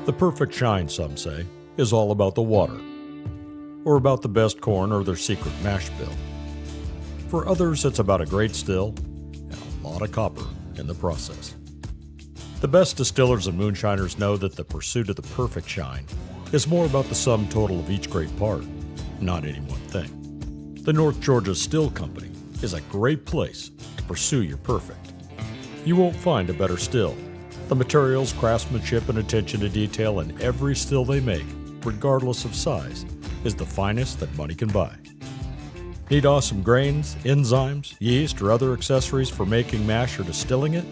The perfect shine, some say, is all about the water, or about the best corn or their secret mash bill. For others, it's about a great still and a lot of copper in the process. The best distillers and moonshiners know that the pursuit of the perfect shine is more about the sum total of each great part, not any one thing. The North Georgia Still Company is a great place to pursue your perfect. You won't find a better still. The materials, craftsmanship, and attention to detail in every still they make, regardless of size, is the finest that money can buy. Need awesome grains, enzymes, yeast, or other accessories for making mash or distilling it?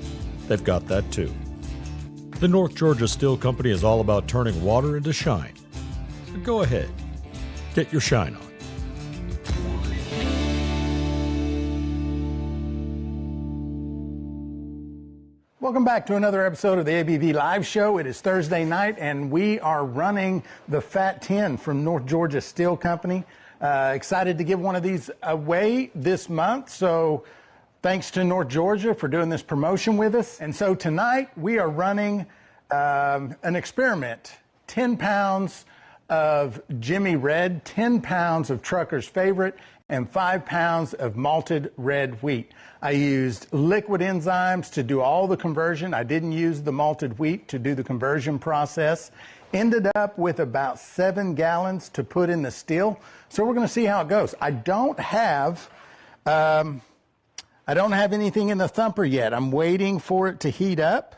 They've got that too. The North Georgia Still Company is all about turning water into shine. So go ahead, get your shine on. Welcome back to another episode of the ABV Live Show. It is Thursday night, and we are running the Fat 10 from North Georgia Still Company. Excited to give one of these away this month, so thanks to North Georgia for doing this promotion with us. And so tonight we are running an experiment, 10 pounds of Jimmy Red, 10 pounds of Trucker's Favorite, and 5 pounds of malted red wheat. I used liquid enzymes to do all the conversion. I didn't use the malted wheat to do the conversion process. Ended up with about 7 gallons to put in the still. So we're going to see how it goes. I don't have anything in the thumper yet. I'm waiting for it to heat up.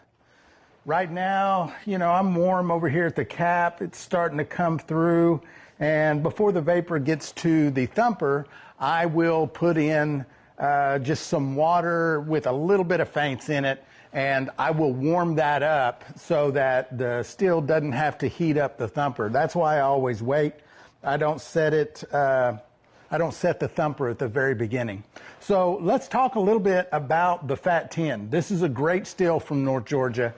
Right now, you know, I'm warm over here at the cap. It's starting to come through. And before the vapor gets to the thumper, I will put in just some water with a little bit of faints in it, and I will warm that up so that the still doesn't have to heat up the thumper. That's why I always wait. I don't set the thumper at the very beginning. So let's talk a little bit about the Fat 10. This is a great still from North Georgia.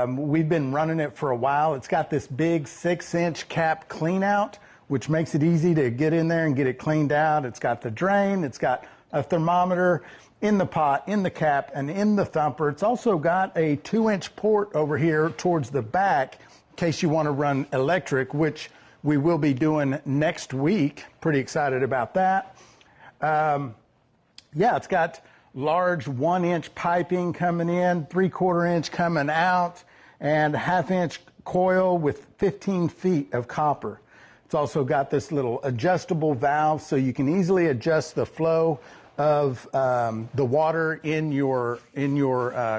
We've been running it for a while. It's got this big 6-inch cap clean out, which makes it easy to get in there and get it cleaned out. It's got the drain, it's got a thermometer in the pot, in the cap, and in the thumper. It's also got a 2-inch port over here towards the back in case you want to run electric, which we will be doing next week. Pretty excited about that. Yeah, it's got large 1-inch piping coming in, 3/4 inch coming out, and 1/2 inch coil with 15 feet of copper. It's also got this little adjustable valve so you can easily adjust the flow of the water in your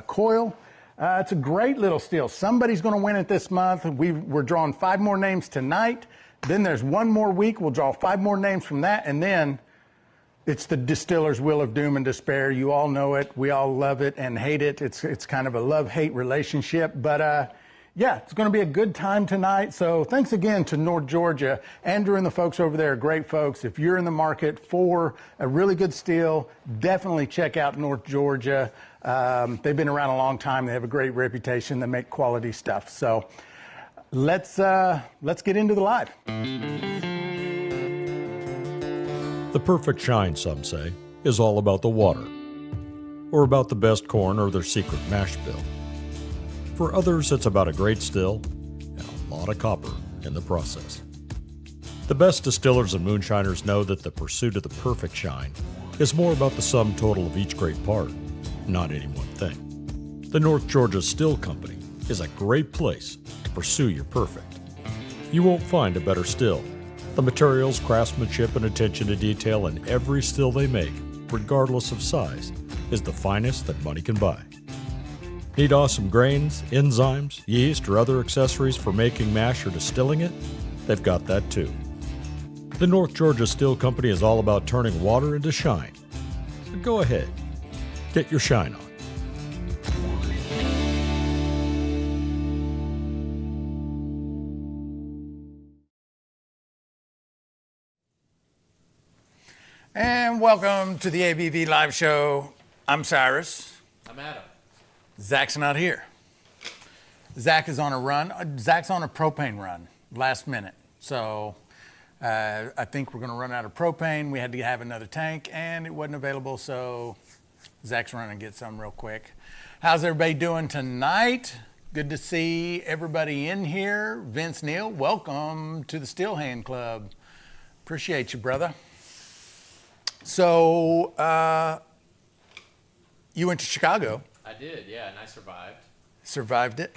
coil. It's a great little still. Somebody's going to win it this month. We're drawing 5 more names tonight. Then there's 1 more week. We'll draw 5 more names from that, and then it's the distiller's wheel of doom and despair. You all know it. We all love it and hate it. It's kind of a love-hate relationship. But yeah, it's going to be a good time tonight. So thanks again to North Georgia. Andrew and the folks over there are great folks. If you're in the market for a really good still, definitely check out North Georgia. They've been around a long time. They have a great reputation. They make quality stuff. So let's get into the live. The perfect shine, some say, is all about the water, or about the best corn or their secret mash bill. For others, it's about a great still and a lot of copper in the process. The best distillers and moonshiners know that the pursuit of the perfect shine is more about the sum total of each great part, not any one thing. The North Georgia Still Company is a great place to pursue your perfect. You won't find a better still. The materials, craftsmanship, and attention to detail in every still they make, regardless of size, is the finest that money can buy. Need awesome grains, enzymes, yeast, or other accessories for making mash or distilling it? They've got that too. The North Georgia Still Company is all about turning water into shine. So go ahead, get your shine on. And welcome to the ABV Live Show. I'm Cyrus. I'm Adam. Zach's not here. Zach is on a run. Zach's on a propane run, last minute. So I think we're going to run out of propane. We had to have another tank, and it wasn't available, so Zach's running to get some real quick. How's everybody doing tonight? Good to see everybody in here. Vince Neal, welcome to the Steel Hand Club. Appreciate you, brother. So, you went to Chicago. I did, yeah, and I survived. Survived it.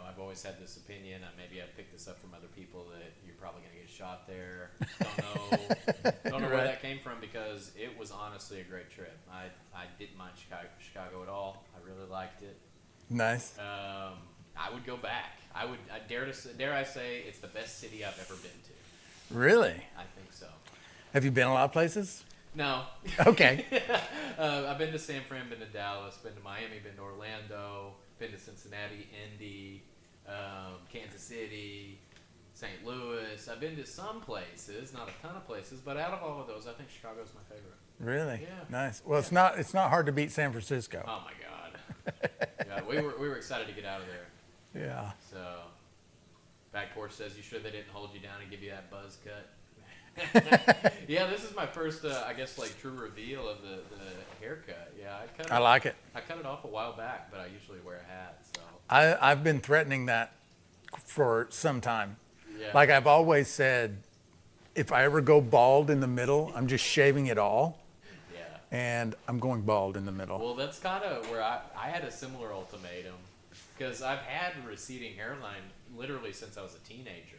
I've always had this opinion. Maybe I picked this up from other people that you're probably going to get shot there. Don't know where that came from because it was honestly a great trip. I didn't mind Chicago at all. I really liked it. Nice. I would go back. I dare I say it's the best city I've ever been to. Really? I think so. Have you been a lot of places? No. Okay. I've been to San Fran, been to Dallas, been to Miami, been to Orlando, been to Cincinnati, Indy, Kansas City, St. Louis. I've been to some places, not a ton of places, but out of all of those, I think Chicago's my favorite. Really? Yeah. Nice. Well, it's not hard to beat San Francisco. Oh my God. Yeah, we were excited to get out of there. Yeah. So, back porch says, "You sure they didn't hold you down and give you that buzz cut?" Yeah, this is my first, I guess, like true reveal of the haircut. Yeah, I like it. I cut it off a while back, but I usually wear a hat. So I've been threatening that for some time. yeah. Like I've always said, if I ever go bald in the middle, I'm just shaving it all. Yeah. And I'm going bald in the middle. Well, that's kind of where I had a similar ultimatum because I've had receding hairline literally since I was a teenager.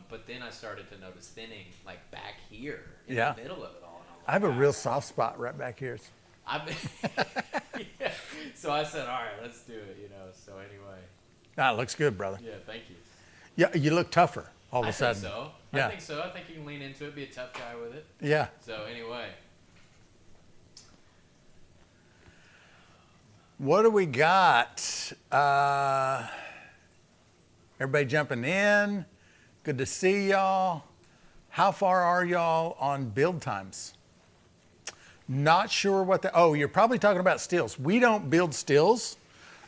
But then I started to notice thinning like back here in the middle of it all. And I have a real soft spot right back here. Yeah. So I said, all right, let's do it, So anyway. Ah, it looks good, brother. Yeah, thank you. Yeah, you look tougher all of a sudden. I think so. Yeah. I think so. I think you can lean into it, be a tough guy with it. Yeah. So anyway. What do we got? Everybody jumping in. Good to see y'all. How far are y'all on build times? Not sure what you're probably talking about stills. We don't build stills.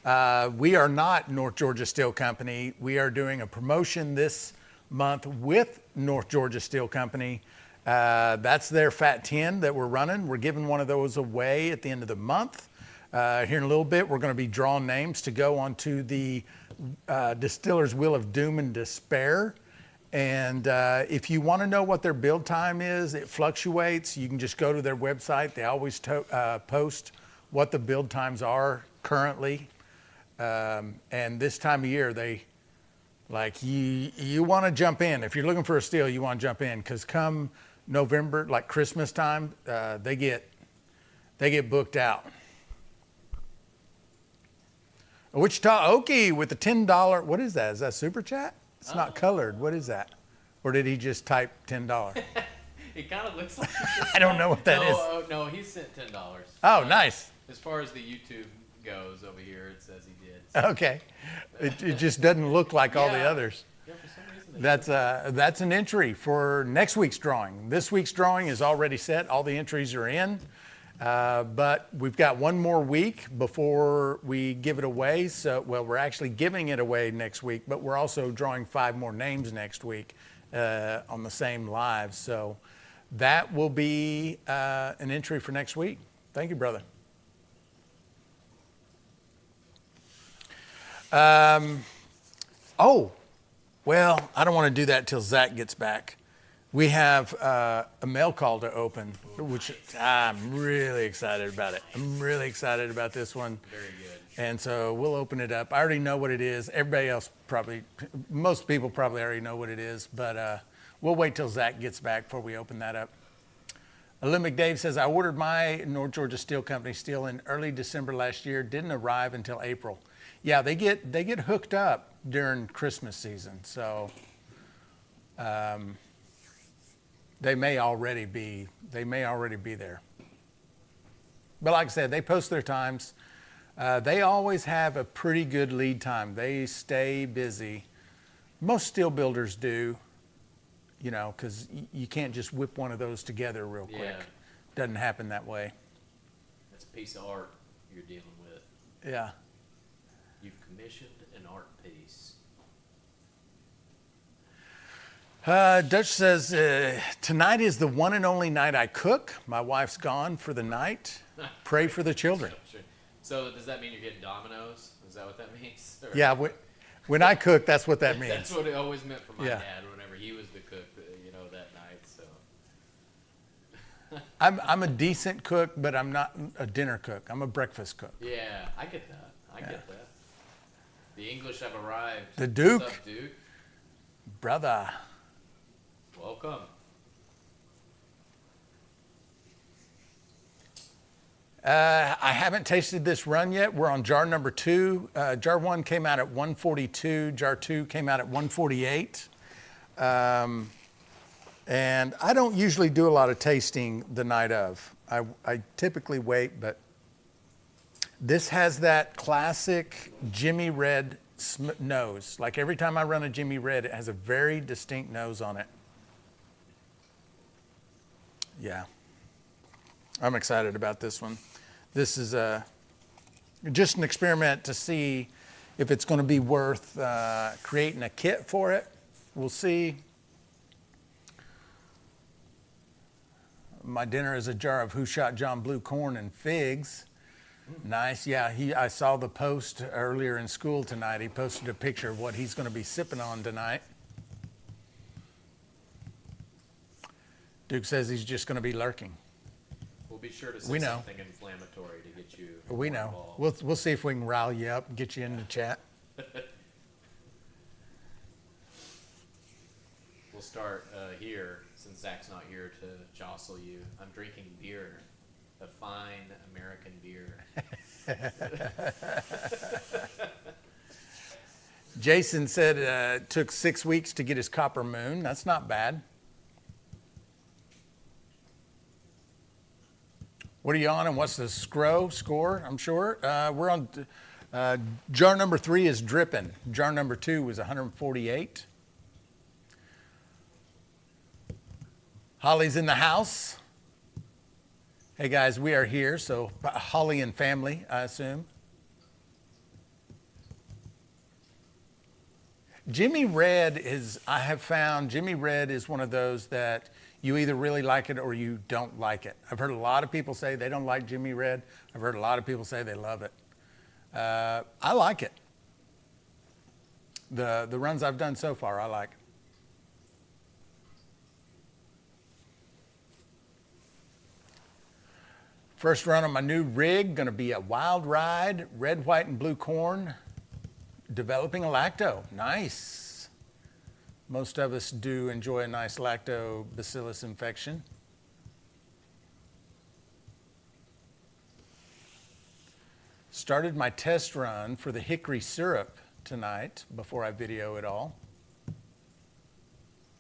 We are not North Georgia Steel Company. We are doing a promotion this month with North Georgia Steel Company. That's their Fat 10 that we're running. We're giving one of those away at the end of the month. Here in a little bit, we're going to be drawing names to go onto the Distiller's Wheel of Doom and Despair. And if you want to know what their build time is, it fluctuates. You can just go to their website. They always post what the build times are currently. And this time of year, you want to jump in. If you're looking for a steel, you want to jump in because come November, like Christmas time, they get booked out. Wichita Okie with the $10. What is that? Is that super chat? It's not colored. What is that? Or did he just type $10? It kind of looks like I don't know what that is. No, he sent $10. Oh, nice. As far as the YouTube goes over here, it says he did. So. Okay. It just doesn't look like all the others. Yeah, for some reason That's an entry for next week's drawing. This week's drawing is already set. All the entries are in. But we've got one more week before we give it away. We're actually giving it away next week, but we're also drawing 5 more names next week on the same live. So that will be an entry for next week. Thank you, brother. Well, I don't want to do that till Zach gets back. We have a mail call to open, which I'm really excited about it. I'm really excited about this one. Very good. And so we'll open it up. I already know what it is. Everybody else most people probably already know what it is, but we'll wait till Zach gets back before we open that up. Olympic Dave says, I ordered my North Georgia Steel Company steel in early December last year. Didn't arrive until April. Yeah, they get hooked up during Christmas season. So they may already be there. But like I said, they post their times. They always have a pretty good lead time. They stay busy. Most steel builders do, because you can't just whip one of those together real quick. Yeah. Doesn't happen that way. That's a piece of art you're dealing with. Yeah. You've commissioned an art piece. Dutch says, tonight is the one and only night I cook. My wife's gone for the night. Pray for the children. So does that mean you're getting Domino's? Is that what that means? Or- Yeah, when I cook, that's what that means. That's what it always meant for my Yeah. dad whenever he was the cook, that night. So I'm a decent cook, but I'm not a dinner cook. I'm a breakfast cook. yeah, I get that. I get that. The English have arrived. The Duke. What's up, Duke? Brother. Welcome. I haven't tasted this run yet. We're on jar number 2. Jar 1 came out at 142. Jar 2 came out at 148. And I don't usually do a lot of tasting the night of. I typically wait, but this has that classic Jimmy Red nose. Like every time I run a Jimmy Red, it has a very distinct nose on it. Yeah. I'm excited about this one. This is just an experiment to see if it's going to be worth creating a kit for it. We'll see. My dinner is a jar of Who Shot John Blue corn and figs. Nice. Yeah, I saw the post earlier in school tonight. He posted a picture of what he's going to be sipping on tonight. Duke says he's just going to be lurking. We'll be sure to say We know. something inflammatory to get you. We more know. involved. We'll see if we can rile you up and get you in the chat. We'll start here, since Zach's not here to jostle you. I'm drinking beer, a fine American beer. Jason said it took 6 weeks to get his copper moon. That's not bad. What are you on and what's the score, I'm sure? We're on, jar number 3 is dripping. Jar number 2 was 148. Holly's in the house. Hey guys, we are here, so Holly and family, I assume. Jimmy Red I have found Jimmy Red is one of those that you either really like it or you don't like it. I've heard a lot of people say they don't like Jimmy Red. I've heard a lot of people say they love it. I like it. The runs I've done so far, I like. First run on my new rig, gonna be a wild ride, red, white, and blue corn, developing a lacto. Nice. Most of us do enjoy a nice lactobacillus infection. Started my test run for the hickory syrup tonight before I video it all.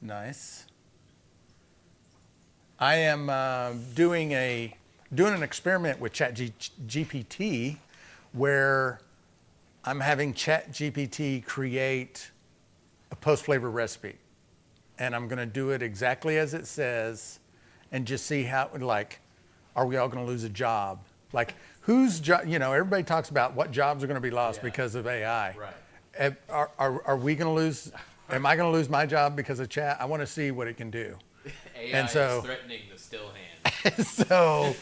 Nice. I am doing an experiment with ChatGPT where I'm having ChatGPT create a post-flavor recipe. And I'm going to do it exactly as it says and just see how, like, are we all going to lose a job? Like, whose job, everybody talks about what jobs are going to be lost because of AI. Right. Are we going to lose, am I going to lose my job because of chat? I want to see what it can do. AI is threatening the still hand. So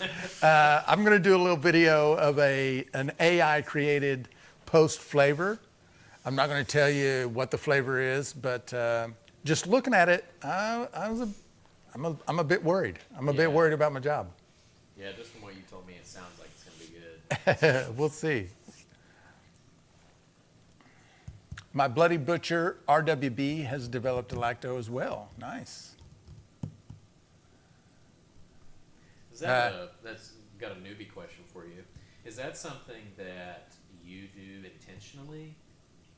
I'm going to do a little video of an AI created post flavor. I'm not going to tell you what the flavor is, but just looking at it, I'm a bit worried. I'm a bit worried about my job. Yeah, just from what you told me, it sounds like it's going to be good. We'll see. My Bloody Butcher RWB has developed a lacto as well. Nice. Is that that's got a newbie question for you. Is that something that you do intentionally,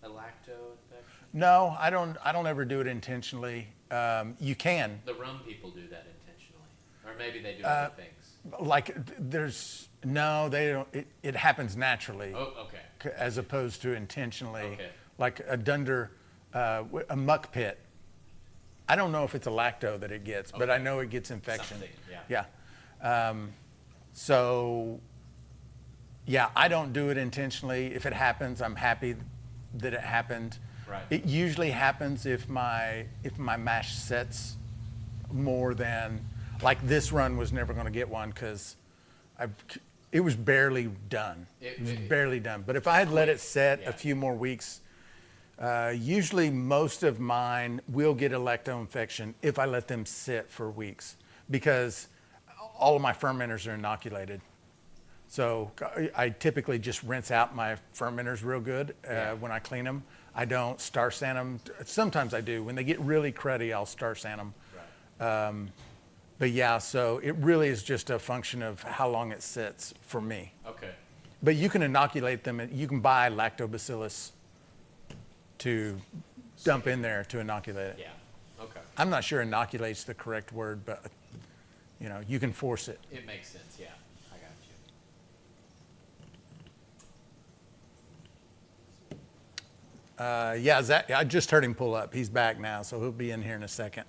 a lacto infection? No, I don't ever do it intentionally. You can. The rum people do that intentionally, or maybe they do other things. Like they don't. It happens naturally. Oh, okay. As opposed to intentionally. Okay. Like a dunder, a muck pit. I don't know if it's a lacto that it gets, but I know it gets infection. Something, Yeah. So, yeah, I don't do it intentionally. If it happens, I'm happy that it happened. Right. It usually happens if my mash sets more than, like this run was never going to get one because it was barely done. It was barely done. But if I had let it set a few more weeks, usually most of mine will get a lacto infection if I let them sit for weeks, because all of my fermenters are inoculated. So I typically just rinse out my fermenters real good when I clean them. I don't star sand them. Sometimes I do. When they get really cruddy, I'll star sand them. Right. But yeah, so it really is just a function of how long it sits for me. Okay. But you can inoculate them. You can buy lactobacillus to dump in there to inoculate it. Yeah. Okay. I'm not sure inoculate's the correct word, but you can force it. It makes sense. Yeah. I got you. Yeah, Zach, I just heard him pull up. He's back now, so he'll be in here in a second.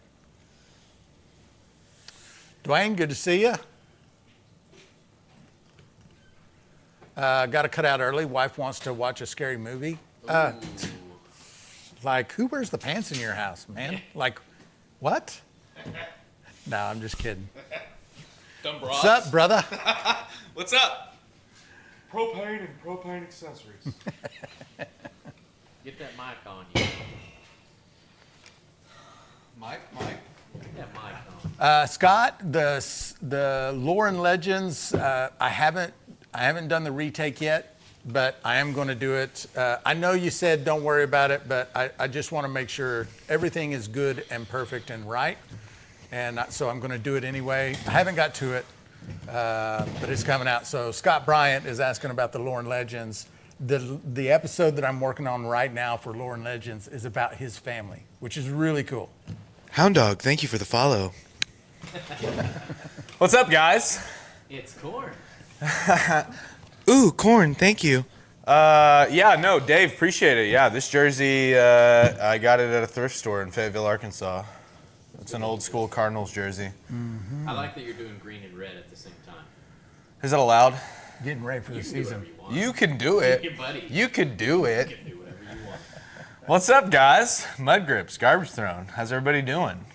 Dwayne, good to see you. Got to cut out early. Wife wants to watch a scary movie. Like, who wears the pants in your house, man? Like, what? No, I'm just kidding. Dumb bras. What's up, brother? What's up? Propane and propane accessories. Get that mic on you. Mike. Get that mic on. Scott, the Lore and Legends, I haven't done the retake yet, but I am going to do it. I know you said don't worry about it, but I just want to make sure everything is good and perfect and right. And so I'm going to do it anyway. I haven't got to it, but it's coming out. So Scott Bryant is asking about the Lore and Legends. The episode that I'm working on right now for Lore and Legends is about his family, which is really cool. Hound Dog, thank you for the follow. What's up, guys? It's corn. Ooh, corn, thank you. Yeah, no, Dave, appreciate it. Yeah, this jersey, I got it at a thrift store in Fayetteville, Arkansas. It's an old school Cardinals jersey. Mm-hmm. I like that you're doing green and red at the same time. Is that allowed? Getting ready for the season. You can do it. Hey, buddy. You could do it. You can do whatever you want. What's up, guys? Mud Grips, Garbage Throne. How's everybody doing?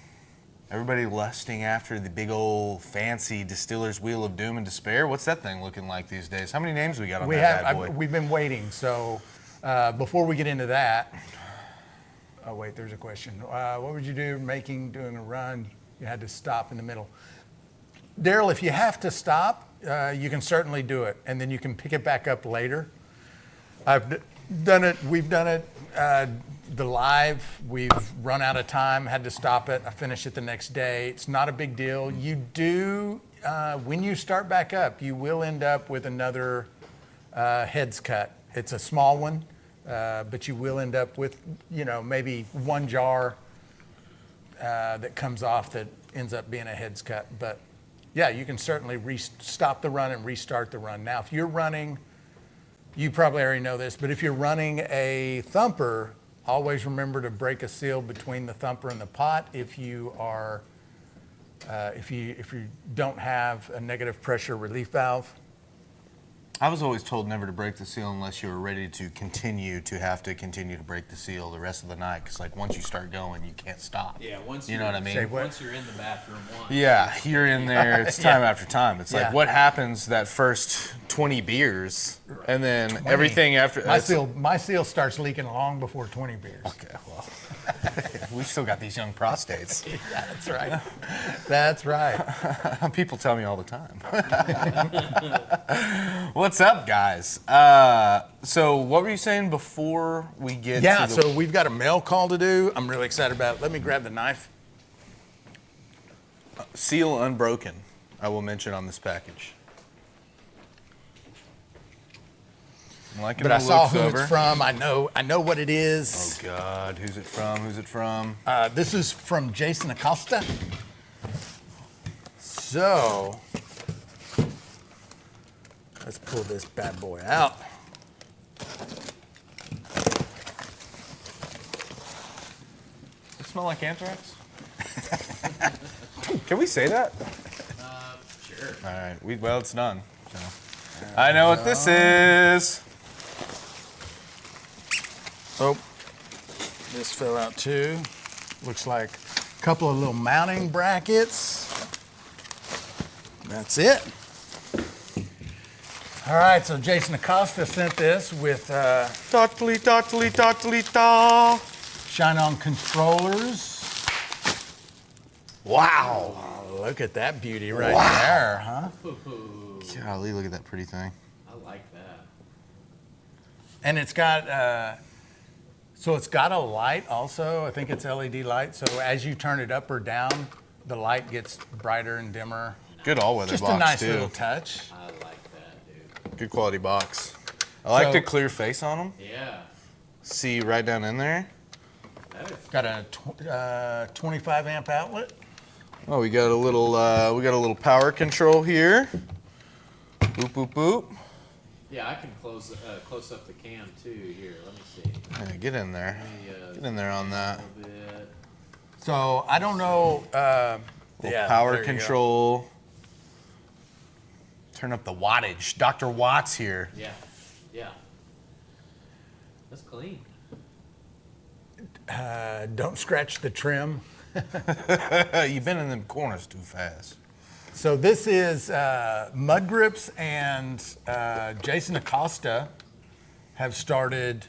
Everybody lusting after the big old fancy Distiller's Wheel of Doom and Despair? What's that thing looking like these days? How many names we got on that bad boy? We've been waiting. So before we get into that, oh wait, there's a question. What would you do doing a run? You had to stop in the middle. Daryl, if you have to stop, you can certainly do it, and then you can pick it back up later. I've done it. We've done it. The live, we've run out of time, had to stop it. I finished it the next day. It's not a big deal. You do, when you start back up, you will end up with another heads cut. It's a small one, but you will end up with, maybe one jar that comes off that ends up being a heads cut. But yeah, you can certainly stop the run and restart the run. Now, if you're running, you probably already know this, but if you're running a thumper, always remember to break a seal between the thumper and the pot if you are, if you don't have a negative pressure relief valve. I was always told never to break the seal unless you were ready to continue to break the seal the rest of the night. Because once you start going, you can't stop. Yeah, once you know what I mean. Once you're in the bathroom once. Yeah, you're in there. It's time after time. It's like what happens that first 20 beers, and then 20. Everything after. My seal starts leaking long before 20 beers. Okay, well, we've still got these young prostates. Yeah, that's right. That's right. People tell me all the time. What's up, guys? So what were you saying before we get to so we've got a mail call to do. I'm really excited about it. Let me grab the knife. Seal unbroken, I will mention on this package. But I saw who it's from. I know what it is. Oh God, who's it from? Who's it from? This is from Jason Acosta. So let's pull this bad boy out. Does it smell like anthrax? Can we say that? Sure. All right. Well, it's done. So. I know what this is. Oh, this fell out too. Looks like a couple of little mounting brackets. That's it. All right, so Jason Acosta sent this with Tottly, tottly, tottly, ta. Shine On controllers. Wow. Look at that beauty right there, huh? Golly, look at that pretty thing. I like that. And it's got, so it's got a light also. I think it's LED light. So as you turn it up or down, the light gets brighter and dimmer. Good all-weather Just box, a nice too. little touch. I like that, dude. Good quality box. I like So- the clear face on them. Yeah. See right down in there. That is Got a 25 amp outlet. Oh, we got a little power control here. Boop, boop, boop. Yeah, I can close up the cam too here. Let me see. Yeah, get in there. Let me, Get in there on that. a little bit. So I don't know. Little Yeah, power there you go. control. Turn up the wattage. Dr. Watts here. Yeah. Yeah. That's clean. Don't scratch the trim. You've been in them corners too fast. So this is Mud Grips and Jason Acosta have started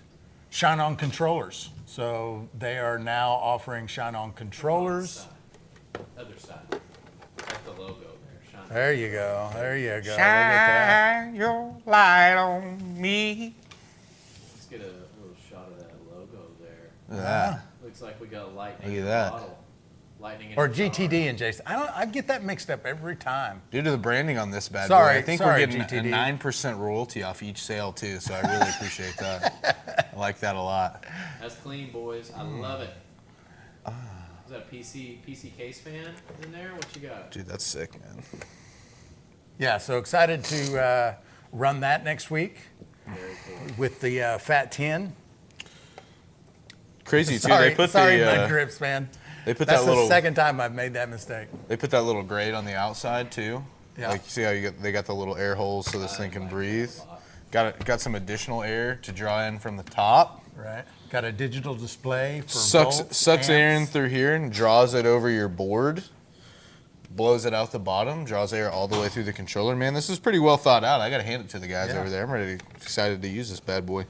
Shine On controllers. So they are now offering Shine On controllers. Other side. That's the logo there. Shine. There you go. There you go. Look at Shine your light on me. Let's get a little shot of that logo there. Look at that. Looks like we got lightning Look at in that. the bottle. Lightning in that. Or the bottle. GTD and Jason. I get that mixed up every time. Due to the branding on this bad Sorry, boy, I think sorry, we're getting GTD. a 9% royalty off each sale too, so I really appreciate that. I like that a lot. That's clean, boys. I love it. Is that a PC case fan in there? What you got? Dude, that's sick, man. Yeah, so excited to run that next week Very cool. with the Fat 10. Crazy too. Sorry, They put sorry, the Mud Grips, man. they put That's that the little second time I've made that mistake. they put that little grate on the outside too. Yeah. Like you see how they got the little air holes so this thing can breathe. Got some additional air to draw in from the top. Right. Got a digital display for volts, Sucks air in amps. through here and draws it over your board. Blows it out the bottom, draws air all the way through the controller. Man, this is pretty well thought out. I gotta hand it to the guys Yeah. over there. I'm excited to use this bad boy.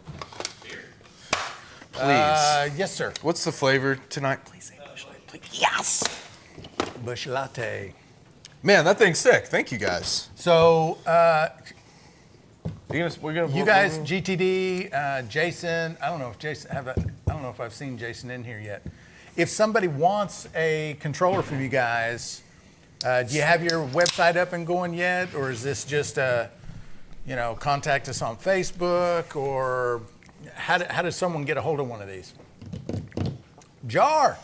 Please. Yes, sir. What's the flavor tonight? Please say Busch Light, please. Yes. Busch Latte. Man, that thing's sick. Thank you guys. So, We're gonna you guys, GTD, Jason. I don't know if I've seen Jason in here yet. If somebody wants a controller from you guys, do you have your website up and going yet, or is this just contact us on Facebook, or how does someone get a hold of one of these? Jar.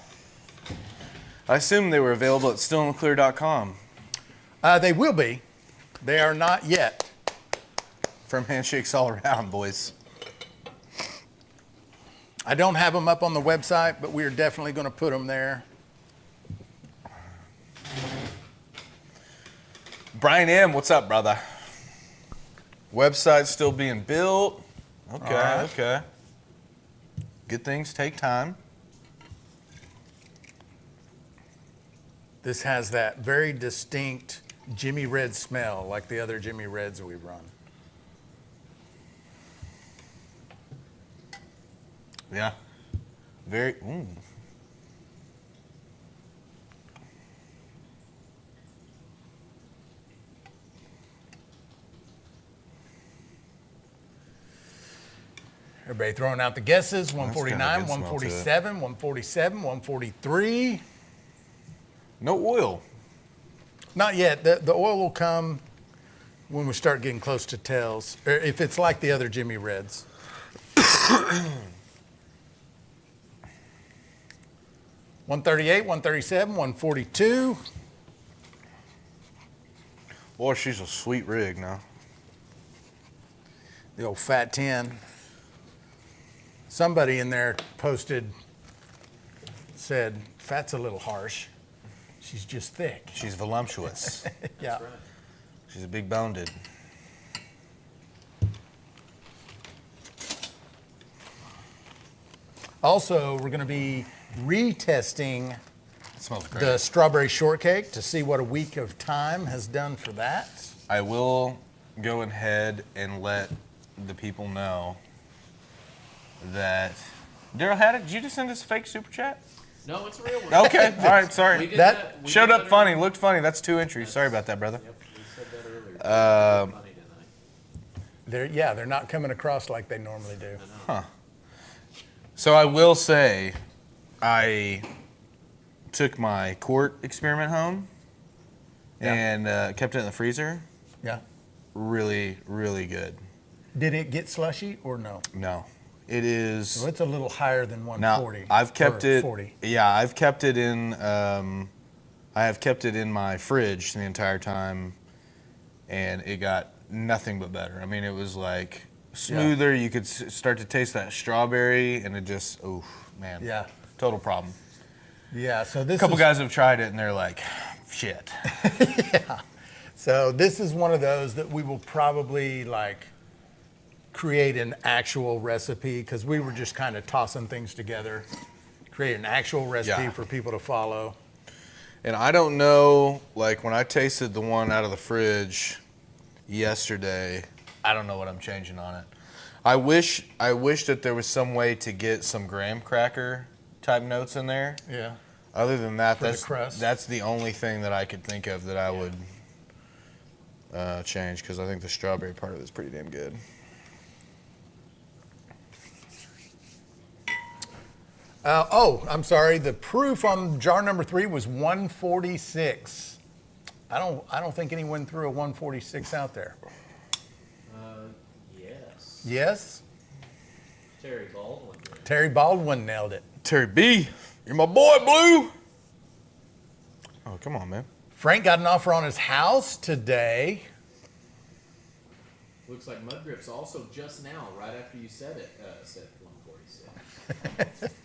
I assume they were available at stillintheclear.com. They will be. They are not yet. Firm handshakes all around, boys. I don't have them up on the website, but we are definitely going to put them there. Brian M., what's up, brother? Website's still being built. Okay, All right. okay. Good things take time. This has that very distinct Jimmy Red smell, like the other Jimmy Reds we run. Yeah. Very. Ooh. Everybody throwing out the guesses. got a 149, good smell to it. 147, 147, 143. No oil. Not yet. The oil will come when we start getting close to tails, or if it's like the other Jimmy Reds. 138, 137, 142. Boy, she's a sweet rig now. The old Fat 10. Somebody in there said, fat's a little harsh. She's just thick. She's voluptuous. Yeah. That's right. She's a big boned. Also, we're going to be retesting It smells great. the strawberry shortcake to see what a week of time has done for that. I will go ahead and let the people know that Daryl Haddock, did you just send us a fake super chat? No, it's a real one. Okay, all right, sorry. We did That we Showed did up that funny, earlier. looked funny. That's 2 entries. Sorry about that, brother. Yep, we said that earlier. Funny tonight. They're not coming across like they normally do. So I will say, I took my quart experiment home and kept it in the freezer. Yeah. Really, really good. Did it get slushy or no? No, it is. So it's a little higher than Now 140. I've kept or it. 40. Yeah, I've kept it in. I have kept it in my fridge the entire time, and it got nothing but better. I mean, it was like smoother. You could start to taste that strawberry, and it just, oh man, Yeah. total problem. Yeah. So this A couple is, guys have tried it, and they're like, shit. So this is one of those that we will probably like create an actual recipe because we were just kind of tossing things together. Create an actual recipe Yeah. for people to follow. And I don't know, like when I tasted the one out of the fridge yesterday, I don't know what I'm changing on it. I wish that there was some way to get some graham cracker type notes in there. Yeah. Other than that, For the crust. that's the only thing that I could think of that I would change, because I think the strawberry part of it is pretty damn good. I'm sorry. The proof on jar number 3 was 146. I don't think anyone threw a 146 out there. Yes. Yes. Terry Baldwin did. Terry Baldwin nailed it. Terry B, you're my boy, Blue. Oh, come on, man. Frank got an offer on his house today. Looks like Mud Grips also just now, right after you said it, said 146.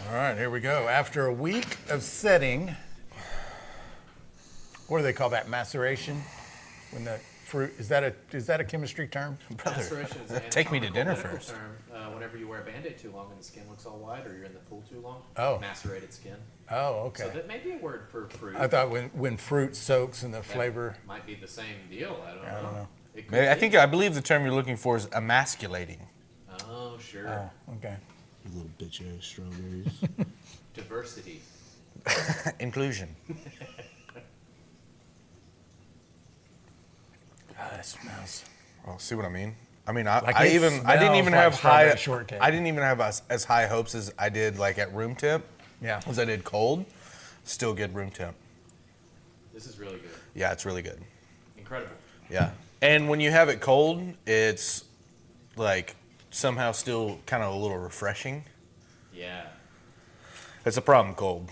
All right, here we go. After a week of setting, what do they call that? Maceration? When the fruit is that a chemistry term? Maceration is an take me to dinner anatomical first. term. Whenever you wear a Band-Aid too long and the skin looks all white, or you're in the pool too long. Oh. Macerated skin. Oh, So okay. that may be a word for fruit. I thought when fruit soaks in the That flavor. might be the same deal. I don't I don't know. It could Maybe, be. I believe the term you're looking for is emasculating. Oh, sure. Oh, okay. You little bitch ass strawberries. Diversity. Inclusion. Ah, that smells. Oh, see what I mean? I mean, Like I it didn't smells even like have strawberry high. shortcake. I didn't even have as high hopes as I did like at room temp. Yeah. As I did cold. Still good room temp. This is really good. Yeah, it's really good. Incredible. Yeah. And when you have it cold, it's like somehow still kind of a little refreshing. Yeah. That's a problem cold.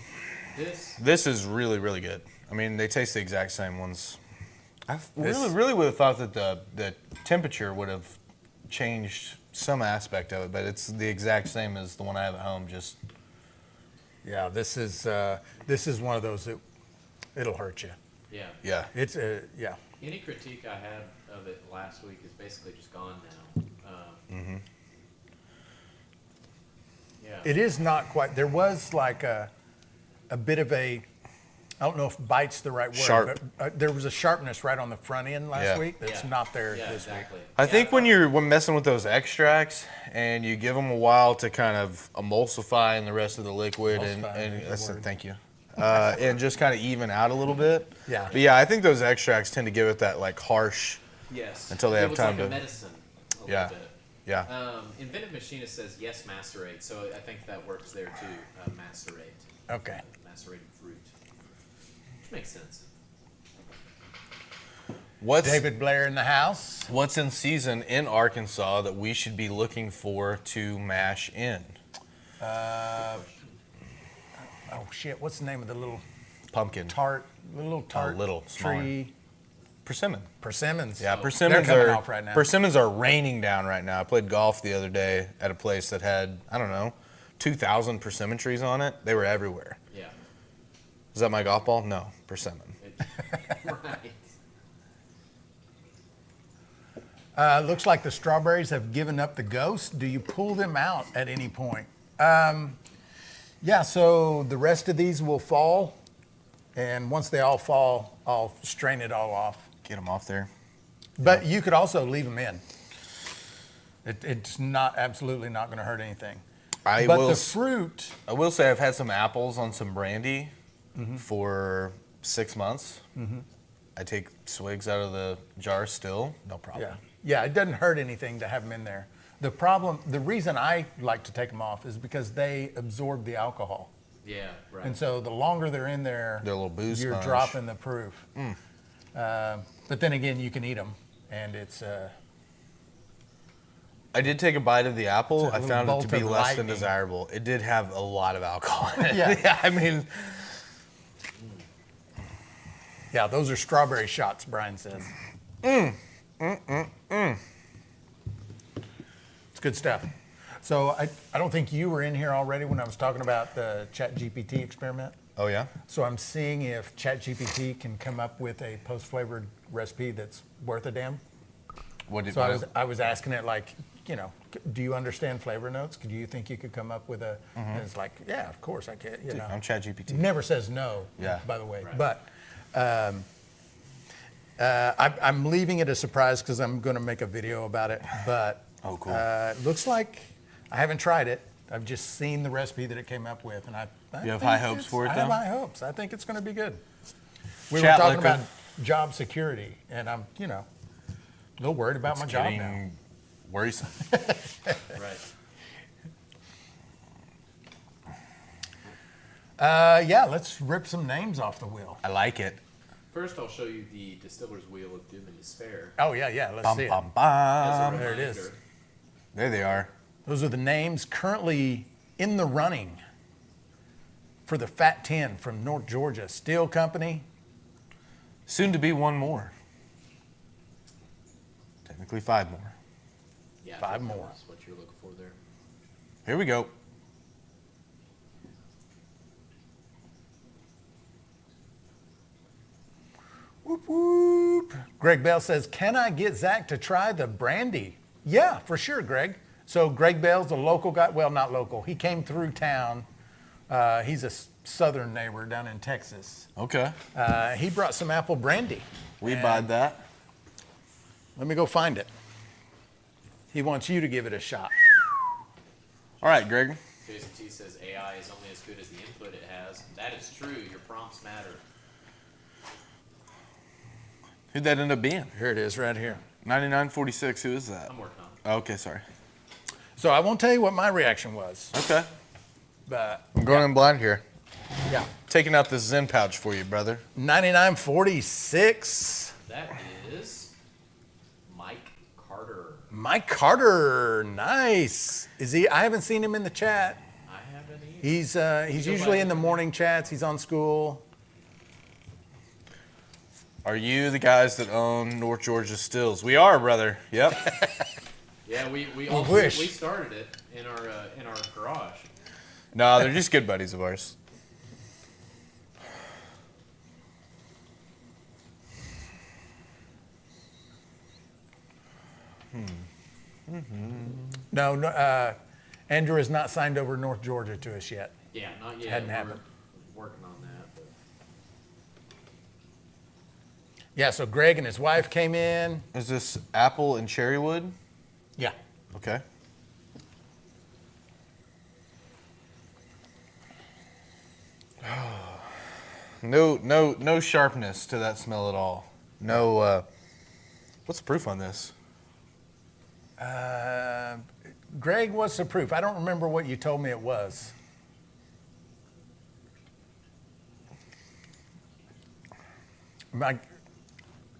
This. This is really, really good. I mean, they taste the exact same ones. I This- really would have thought that the temperature would have changed some aspect of it, but it's the exact same as the one I have at home. Just Yeah, this is one of those that it'll hurt you. Yeah. yeah, It's yeah. Any critique I had of it last week is basically just gone now. Yeah. It is not quite. There was like a bit of a, I don't know if bite's the right word, Sharp. but there was a sharpness right on the front end last Yeah. week that's Yeah. not there Yeah, this exactly. I Yeah, think when thought- you're messing with those extracts and you give them a while to kind of emulsify in the rest of the liquid, Emulsify and is the that's word. thank you, and just kind of even out a little bit. Yeah. But yeah, I think those extracts tend to give it that like harsh. Yes. Until they it have was time like to- a medicine. A Yeah. Little bit. Yeah. Inventive Machinist says yes, macerate. So I think that works there too. Macerate. Okay. Macerated fruit. Which makes sense. What's David Blair in the house. What's in season in Arkansas that we should be looking for to mash in? Oh shit! What's the name of the little Pumpkin. little tart little, smaller. tree? Persimmon. Persimmons. Yeah, Oh. persimmons They're coming are off right now. persimmons are raining down right now. I played golf the other day at a place that had, I don't know, 2,000 persimmon trees on it. They were everywhere. Yeah. Is that my golf ball? No, persimmon. Right. Looks like the strawberries have given up the ghost. Do you pull them out at any point? Yeah, so the rest of these will fall. And once they all fall, I'll strain it all off. Get them off there. But you could also leave them in. It's absolutely not going to hurt anything. But the fruit. I will say I've had some apples on some brandy for 6 months. I take swigs out of the jar still, no problem. Yeah, it doesn't hurt anything to have them in there. The reason I like to take them off is because they absorb the alcohol. Yeah, right. And so the longer they're in there, They're a little booze you're sponge. dropping the proof. But then again, you can eat them, and it's I did take a bite of the apple. It's a I little found it bolt to be of less lightning. than desirable. It did have a lot of alcohol in it. Yeah. I mean, yeah, those are strawberry shots, Brian says. It's good stuff. So I don't think you were in here already when I was talking about the ChatGPT experiment. oh yeah? So I'm seeing if ChatGPT can come up with a post-flavored recipe that's worth a damn. What did So I was asking it like, do you understand flavor notes? Do you think you could come up with a? And it's like, yeah, of course I can. I'm ChatGPT. Never says no. Yeah. By the way, Right. but I'm leaving it a surprise because I'm going to make a video about it. But Oh, cool. it looks like I haven't tried it. I've just seen the recipe that it came up with, and I You have think high hopes for it, I have though? high hopes. I think it's going to be good. We Chat were talking liquor. about job security, and I'm a little worried about my job now. Getting worrisome. Right. Yeah, let's rip some names off the wheel. I like it. First, I'll show you the Distiller's Wheel of Doom and Despair. Oh yeah, let's Bum, see it. bum, As a bum. there it reminder. is. There they are. Those are the names currently in the running for the Fat 10 from North Georgia Steel Company. Soon to be one more. Technically 5 more. Yeah, I 5 think that more. was what you're looking for there. Here we go. Whoop, whoop. Greg Bell says, can I get Zach to try the brandy? Yeah, for sure, Greg. So Greg Bell's a local guy. Well, not local. He came through town. He's a southern neighbor down in Texas. Okay. He brought some apple brandy. We And buy that. Let me go find it. He wants you to give it a shot. All right, Greg. Jason T says AI is only as good as the input it has. That is true. Your prompts matter. Who'd that end up being? Here it is right here. 9946. Who is that? I'm working on it. Oh, okay, sorry. So I won't tell you what my reaction was, Okay. but I'm going in blind here. yeah. Taking out this Zen pouch for you, brother. 9946. That is Mike Carter. Mike Carter, nice. Is he? I haven't seen him in the chat. I haven't either. He's go usually by in the the- morning chats. He's on school. Are you the guys that own North Georgia Stills? We are, brother. Yep. Yeah, we wish. we started it in our garage. No, they're just good buddies of ours. No, Andrew has not signed over North Georgia to us yet. Yeah, not yet. Hadn't We're happened. working on that. But Yeah, so Greg and his wife came in. Is this apple and cherry wood? Yeah. Okay. No sharpness to that smell at all. No. What's the proof on this? Greg, what's the proof? I don't remember what you told me it was. Like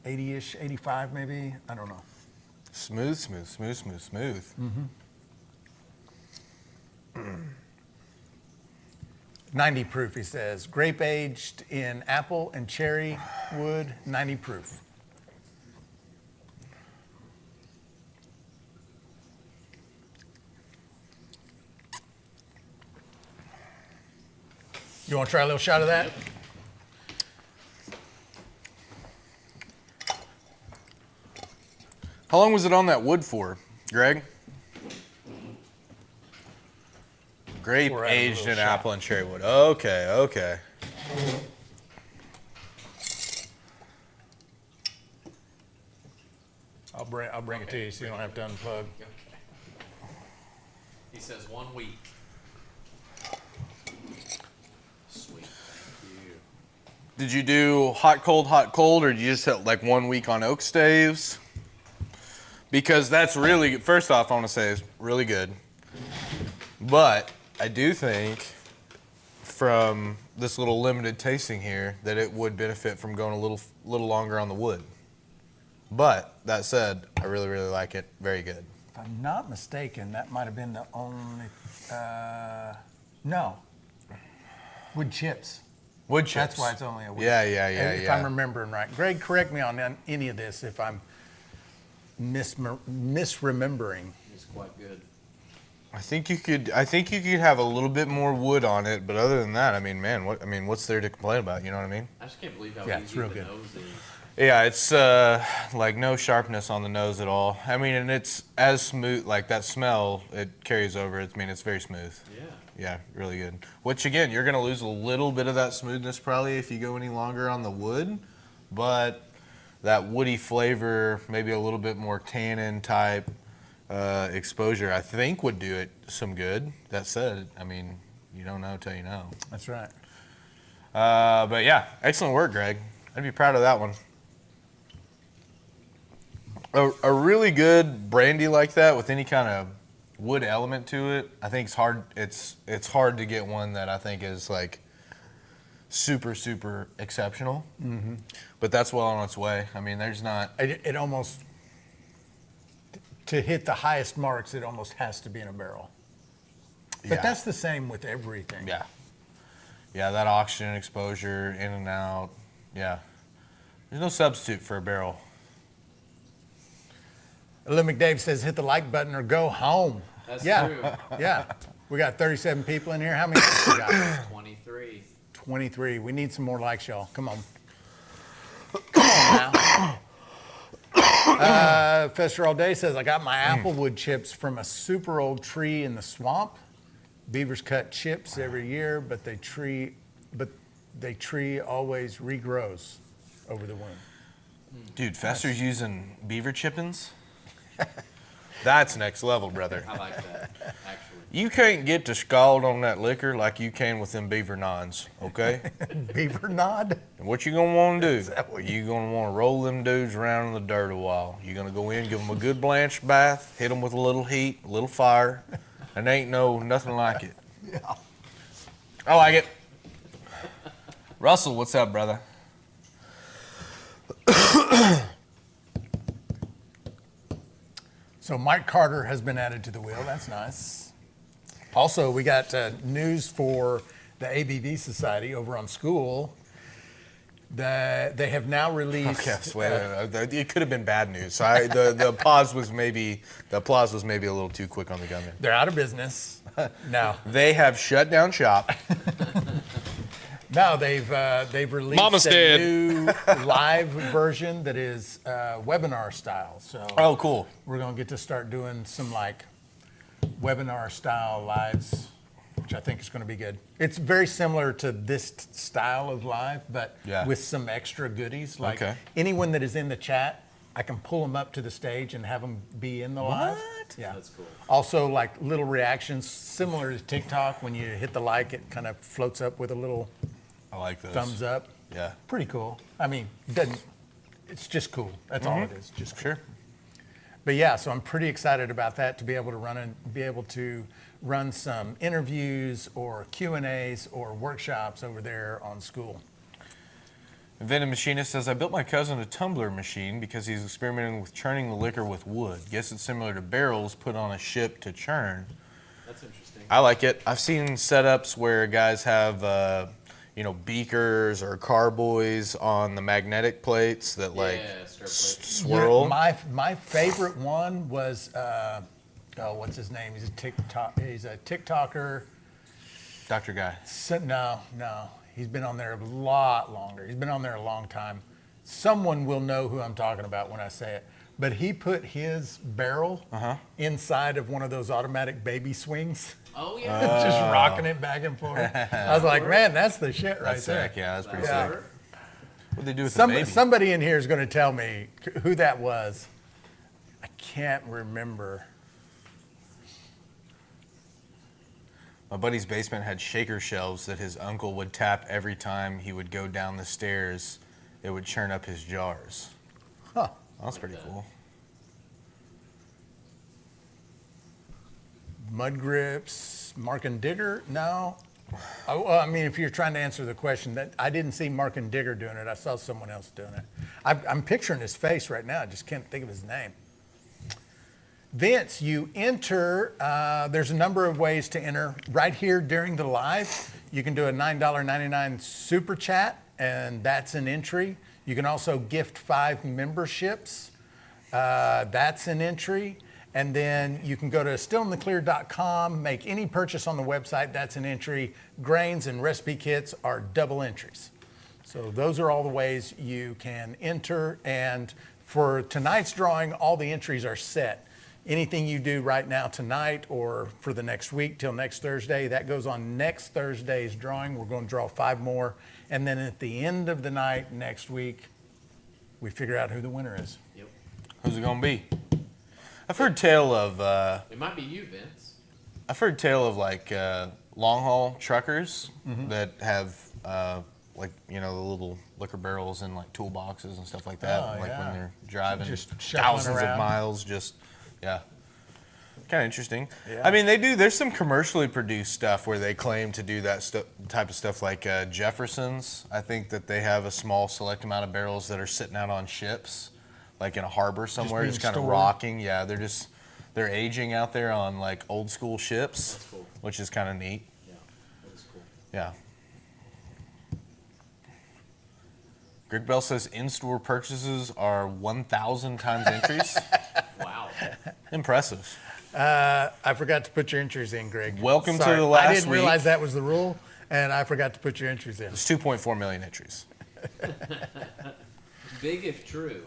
80-ish, 85 maybe? I don't know. Smooth, smooth, smooth, smooth, smooth. 90 proof, he says. Grape aged in apple and cherry wood, 90 proof. You want to try a little shot of that? How long was it on that wood for, Greg? Grape We're at a aged little in shop. apple and cherry wood. Okay, okay. I'll bring it to you so you don't have to unplug. Okay. He says 1 week. Sweet. Thank you. Did you do hot, cold, or did you just hit like 1 week on oak staves? Because that's really, first off, I want to say it's really good. But I do think from this little limited tasting here that it would benefit from going a little longer on the wood. But that said, I really, really like it. Very good. If I'm not mistaken, that might have been the only, no. Wood chips. Wood chips. That's why it's only a week. Yeah. If I'm remembering right. Greg, correct me on any of this if I'm misremembering. It's quite good. I think you could have a little bit more wood on it, but other than that, I mean, man, what's there to complain about? You know what I mean? I just can't believe how Yeah, it's easy real the good. nose is. Yeah, it's like no sharpness on the nose at all. I mean, and it's as smooth, like that smell, it carries over. It's very smooth. Yeah. Yeah, really good. Which again, you're gonna lose a little bit of that smoothness probably if you go any longer on the wood, but that woody flavor, maybe a little bit more tannin type exposure, I think would do it some good. That said, I mean, you don't know till you know. That's right. But yeah, excellent work, Greg. I'd be proud of that one. A really good brandy like that with any kind of wood element to it, I think it's hard. It's hard to get one that I think is like super, super exceptional. Mm-hmm. But that's well on its way. I mean, there's not. It almost, to hit the highest marks, it almost has to be in a barrel. But Yeah. that's the same with everything. Yeah. Yeah, that oxygen exposure in and out. Yeah. There's no substitute for a barrel. Lil McDave says hit the like button or go home. That's yeah. true. Yeah. We got 37 people in here. How many likes we got? 23. 23. We need some more likes, y'all. Come on. Come on now. Fester All Day says, I got my applewood chips from a super old tree in the swamp. Beavers cut chips every year, but the tree always regrows over the wind. Dude, Fester's using beaver chippings? That's next level, brother. I like that, actually. You can't get to scald on that liquor like you can with them beaver nons, okay? Beaver nod? And what you gonna want to do? that what You gonna want to roll them dudes around in the dirt a while. You gonna go in, give them a good blanch bath, hit them with a little heat, a little fire, and ain't nothing like it. Yeah. I like it. Russell, what's up, brother? So Mike Carter has been added to the wheel. That's nice. Also, we got news for the ABV Society over on school. They have now released. Okay, so wait a minute. It could have been bad news. So the applause was maybe a little too quick on the gun there. They're out of business now. They have shut down shop. No, they've released Mama's a dead. new live version that is webinar style. So Oh, cool. we're gonna get to start doing some like webinar style lives, which I think is gonna be good. It's very similar to this style of live, but Yeah. with some extra goodies. Like Okay. anyone that is in the chat, I can pull them up to the stage and have them be in the live. What? Yeah. That's cool. Also, like little reactions, similar to TikTok. When you hit the like, it kind of floats up with a little I like those. thumbs up. Yeah. Pretty cool. I mean, it's just cool. That's all it is. Just cool. Sure. But yeah, so I'm pretty excited about that, to be able to run some interviews or Q&As or workshops over there on school. Inventive Machinist says, I built my cousin a tumbler machine because he's experimenting with churning the liquor with wood. Guess it's similar to barrels put on a ship to churn. That's interesting. I like it. I've seen setups where guys have, beakers or carboys on the magnetic plates that stir plate. swirl. My favorite one was what's his name? He's a TikToker. Dr. Guy. No. He's been on there a lot longer. He's been on there a long time. Someone will know who I'm talking about when I say it. but he put his barrel Uh-huh. inside of one of those automatic baby swings, Oh yeah. just rocking it back and forth. I was like, man, that's the shit right That's there. sick. Yeah, that's pretty Yeah. sick. What'd they do with the baby? Somebody in here is going to tell me who that was. I can't remember. My buddy's basement had shaker shelves that his uncle would tap every time he would go down the stairs. It would churn up his jars. Huh. That's pretty cool. Mud grips, Mark and Digger? No. Oh, well, I mean, if you're trying to answer the question, that I didn't see Mark and Digger doing it. I saw someone else doing it. I'm picturing his face right now. I just can't think of his name. Vince, you enter. There's a number of ways to enter. Right here during the live, you can do a $9.99 super chat, and that's an entry. You can also gift 5 memberships. That's an entry. And then you can go to stillintheclear.com, make any purchase on the website. That's an entry. Grains and recipe kits are double entries. So those are all the ways you can enter. And for tonight's drawing, all the entries are set. Anything you do right now tonight or for the next week till next Thursday, that goes on next Thursday's drawing. We're going to draw 5 more. And then at the end of the night next week, we figure out who the winner is. Yep. Who's it gonna be? I've heard tale of It might be you, Vince. like long haul truckers that have like the little liquor barrels and like toolboxes and stuff like that. Oh, like yeah. when they're driving Just shuffling thousands around. of miles, yeah. Kind of interesting. Yeah. I mean, they do. There's some commercially produced stuff where they claim to do that type of stuff, like Jefferson's. I think that they have a small select amount of barrels that are sitting out on ships, like in a harbor somewhere, being just kind of stored. rocking. Yeah, they're aging out there on like old school ships, That's cool. which is kind of neat. Yeah, that is cool. Yeah. Greg Bell says in-store purchases are 1,000 times entries. Wow. Impressive. I forgot to put your entries in, Greg. Welcome to Sorry. the last I didn't week. realize that was the rule, and I forgot to put your entries in. It's 2.4 million entries. Big if true.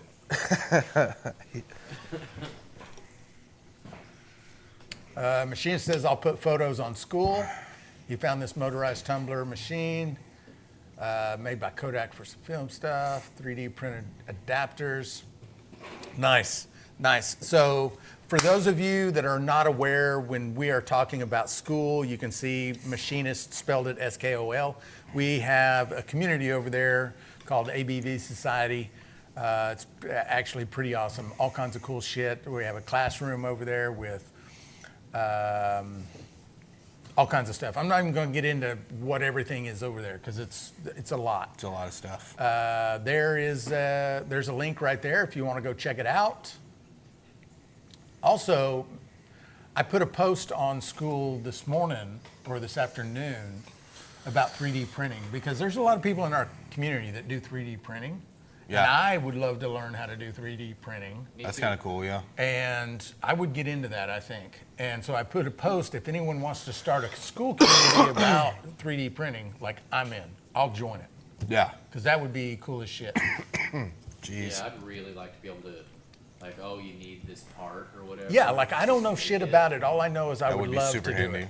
Machinist says, I'll put photos on school. You found this motorized tumbler machine made by Kodak for some film stuff, 3D printed adapters. Nice, nice. So for those of you that are not aware, when we are talking about school, you can see Machinist spelled it S-K-O-L. We have a community over there called ABV Society. It's actually pretty awesome. All kinds of cool shit. We have a classroom over there with all kinds of stuff. I'm not even going to get into what everything is over there because it's a lot. It's a lot of stuff. There's a link right there if you want to go check it out. Also, I put a post on school this morning or this afternoon about 3D printing because there's a lot of people in our community that do 3D printing. Yeah. And I would love to learn how to do 3D printing. Me That's too. kind of cool, yeah. And I would get into that, I think. And so I put a post, if anyone wants to start a school community about 3D printing, like I'm in, I'll join it. Yeah. Because that would be cool as shit. Jeez. Yeah, I'd really like to be able to, like, oh, you need this part or whatever. Yeah, like I don't know shit about it. All I know is I That would would be love super to do handy. it.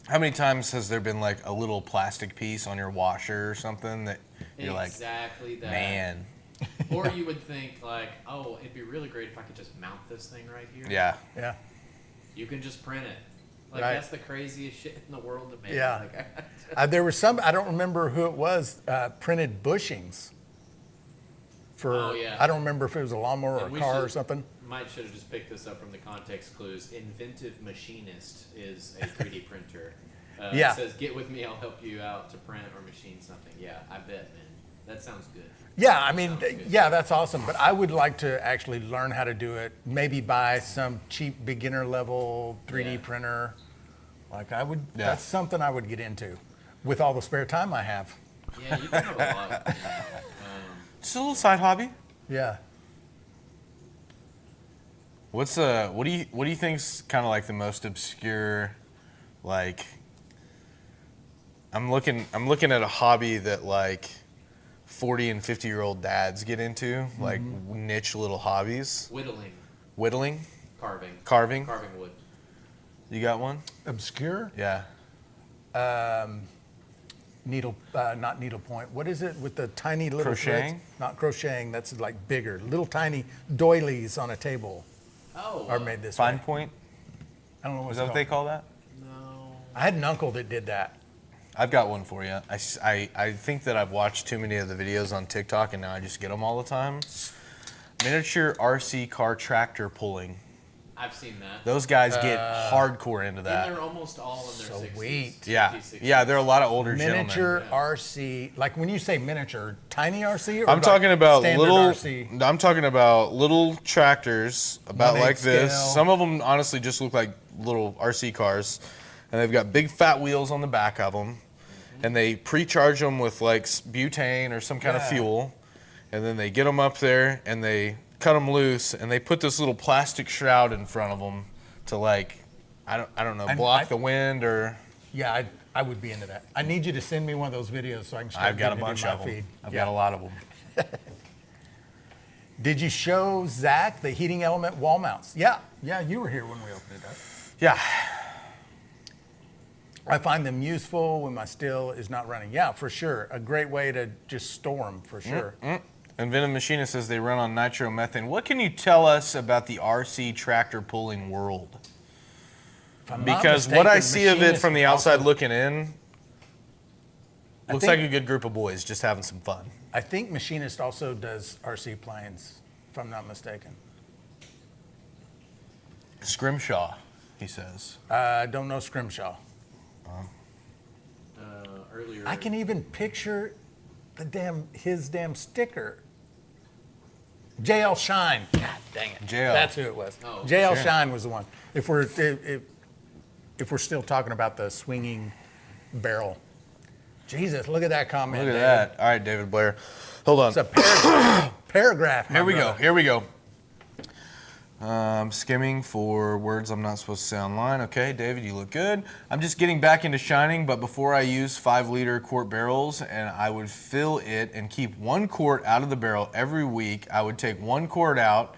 How many times has there been like a little plastic piece on your washer or something that you're Exactly like, that. man? Or you would think, like, oh, it'd be really great if I could just mount this thing right here. Yeah. Yeah. You can just print it. Like, Right. that's the craziest shit in the world to make. Yeah. Like, There was some, I don't remember who it was, printed bushings for, Oh, yeah. I don't remember if it was a lawnmower or a And we car or should- something. should have just picked this up from the context clues. Inventive Machinist is a 3D printer. Yeah. It says, get with me, I'll help you out to print or machine something. Yeah, I bet, man. That sounds good. Yeah, I mean, Sounds good. yeah, that's awesome. But I would like to actually learn how to do it. Maybe buy some cheap beginner level 3D Yeah. printer. Like I would, Yeah. that's something I would get into with all the spare time I have. Yeah, you can have a lot. Just a little side hobby. Yeah. What do you think's kind of like the most obscure, like I'm looking at a hobby that like 40 and 50-year-old dads get into, like niche little hobbies. Whittling, Whittling, carving, carving. carving wood. You got one? Obscure? Yeah. Needle, not needlepoint. What is it with the tiny little Crocheting? threads? Not crocheting. That's like bigger. Little tiny doilies on a table Oh, are made this Fine way. point. I don't know what's Is that what they call that? no. I had an uncle that did that. I've got one for you. I think that I've watched too many of the videos on TikTok and now I just get them all the time. Miniature RC car tractor pulling. I've seen that. Those guys get hardcore into And that. they're almost all in their 60s. Sweet. Yeah, 50s, 60s. yeah, they're a lot of older Miniature gentlemen. RC, like when you say miniature, tiny RC? Or I'm like talking about standard little. RC? I'm talking about little tractors, about 1/8 like this. scale. Some of them honestly just look like little RC cars, and they've got big fat wheels on the back of them, and they pre-charge them with like butane or some kind of Yeah. fuel, and then they get them up there and they cut them loose, and they put this little plastic shroud in front of them to like, I don't know, And block I- the wind or. Yeah, I would be into that. I need you to send me one of those videos so I can start I've got a getting it in bunch my of them. feed. I've Yeah. got a lot of them. Did you show Zach the heating element wall mounts? Yeah, you were here when we opened it up. Yeah. I find them useful when my still is not running. Yeah, for sure. A great way to just store them, for sure. And Venom Machinist says they run on nitromethane. What can you tell us about the RC tractor pulling world? If I'm not Because what I mistaken, see of it Machinist from the outside also- looking in looks think- like a good group of boys just having some fun. I think Machinist also does RC planes, if I'm not mistaken. Scrimshaw, he says. I don't know Scrimshaw. Earlier. I can even picture his damn sticker. JL Shine. God dang it. JL. That's who it was. Oh, JL sure. Shine was the one. If we're still talking about the swinging barrel. Jesus, look at that comment. Look at David. that. All right, David Blair. Hold on. It's a paragraph. paragraph. my Here we go. brother. Here we go. Skimming for words I'm not supposed to say online. Okay, David, you look good. I'm just getting back into shining, but before I use 5-liter quart barrels and I would fill it and keep 1 quart out of the barrel every week, I would take 1 quart out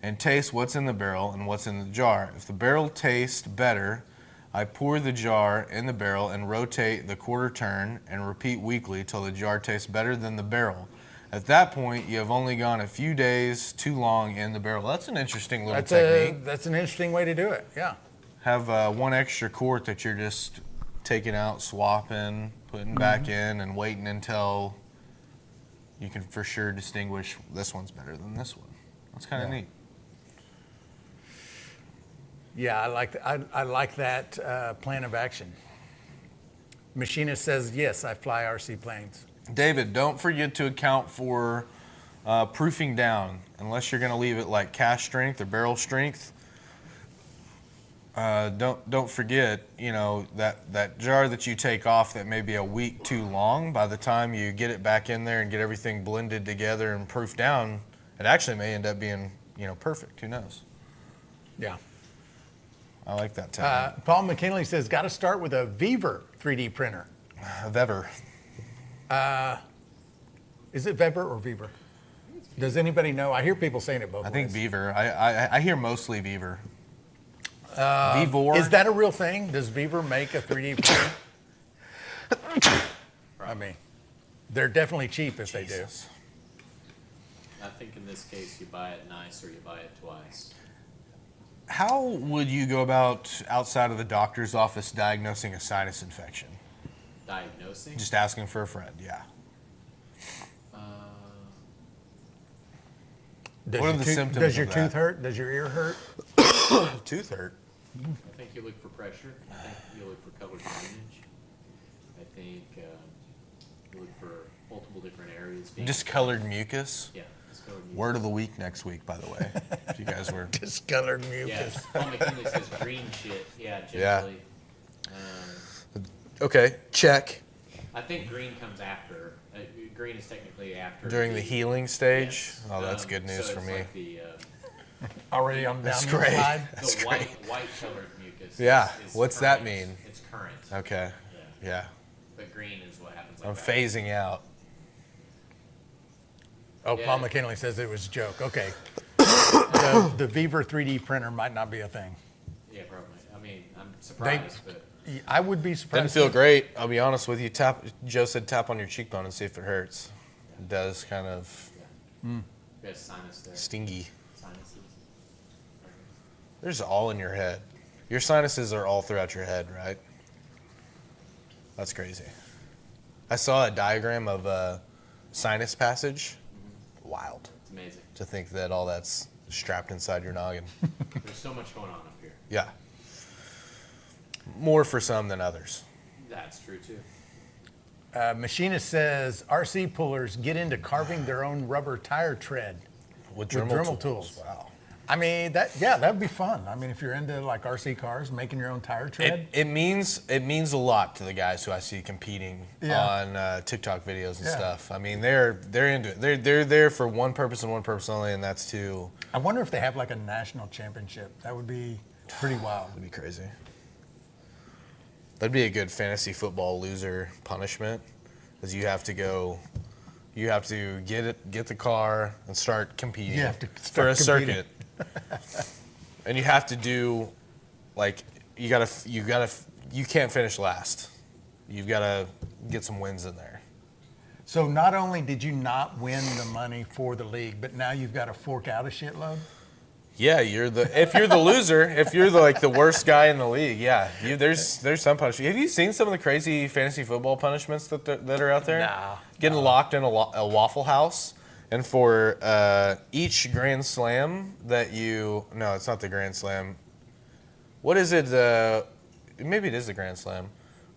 and taste what's in the barrel and what's in the jar. If the barrel tastes better, I pour the jar in the barrel and rotate the quarter turn and repeat weekly till the jar tastes better than the barrel. At that point, you have only gone a few days too long in the barrel. That's an interesting little technique. That's an interesting way to do it. Yeah. Have 1 extra quart that you're just taking out, swapping, putting back in, and waiting until you can for sure distinguish this one's better than this one. That's kind of neat. Yeah, I like that plan of action. Machinist says, yes, I fly RC planes. David, don't forget to account for proofing down, unless you're going to leave it like cask strength or barrel strength. Don't forget, that jar that you take off that may be a week too long. By the time you get it back in there and get everything blended together and proofed down, it actually may end up being, perfect. Who knows? Yeah. I like that technique. Paul McKinley says, got to start with a Weaver 3D printer. Vever. Is it Weber or Weaver? Does anybody know? I hear people saying it both I ways. think Beaver. I hear mostly Beaver. Vevor. Is that a real thing? Does Weaver make a 3D printer? I mean, they're definitely cheap if they do. I think in this case you buy it nice or you buy it twice. How would you go about outside of the doctor's office diagnosing a sinus infection? Diagnosing? Just asking for a friend, yeah. Does What are your the tooth- symptoms Does your of tooth that? hurt? Does your ear hurt? Tooth hurt. I think you look for pressure. I think you look for color drainage. I think you look for multiple different areas. Discolored mucus. Yeah, discolored mucus. Word of the week next week, by the way. If you guys were. Discolored Yeah, mucus. Paul McKinley says green shit. Yeah, generally. Okay, check. I think green comes after. Green is technically after. During the healing stage. Yes. Oh, that's good news so for it's me. Like the, Already on down That's the great. side. That's the great. white colored mucus. Yeah, Is what's current. that mean? It's current. Okay, Yeah. yeah. But green is what happens. Like I'm that. phasing out. Oh, Yeah. Paul McKinley says it was a joke. Okay. The Viver 3D printer might not be a thing. Yeah, probably. I mean, I'm surprised, but I would be Didn't surprised. feel great. I'll be honest with you. Joe said tap on your cheekbone and see if it hurts. It does kind of there's sinus there. stingy. Sinuses. There's all in your head. Your sinuses are all throughout your head, right? That's crazy. I saw a diagram of a sinus passage. Wild It's amazing. to think that all that's strapped inside your noggin. There's so much going on up here. Yeah. More for some than others. That's true too. Machinist says RC pullers get into carving their own rubber tire tread. With Dremel tools. Wow. I mean, that'd be fun. I mean, if you're into like RC cars, making your own tire tread. It means a lot to the guys who I see competing on TikTok videos and Yeah. stuff. I mean, they're into it. They're there for one purpose and one purpose only, and that's to. I wonder if they have like a national championship. That would be pretty wild. That'd be crazy. That'd be a good fantasy football loser punishment, because you have to get the car and start competing You have to for a start competing. circuit, and you have to do like you can't finish last. You've got to get some wins in there. So not only did you not win the money for the league, but now you've got to fork out a shitload. Yeah, if you're the loser, if you're the worst guy in the league, yeah, there's some punishment. Have you seen some of the crazy fantasy football punishments that are out there? Nah. Getting locked in a Waffle House, and for each Grand Slam that no, it's not the Grand Slam. What is it? Maybe it is the Grand Slam.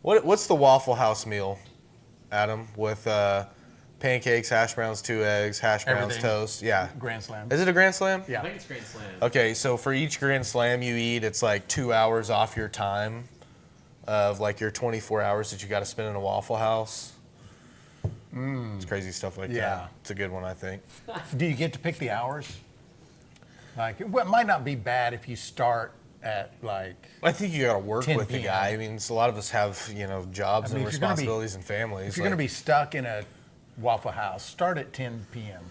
What's the Waffle House meal, Adam? With pancakes, hash browns, 2 eggs, hash browns, Everything. toast. Yeah. Grand Slam. Is it a Grand Slam? Yeah. I think it's Grand Slam. Okay, so for each Grand Slam you eat, it's like 2 hours off your time of like your 24 hours that you got to spend in a Waffle House. It's crazy stuff like Yeah. that. It's a good one, I think. Do you get to pick the hours? Like, it might not be bad if you start at like. I think you got to work 10 with the p.m. guy. I mean, a lot of us have jobs I mean, and if you're gonna be- responsibilities and families. If you're going to be stuck in a Waffle House, start at 10 p.m.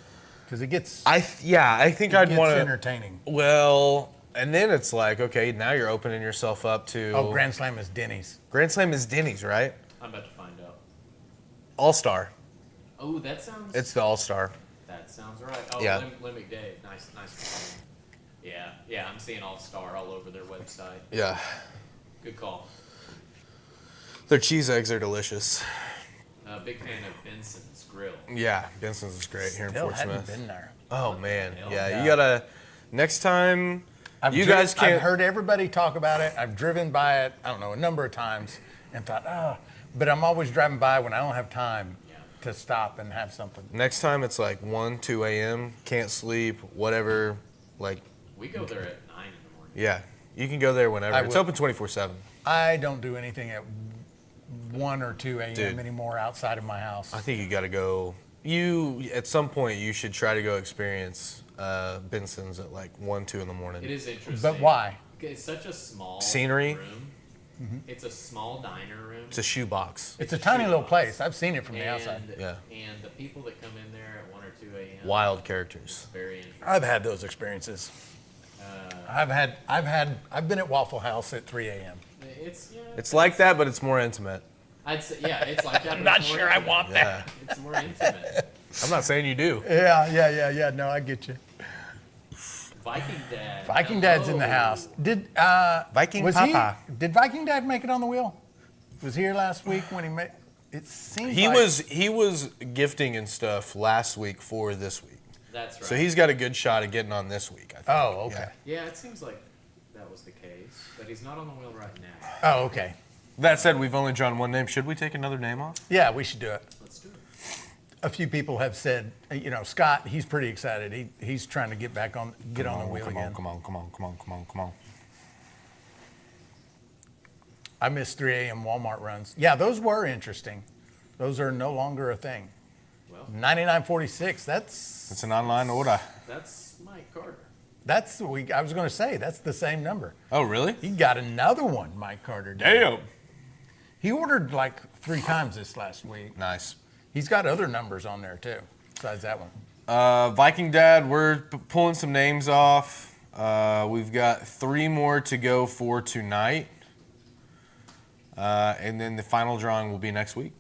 because it gets I think I'd gets want to. entertaining. Well, and then it's like, okay, now you're opening yourself up to. Oh, Grand Slam is Denny's. Grand Slam is Denny's, right? I'm about to find out. All Star. Oh, that sounds. It's the All Star. That sounds right. Oh, Yeah. Lim McDade. Nice. Yeah. I'm seeing All Star all over their website. Yeah. Good call. Their cheese eggs are delicious. Big fan of Benson's Grill. Yeah, Benson's is great here in Still Fort hadn't Smith. been there. Oh man, hell? yeah, Yeah. you gotta. Next time, I've guys can't. I've heard everybody talk about it. I've driven by it, I don't know, a number of times and thought, but I'm always driving by when I don't have time to stop and have something. Next time it's like 1, 2 a.m. Can't sleep, whatever. Like, We go there at 9 in the morning. yeah, you can go there whenever. I It's will. open 24/7. I don't do anything at 1 or 2 a.m. Dude. anymore outside of my house. I think you gotta go. At some point you should try to go experience Benson's at like 1, 2 in the morning. It is interesting. But why? It's such a small Scenery. room. It's a small diner room. It's a shoebox. It's a tiny little place. I've seen it from the outside. Yeah. And the people that come in there at 1 or 2 a.m. Wild characters. Very interesting. I've had those experiences. I've been at Waffle House at 3 a.m. It's like that, but it's more intimate. I'd say, yeah, it's like that. I'm not sure I want that. Yeah. It's more intimate. I'm not saying you do. Yeah. No, I get you. Viking Dad. Viking Dad's in the Hello. house. Did Viking was Papa. Did Viking Dad make it on the wheel? Was he here last week when he made? It seems He like he was gifting and stuff last week for this week. That's right. So he's got a good shot of getting on this week, I think. Oh, okay. Yeah, it seems like that was the case, but he's not on the wheel right now. Oh, okay. That said, we've only drawn one name. Should we take another name off? Yeah, we should do it. Let's do it. A few people have said, Scott, he's pretty excited. He's trying to get on the wheel again. Come on. I missed 3 a.m. Walmart runs. Yeah, those were interesting. Those are no longer a thing. Well, 9946. That's It's an online order. that's Mike Carter. I was going to say that's the same number. Oh, really? He got another one, Mike Carter did. Damn. He ordered like 3 times this last week. Nice. He's got other numbers on there too, besides that one. Viking Dad, we're pulling some names off. We've got 3 more to go for tonight. And then the final drawing will be next week.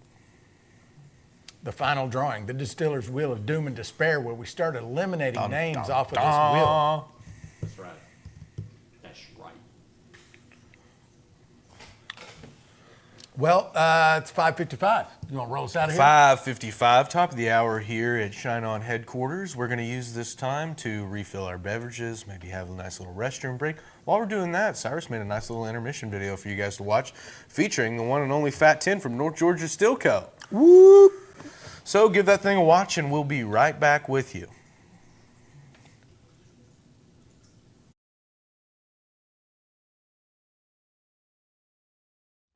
The final drawing, the Distiller's Wheel of Doom and Despair, where we start eliminating names off of this wheel. That's right. That's right. Well, it's 5:55. You want to roll us out of here? 5:55, top of the hour here at Shine On headquarters. We're going to use this time to refill our beverages, maybe have a nice little restroom break. While we're doing that, Cyrus made a nice little intermission video for you guys to watch, featuring the one and only Fat 10 from North Georgia Still Co. Whoop. So give that thing a watch, and we'll be right back with you.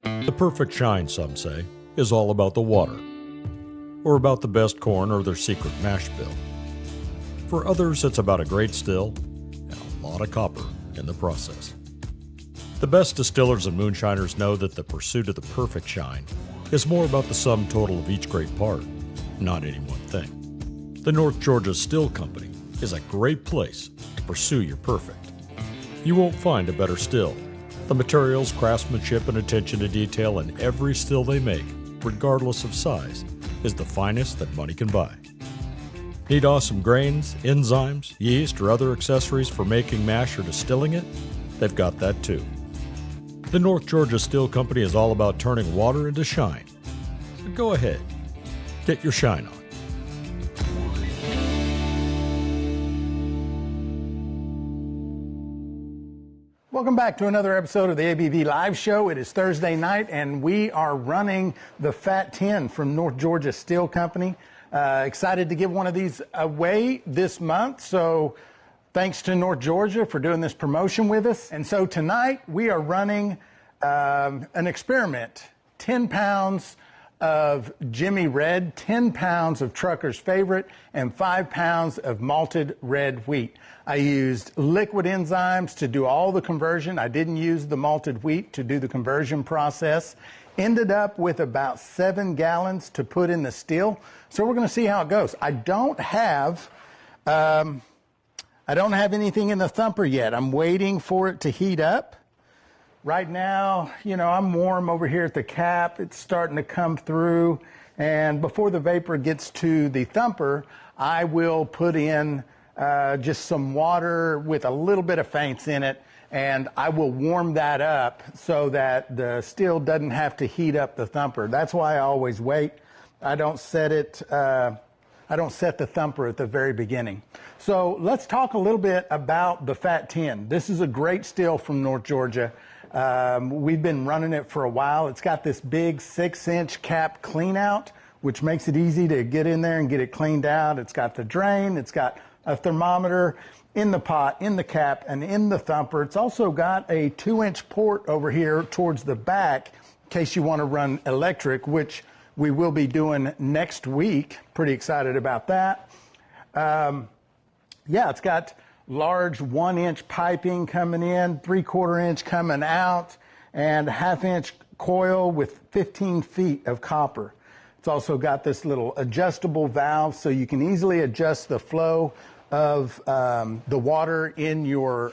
The perfect shine, some say, is all about the water, or about the best corn or their secret mash bill. For others, it's about a great still and a lot of copper in the process. The best distillers and moonshiners know that the pursuit of the perfect shine is more about the sum total of each great part, not any one thing. The North Georgia Still Company is a great place to pursue your perfect. You won't find a better still. The materials, craftsmanship, and attention to detail in every still they make, regardless of size, is the finest that money can buy. Need awesome grains, enzymes, yeast, or other accessories for making mash or distilling it? They've got that too. The North Georgia Still Company is all about turning water into shine. So go ahead, get your shine on. Welcome back to another episode of the ABV Live Show. It is Thursday night, and we are running the Fat 10 from North Georgia Still Company. Excited to give one of these away this month, so thanks to North Georgia for doing this promotion with us. And so tonight we are running an experiment, 10 pounds of Jimmy Red, 10 pounds of Trucker's Favorite, and 5 pounds of malted red wheat. I used liquid enzymes to do all the conversion. I didn't use the malted wheat to do the conversion process. Ended up with about 7 gallons to put in the still. So we're going to see how it goes. I don't have anything in the thumper yet. I'm waiting for it to heat up. Right now, I'm warm over here at the cap. It's starting to come through. And before the vapor gets to the thumper, I will put in just some water with a little bit of faints in it. And I will warm that up so that the still doesn't have to heat up the thumper. That's why I always wait. I don't set the thumper at the very beginning. So let's talk a little bit about the Fat 10. This is a great still from North Georgia. We've been running it for a while. It's got this big 6-inch cap clean out, which makes it easy to get in there and get it cleaned out. It's got the drain. It's got a thermometer in the pot, in the cap, and in the thumper. It's also got a 2-inch port over here towards the back in case you want to run electric, which we will be doing next week. Pretty excited about that. It's got large 1-inch piping coming in, 3/4 inch coming out, and 1/2 inch coil with 15 feet of copper. It's also got this little adjustable valve so you can easily adjust the flow of the water in your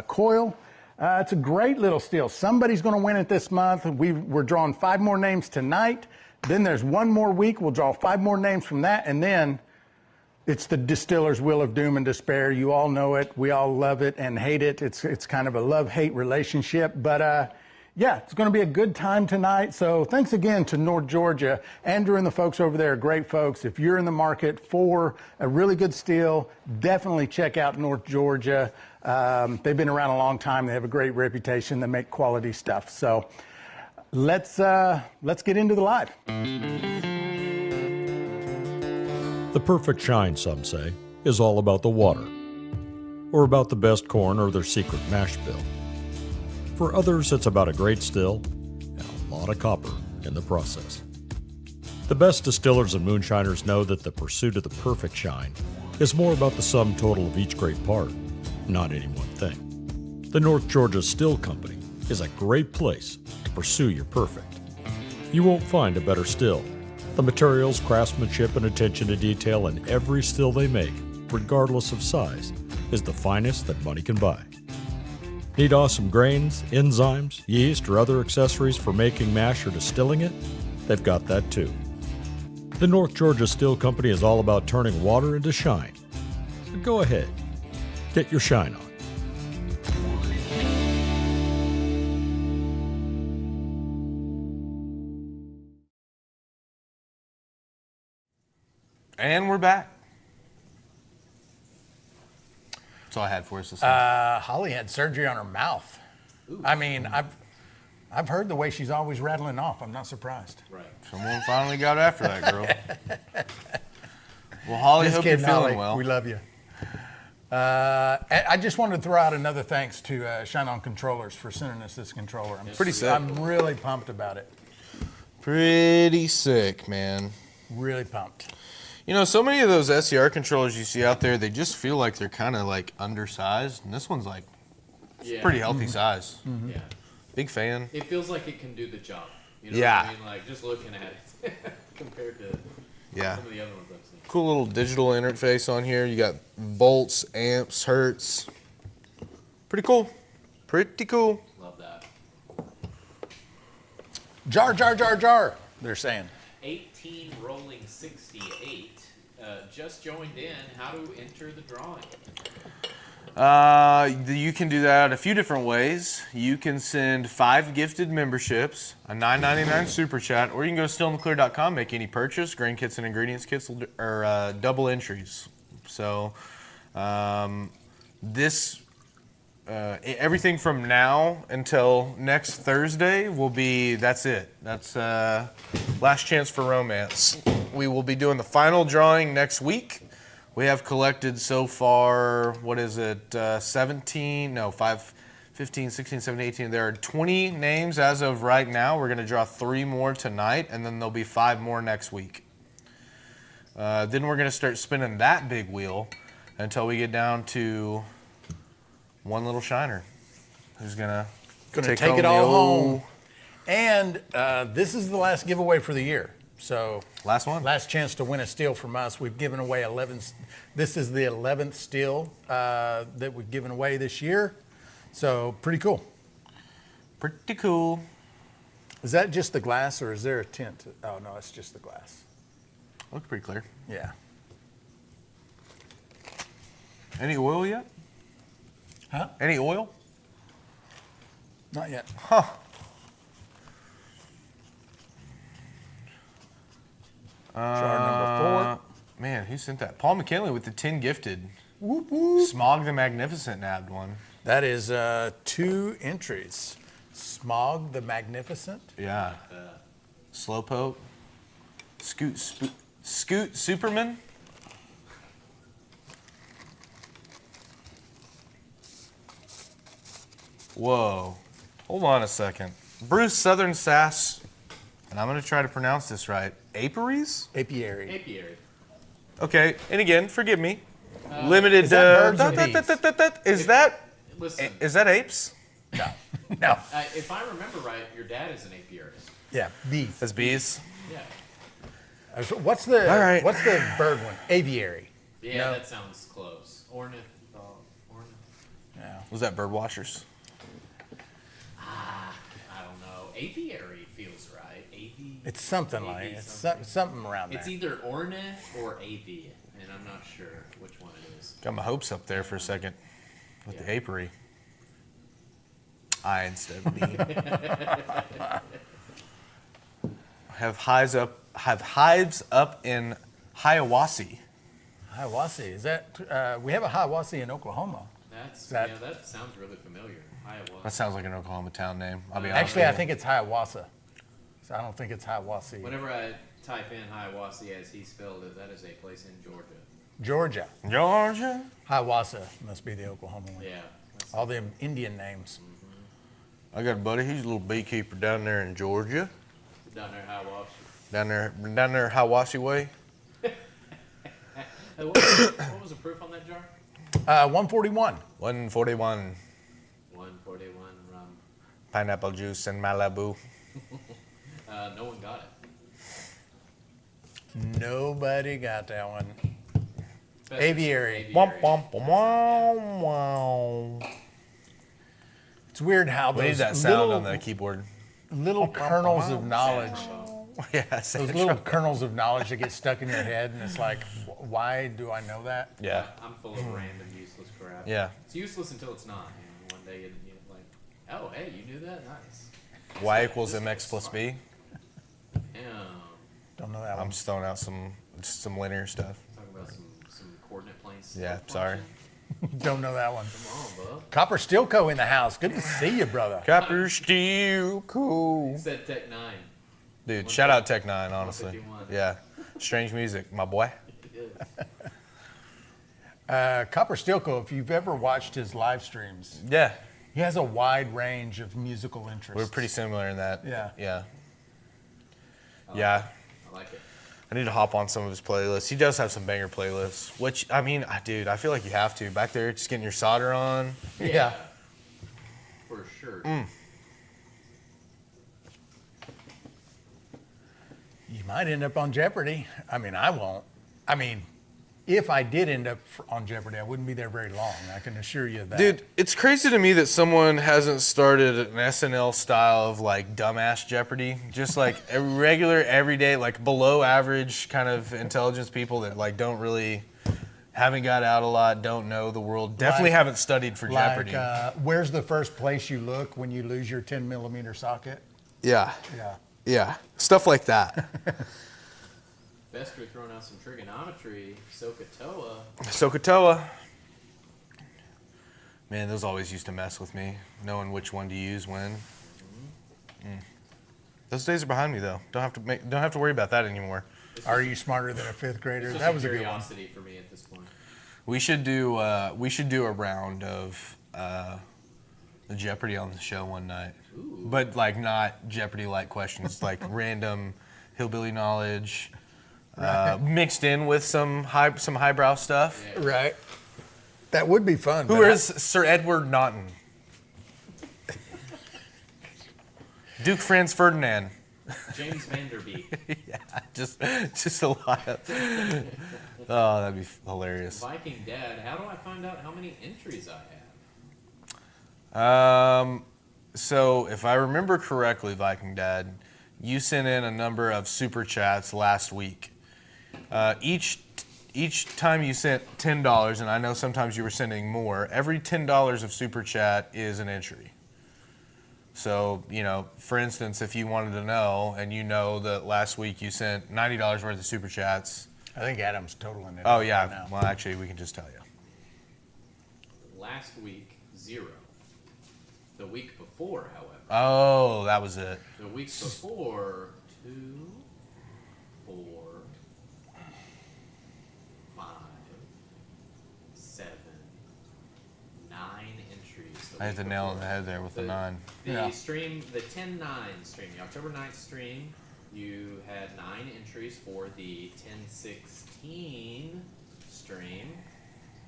coil. It's a great little still. Somebody's going to win it this month. We're drawing 5 more names tonight. Then there's 1 more week. We'll draw 5 more names from that, and then it's the Distiller's Wheel of Doom and Despair. You all know it. We all love it and hate it. It's kind of a love-hate relationship. But, it's going to be a good time tonight. So thanks again to North Georgia. Andrew and the folks over there are great folks. If you're in the market for a really good still, definitely check out North Georgia. They've been around a long time. They have a great reputation. They make quality stuff. So let's get into the live. The perfect shine, some say, is all about the water, or about the best corn or their secret mash bill. For others, it's about a great still and a lot of copper in the process. The best distillers and moonshiners know that the pursuit of the perfect shine is more about the sum total of each great part, not any one thing. The North Georgia Still Company is a great place to pursue your perfect. You won't find a better still. The materials, craftsmanship, and attention to detail in every still they make, regardless of size, is the finest that money can buy. Need awesome grains, enzymes, yeast, or other accessories for making mash or distilling it? They've got that too. The North Georgia Still Company is all about turning water into shine. So go ahead, get your shine on. And we're back. That's all I had for us this week. Holly had surgery on her mouth. I mean, I've heard the way she's always rattling off. I'm not surprised. Right. Someone finally got after that girl. Well, Holly, Just hope kidding, you're feeling Holly. well. We love you. I just wanted to throw out another thanks to Shine On Controllers for sending us this controller. I'm Pretty sick. I'm really pumped about it. Pretty sick, man. Really pumped. You know, so many of those SCR controllers you see out there, they just feel like they're kind of like undersized, and this one's like Yeah. pretty healthy size. Yeah. Big fan. It feels like it can do the job. You know Yeah. what I mean? Like just looking at it compared to Yeah. some of the other ones I've seen. Cool little digital interface on here. You got volts, amps, hertz. Pretty cool. Pretty cool. Love that. Jar, jar, jar, jar, they're saying. 18 rolling 68 just joined in. How to enter the drawing? You can do that a few different ways. You can send 5 gifted memberships, a $9.99 super chat, or you can go to stillintheclear.com, make any purchase. Grain kits and ingredients kits are double entries. So everything from now until next Thursday will be, that's it. That's last chance for romance. We will be doing the final drawing next week. We have collected so far, 15, 16, 17, 18. There are 20 names as of right now. We're going to draw 3 more tonight, and then there'll be 5 more next week. Then we're going to start spinning that big wheel until we get down to one little shiner who's going to Take home it the all old- home. And this is the last giveaway for the year. So Last one. last chance to win a steel from us. We've given away 11. This is the 11th steel that we've given away this year. So pretty cool. Pretty cool. Is that just the glass or is there a tint? Oh, no, it's just the glass. Looks pretty clear. Yeah. Any oil yet? Huh? Any oil? Not yet. Huh. Jar number 4. Man, who sent that? Paul McKinley with the 10 gifted. Whoop, whoop. Smog the Magnificent nabbed one. That is 2 entries. Smog the Magnificent. Yeah. Slowpoke. Scoot Superman. Whoa. Hold on a second. Bruce Southern Sass, and I'm going to try to pronounce this right. Apiaries? Apiary. Apiary. Okay, and again, forgive me. Limited. is that birds or bees? Is that apes? No. If I remember right, your dad is an apiarist. Yeah, bees. That's bees. Yeah. What's the All right. What's the bird one? Aviary. Yeah, No. that sounds close. Ornith. Yeah. Was that bird watchers? I don't know. Aviary feels right. It's something like Maybe it's something. something around there. It's either ornith or avi, and I'm not sure which one it is. Got my hopes up there for a second with the apiary. I instead of me. Have hives up in Hiawassee. Hiawassee. Is that we have a Hiawassee in Oklahoma? That sounds really familiar. Iowa. That sounds like an Oklahoma town name. I'll be honest. Actually, I with you. think it's Hiawatha. So I don't think it's Hiawassee. Whenever I type in Hiawassee as he spelled it, that is a place in Georgia. Georgia. Georgia. Hiawatha must be the Oklahoma one. Yeah. All them Indian names. I got a buddy. He's a little beekeeper down there in Georgia. Down there, Hiawassee. Down there, Hiawassee way. What was the proof on that jar? 141. 141 141 rum. pineapple juice and Malibu. No one got it. Nobody got that one. Best Aviary. Womp, womp, womp, womp. It's weird how We need those that sound little, on the keyboard. little kernels of knowledge, Yeah, those little kernels of knowledge that get stuck in your head, and it's like, why do I know that? Yeah, I'm full of random useless crap. yeah. It's useless until it's not. You know, one day you're like, oh, hey, you knew that? Nice. Y equals mx plus b. Damn. Don't know that I'm one. just throwing out some linear stuff. Talking about some coordinate planes. Yeah, sorry. Don't know that one. Come on, bub. Copper Steel Co. in the house. Good to see you, brother. Copper steel, cool. It said Tech 9. Dude, shout out Tech 9, honestly. 151. Yeah, strange music, my boy. It is. Copper Steel Co., if you've ever watched his live streams, Yeah, he has a wide range of musical interests. we're pretty similar in that. Yeah. Yeah. Yeah. I like it. I need to hop on some of his playlists. He does have some banger playlists, which, I mean, dude, I feel like you have to. Back there, just getting your solder on. Yeah. For sure. You might end up on Jeopardy. I mean, I won't. I mean, if I did end up on Jeopardy, I wouldn't be there very long. I can assure you of that. Dude, it's crazy to me that someone hasn't started an SNL style of like dumbass Jeopardy. Just like a regular, everyday, like below average kind of intelligence people that like haven't got out a lot, don't know the world, definitely haven't studied for Jeopardy. Where's the first place you look when you lose your 10 millimeter socket? Yeah, Yeah. yeah, stuff like that. Fester throwing out some trigonometry. SOHCAHTOA. Sokotoa. Man, those always used to mess with me, knowing which one to use when. Those days are behind me though. Don't have to worry about that anymore. Are you smarter than a fifth grader? It's That just was a a good one. curiosity for me at this point. We should do a round of the Jeopardy on the show one night, but like not Jeopardy like questions, like random hillbilly knowledge. Mixed in with some highbrow stuff. Yeah. Right. That would be fun. Who but is Sir Edward Naughton? Duke Franz Ferdinand. James Vanderbeek. Yeah, just a lot of. Oh, that'd be hilarious. Viking Dad. How do I find out how many entries I have? So if I remember correctly, Viking Dad, you sent in a number of super chats last week. Each time you sent $10, and I know sometimes you were sending more, every $10 of super chat is an entry. So, you know, for instance, if you wanted to know, and you know that last week you sent $90 worth of super chats. I think Adam's totaling it. Oh, up yeah. right now. Well, actually, we can just tell you. Last week, 0. The week before, however. Oh, that was it. The week before, 2, 4, 5, 7, 9 entries. I hit the nail on the head there with the 9. The Yeah. stream, the 10-9 stream, the October 9th stream, you had 9 entries for the 10-16 stream,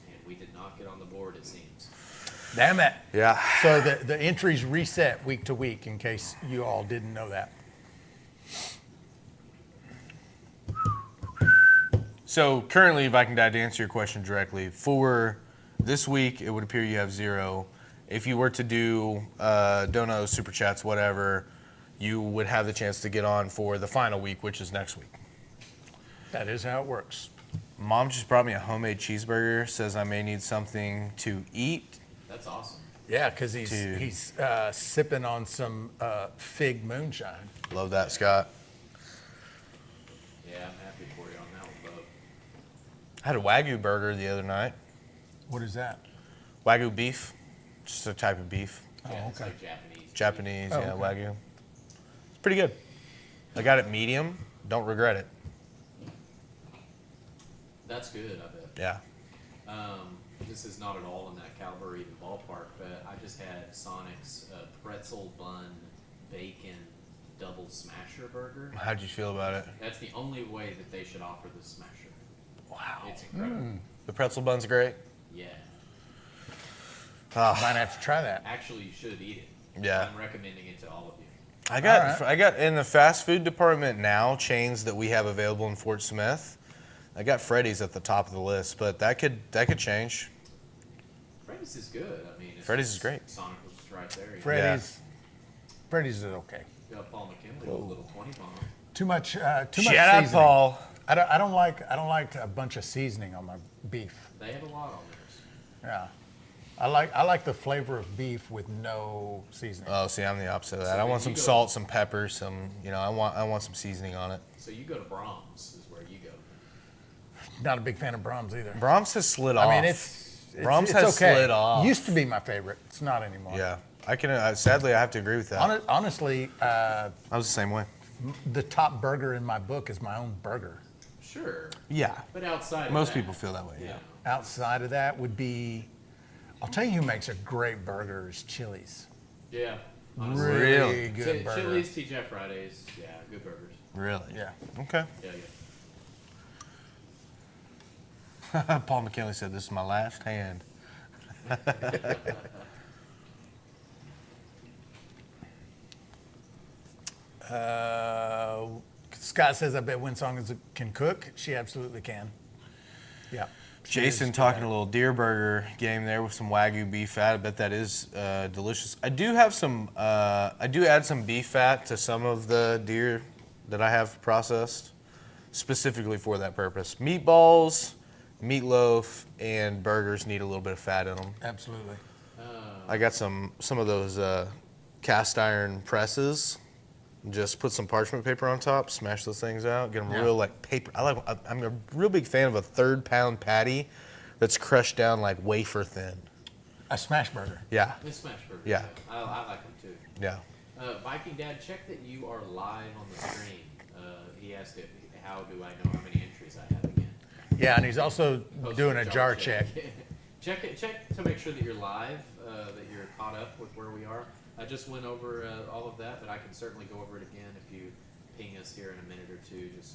and we did not get on the board, it seems. Damn it. Yeah. So the entries reset week to week in case you all didn't know that. So currently, Viking Dad, to answer your question directly, for this week, it would appear you have 0. If you were to do dono, super chats, whatever, you would have the chance to get on for the final week, which is next week. That is how it works. Mom just brought me a homemade cheeseburger, says I may need something to eat. That's awesome. Yeah, because he's Dude. sipping on some fig moonshine. Love that, Scott. Yeah, I'm happy for you on that one, bub. I had a Wagyu burger the other night. What is that? Wagyu beef, just a type of beef. Yeah, it's okay. like Japanese. Japanese, Oh, yeah, okay. Wagyu. It's pretty good. I got it medium. Don't regret it. That's good, I bet. Yeah. This is not at all in that caliber or even ballpark, but I just had Sonic's pretzel bun bacon double smasher burger. How'd you feel about it? That's the only way that they should offer the smasher. Wow. It's incredible. The pretzel bun's great. Yeah. Might have to try that. Actually, you should eat it. Yeah. I'm recommending it to all of you. I got in the fast food department now, chains that we have available in Fort Smith. I got Freddy's at the top of the list, but that could change. Freddy's is good. I mean, Freddy's is great. Sonic was just right there. Freddy's is okay. You got Paul McKinley with a little 20 bomb. Too much Shut seasoning. up, Paul. I don't like a bunch of seasoning on my beef. They have a lot on theirs. Yeah. I like the flavor of beef with no seasoning. Oh, see, I'm the opposite of that. So I want you some go- salt, some pepper, I want some seasoning on it. So you go to Brahms is where you go. Not a big fan of Brahms either. Brahms has slid off. I mean, it's Brahms it's has okay. slid off. Used to be my favorite. It's not anymore. Yeah, I can. Sadly, I have to agree with that. Honestly, I was the same way. the top burger in my book is my own burger. Sure. Yeah, But outside of most that, people feel that way. Yeah. Outside of that would be, I'll tell you who makes a great burger is Chili's. Yeah. Honestly. Really good burger. Chili's, TGI Fridays. Yeah, good burgers. Really? Yeah. Okay. Yeah. Paul McKinley said, "This is my last hand." Scott says, I bet Winsong can cook. She absolutely can. Yeah. She Jason is talking good. a little deer burger game there with some Wagyu beef fat. I bet that is delicious. I do have some. I do add some beef fat to some of the deer that I have processed, specifically for that purpose. Meatballs, meatloaf, and burgers need a little bit of fat in them. Absolutely. I got some of those cast iron presses. Just put some parchment paper on top, smash those things out, get them real like paper. I'm a real big fan of a 1/3 pound patty that's crushed down like wafer thin. A smash burger. Yeah, It's smash burgers. Yeah. I like them too. yeah. Viking Dad, check that you are live on the stream. He asked it, how do I know how many entries I have again? Yeah, and he's also Post doing a jar check. check to make sure that you're live, that you're caught up with where we are. I just went over all of that, but I can certainly go over it again if you ping us here in a minute or two. Just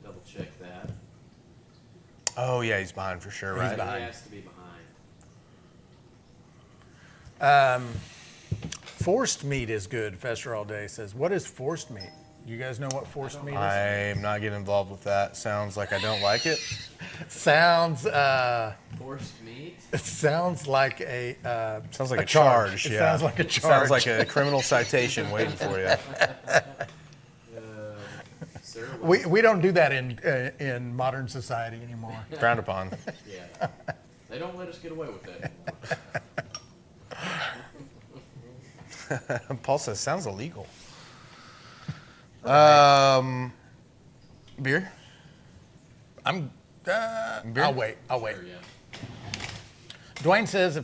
double check that. Oh yeah, he's behind for sure, right? behind. He has to be behind. Forced meat is good. Fester All Day says, what is forced meat? You guys know what forced meat is? I'm not getting involved with that. Sounds like I don't like it. Sounds Forced meat? it sounds like a Sounds like a charge. It Yeah. sounds like a charge. Sounds like a criminal citation waiting for you. Sir, we don't do that in modern society anymore. Frowned upon. yeah. They don't let us get away with that anymore. Paul says sounds illegal. Beer? I'm Beer? I'll wait. Sure, yeah. Dwayne says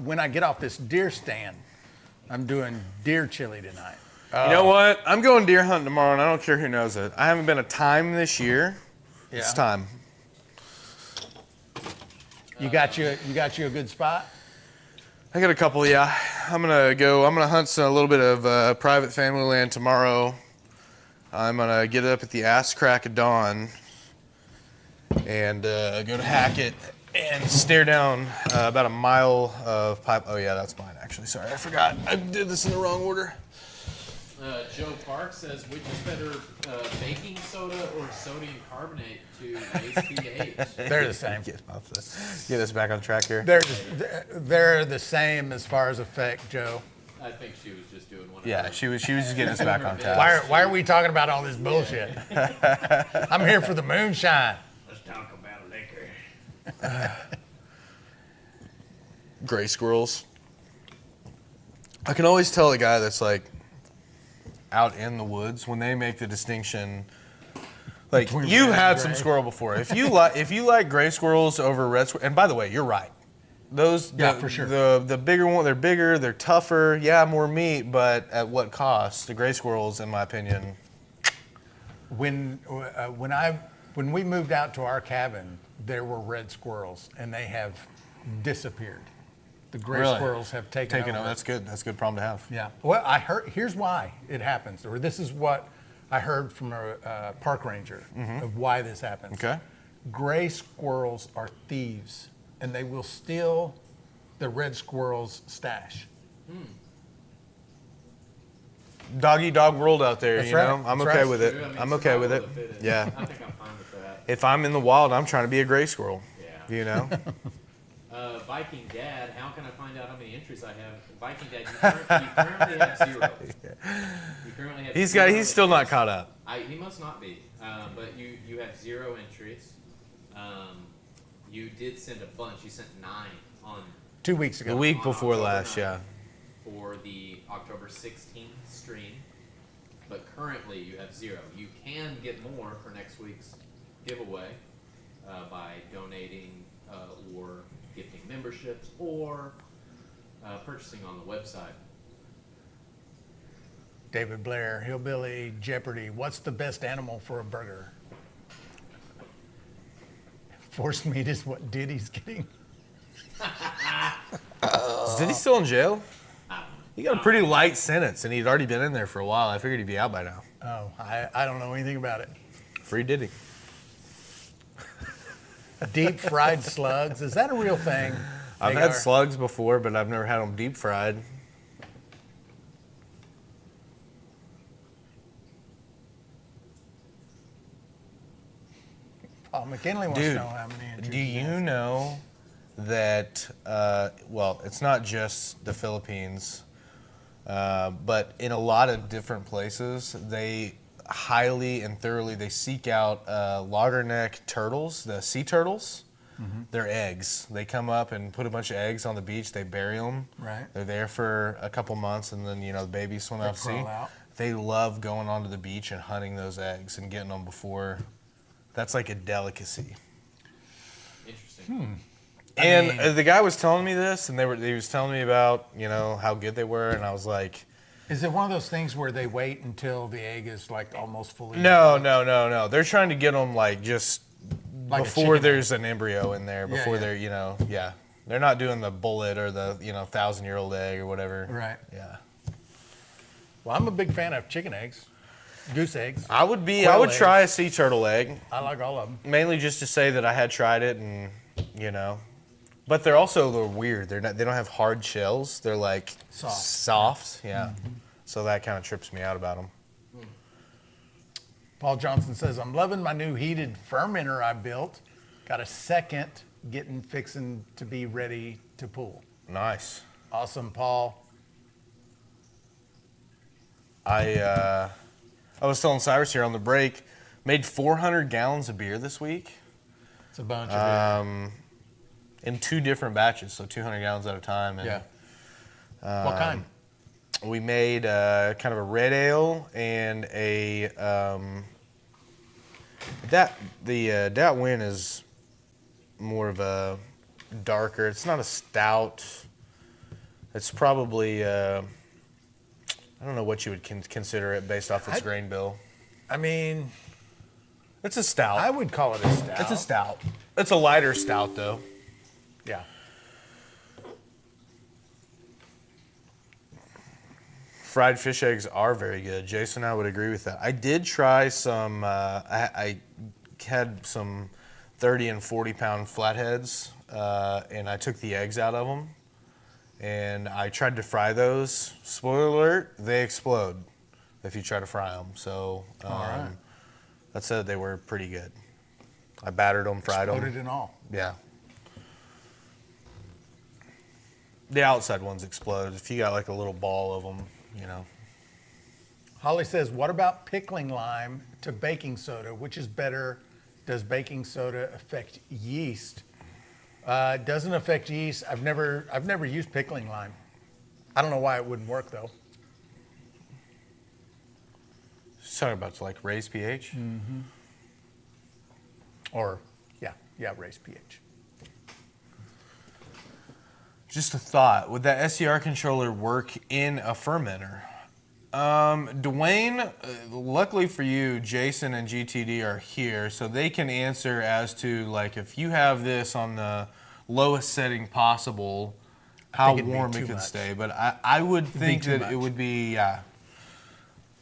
when I get off this deer stand, I'm doing deer chili tonight. You know what? I'm going deer hunting tomorrow, and I don't care who knows it. I haven't been a time this year. Yeah. It's time. You got you a good spot? I got a couple, yeah. I'm gonna hunt a little bit of private family land tomorrow. I'm gonna get up at the ass crack of dawn and go to Hackett and stare down about a mile of pipe. Oh yeah, that's mine actually. Sorry, I forgot. I did this in the wrong order. Joe Park says, which is better, baking soda or sodium carbonate to raise pH? They're the same. Get us back on track here. They're the same as far as effect, Joe. I think she was just doing one of Yeah, those. she was just getting us back on task. Why are we talking about all this bullshit? I'm here for the moonshine. Let's talk about liquor. Gray squirrels. I can always tell a guy that's like out in the woods when they make the distinction. Like you had some squirrel before. If you like gray squirrels over red squirrels, and by the way, you're right. For sure. The bigger one, they're bigger, they're tougher. Yeah, more meat, but at what cost? The gray squirrels, in my opinion. When we moved out to our cabin, there were red squirrels, and they have disappeared. The gray Really? squirrels have taken over. That's good. That's a good problem to have. Yeah. Well, I heard. Here's why it happens, or this is what I heard from a park ranger of why this happens. Okay. Gray squirrels are thieves, and they will steal the red squirrel's stash. dog eat dog world out there. That's you right. know, I'm That's okay right. with it. True. I mean, I'm okay with it. survival of the fittest. Yeah. I think I'm fine with that. If I'm in the wild, I'm trying to be a gray squirrel. Yeah. You know. Viking Dad, how can I find out how many entries I have? Viking Dad, you currently have 0. You currently have He's 0 still not entries. caught up. He must not be. But you have 0 entries. You did send a bunch. You sent 9 on 2 weeks ago. The week on before October last, 9th yeah. for the October 16th stream. But currently you have 0. You can get more for next week's giveaway by donating or gifting memberships or purchasing on the website. David Blair, Hillbilly Jeopardy. What's the best animal for a burger? Forced meat is what Diddy's getting. Is Diddy still in jail? He got a pretty light sentence, and he'd already been in there for a while. I figured he'd be out by now. Oh, I don't know anything about it. Free Diddy. Deep fried slugs. Is that a real thing? I've Hagar? had slugs before, but I've never had them deep fried. Paul McKinley wants Dude, to know how many entries. do he you has. know that, well, it's not just the Philippines, but in a lot of different places, they highly and thoroughly, they seek out loggerneck turtles, the sea turtles. Their eggs. They come up and put a bunch of eggs on the beach. They bury them. Right. They're there for a couple months, and then the babies swim out to sea. crawl out. They love going onto the beach and hunting those eggs and getting them before. That's like a delicacy. Interesting. And the guy was telling me this, and he was telling me about how good they were, and I was like, Is it one of those things where they wait until the egg is like almost fully? no. They're trying to get them just Like a before chicken there's an embryo in there, before yeah. they're yeah. They're not doing the bullet or the 1,000-year-old egg or whatever. Right. Yeah. Well, I'm a big fan of chicken eggs, goose eggs. I would Quail eggs. Try a sea turtle egg, I like all of them. mainly just to say that I had tried it, and but they're weird. They don't have hard shells. They're like soft. Yeah. So that kind of trips me out about them. Paul Johnson says, I'm loving my new heated fermenter I built. Got a second fixing to be ready to pull. Nice. Awesome, Paul. I was telling Cyrus here on the break, made 400 gallons of beer this week It's a bunch of beer. in 2 different batches, so 200 gallons at a time. And, Yeah. What kind? We made kind of a red ale and a that win is more of a darker. It's not a stout. It's probably I don't know what you would consider it based off its grain bill. I mean, It's a stout. I would call it a stout. It's a stout. It's a lighter stout though. Yeah. Fried fish eggs are very good. Jason, I would agree with that. I did try some, I had some 30 and 40 pound flatheads, and I took the eggs out of them, and I tried to fry those. Spoiler alert, they explode if you try to fry them. So right. that said, they were pretty good. I battered them, fried them. Exploded and all. Yeah. The outside ones explode. If you got like a little ball of them, Holly says, what about pickling lime to baking soda? Which is better? Does baking soda affect yeast? It doesn't affect yeast. I've never used pickling lime. I don't know why it wouldn't work though. She's talking about like raised pH. Or, yeah, raised pH. Just a thought. Would that SCR controller work in a fermenter? Dwayne, luckily for you, Jason and GTD are here, so they can answer as to like if you have this on the lowest setting possible, how think it'd be warm too it could much. stay. But I would think too that much. it would be, yeah.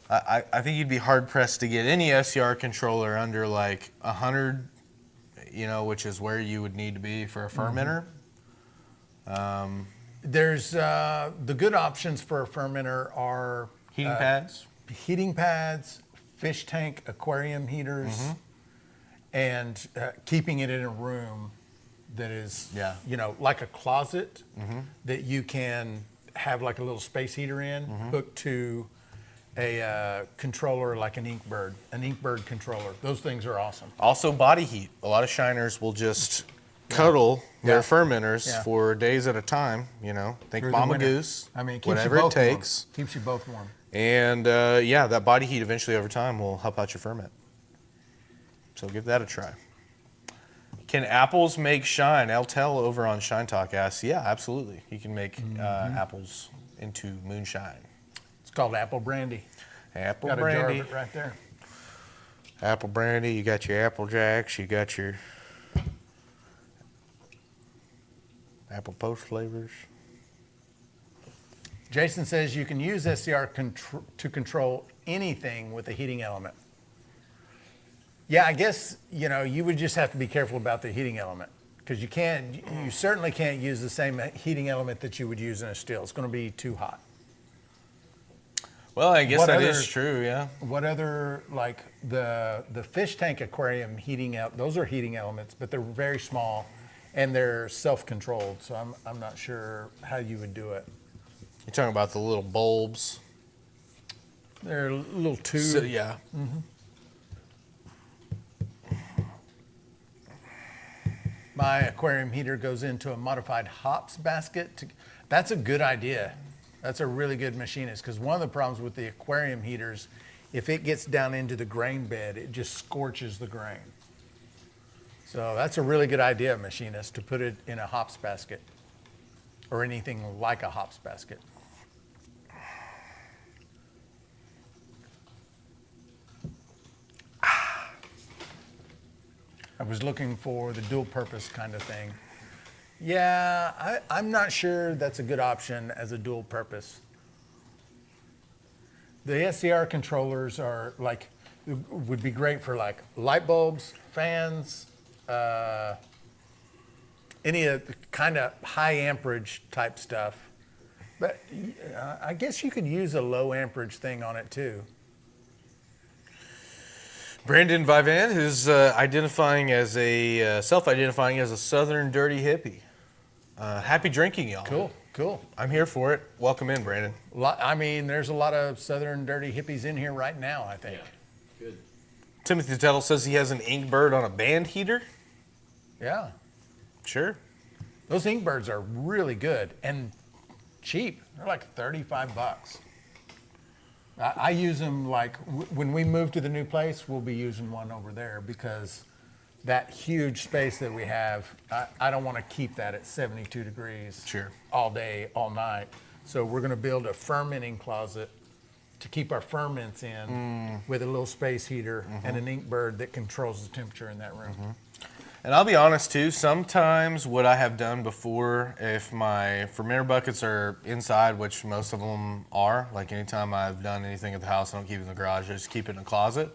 I think you'd be hard pressed to get any SCR controller under like 100, which is where you would need to be for a fermenter. There's the good options for a fermenter are heating pads, fish tank aquarium heaters, and keeping it in a room that is, like a closet that you can have like a little space heater in, hooked to a controller like an Inkbird controller. Those things are awesome. Also body heat. A lot of shiners will just cuddle their fermenters for days at a time, think Through the Mama winter. Goose, I mean, it keeps whatever you it both warm. takes. Keeps you both warm. And that body heat eventually over time will help out your ferment. So give that a try. Can apples make shine? Eltel over on Shine Talk asks, yeah, absolutely. You can make apples into moonshine. It's called apple brandy. Apple Got brandy. a jar of it right there. Apple brandy, you got your Apple Jacks, you got your Apple Post flavors. Jason says you can use SCR to control anything with a heating element. Yeah, I guess, you would just have to be careful about the heating element, because you certainly can't use the same heating element that you would use in a still. It's going to be too hot. Well, I guess that is true, yeah. What other, like the fish tank aquarium those are heating elements, but they're very small and they're self-controlled. So I'm not sure how you would do it. You're talking about the little bulbs. They're a little tube. So, yeah. My aquarium heater goes into a modified hops basket. That's a good idea. That's a really good machinist, because one of the problems with the aquarium heaters, if it gets down into the grain bed, it just scorches the grain. So that's a really good idea, machinist, to put it in a hops basket or anything like a hops basket. I was looking for the dual purpose kind of thing. Yeah, I'm not sure that's a good option as a dual purpose. The SCR controllers would be great for like light bulbs, fans, any of the kind of high amperage type stuff. But I guess you could use a low amperage thing on it too. Brandon Vivan, who's self-identifying as a Southern dirty hippie. Happy drinking, y'all. Cool. I'm here for it. Welcome in, Brandon. I mean, there's a lot of Southern dirty hippies in here right now, I think. Yeah. Good. Timothy Tuttle says he has an Inkbird on a band heater. Yeah. Sure. Those Inkbirds are really good and cheap. They're like 35 bucks. I use them when we move to the new place, we'll be using one over there, because that huge space that we have, I don't want to keep that at 72 degrees all day, all night. So we're going to build a fermenting closet to keep our ferments in with a little space heater and an Inkbird that controls the temperature in that room. And I'll be honest too, sometimes what I have done before, if my fermenter buckets are inside, which most of them are, like anytime I've done anything at the house, I don't keep it in the garage, I just keep it in the closet.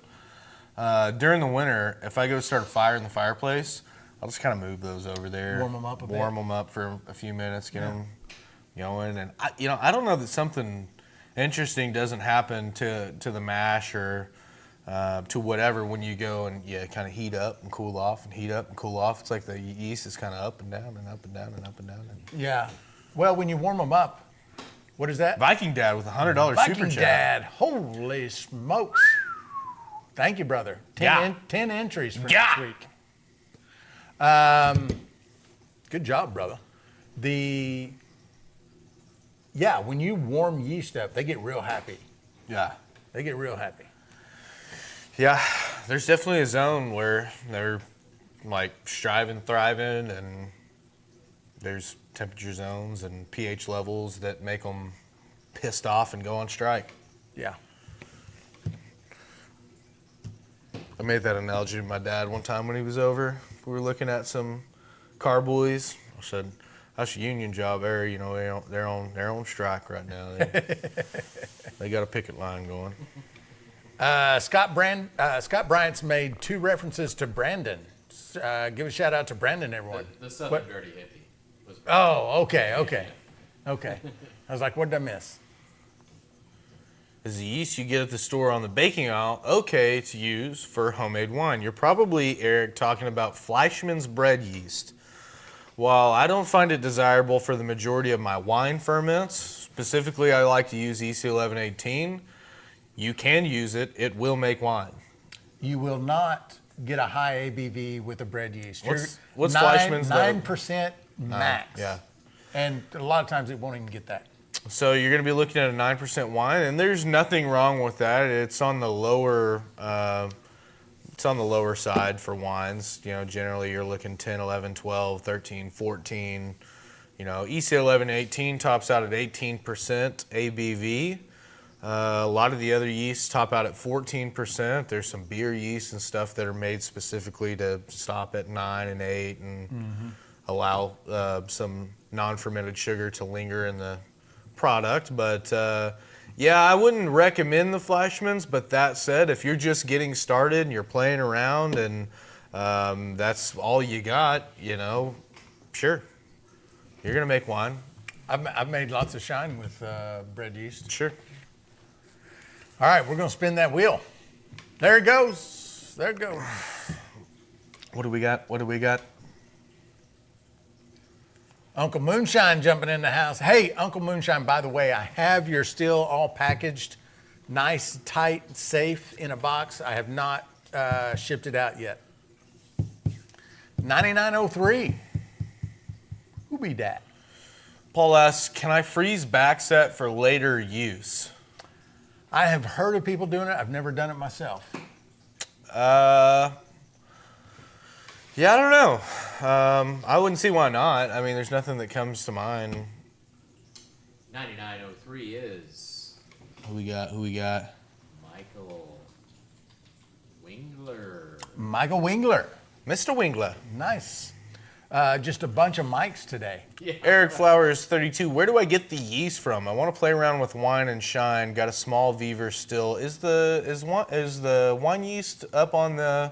During the winter, if I go start a fire in the fireplace, I'll just kind of move those over there. Warm them up a bit. Warm them up for a few minutes, get them going. And I don't know that something interesting doesn't happen to the mash or to whatever when you go and kind of heat up and cool off and heat up and cool off. It's like the yeast is kind of up and down and up and down and up and down. Yeah. Well, when you warm them up, what is that? Viking Dad with $100 super Viking chat. Dad. Holy smokes. Thank you, brother. 10 entries for next week. Good job, brother. When you warm yeast up, they get real happy. Yeah. They get real happy. Yeah, there's definitely a zone where they're like striving, thriving, and there's temperature zones and pH levels that make them pissed off and go on strike. Yeah. I made that analogy to my dad one time when he was over. We were looking at some carboys. I said, "That's a union job there. They're on strike right now. They got a picket line going." Scott Bryant's made 2 references to Brandon. Give a shout out to Brandon, everyone. The Southern dirty hippie was. Oh, okay. I was like, what did I miss? Is the yeast you get at the store on the baking aisle okay to use for homemade wine? You're probably, Eric, talking about Fleischmann's bread yeast. While I don't find it desirable for the majority of my wine ferments, specifically I like to use EC1118, you can use it. It will make wine. You will not get a high ABV with a bread yeast. What's Fleischmann's? 9% max. Yeah. And a lot of times it won't even get that. So you're going to be looking at a 9% wine, and there's nothing wrong with that. It's on the lower side for wines. You know, generally you're looking 10, 11, 12, 13, 14. You know, EC11, 18 tops out at 18% ABV. A lot of the other yeasts top out at 14%. There's some beer yeasts and stuff that are made specifically to stop at 9 and 8 and allow some non-fermented sugar to linger in the product. But yeah, I wouldn't recommend the Fleischmann's, but that said, if you're just getting started and you're playing around and that's all you got, you know, sure, you're gonna make wine. I've made lots of shine with bread yeast. Sure. All right, we're gonna spin that wheel. There it goes. There it goes. What do we got? What do we got? Uncle Moonshine jumping in the house. Hey, Uncle Moonshine, by the way, I have your still all packaged, nice, tight, safe in a box. I have not shipped it out yet. 9903. Who be that? Paul asks, can I freeze back set for later use? I have heard of people doing it. I've never done it myself. Yeah, I don't know. I wouldn't see why not. I mean, there's nothing that comes to mind. 9903 is Who we got? Who we got? Michael Wingler. Michael Wingler. Mr. Wingler. Nice. Just a bunch of mics today. Yeah. Eric Flowers 32. Where do I get the yeast from? I want to play around with wine and shine. Got a small Weaver still. Is the wine yeast up on the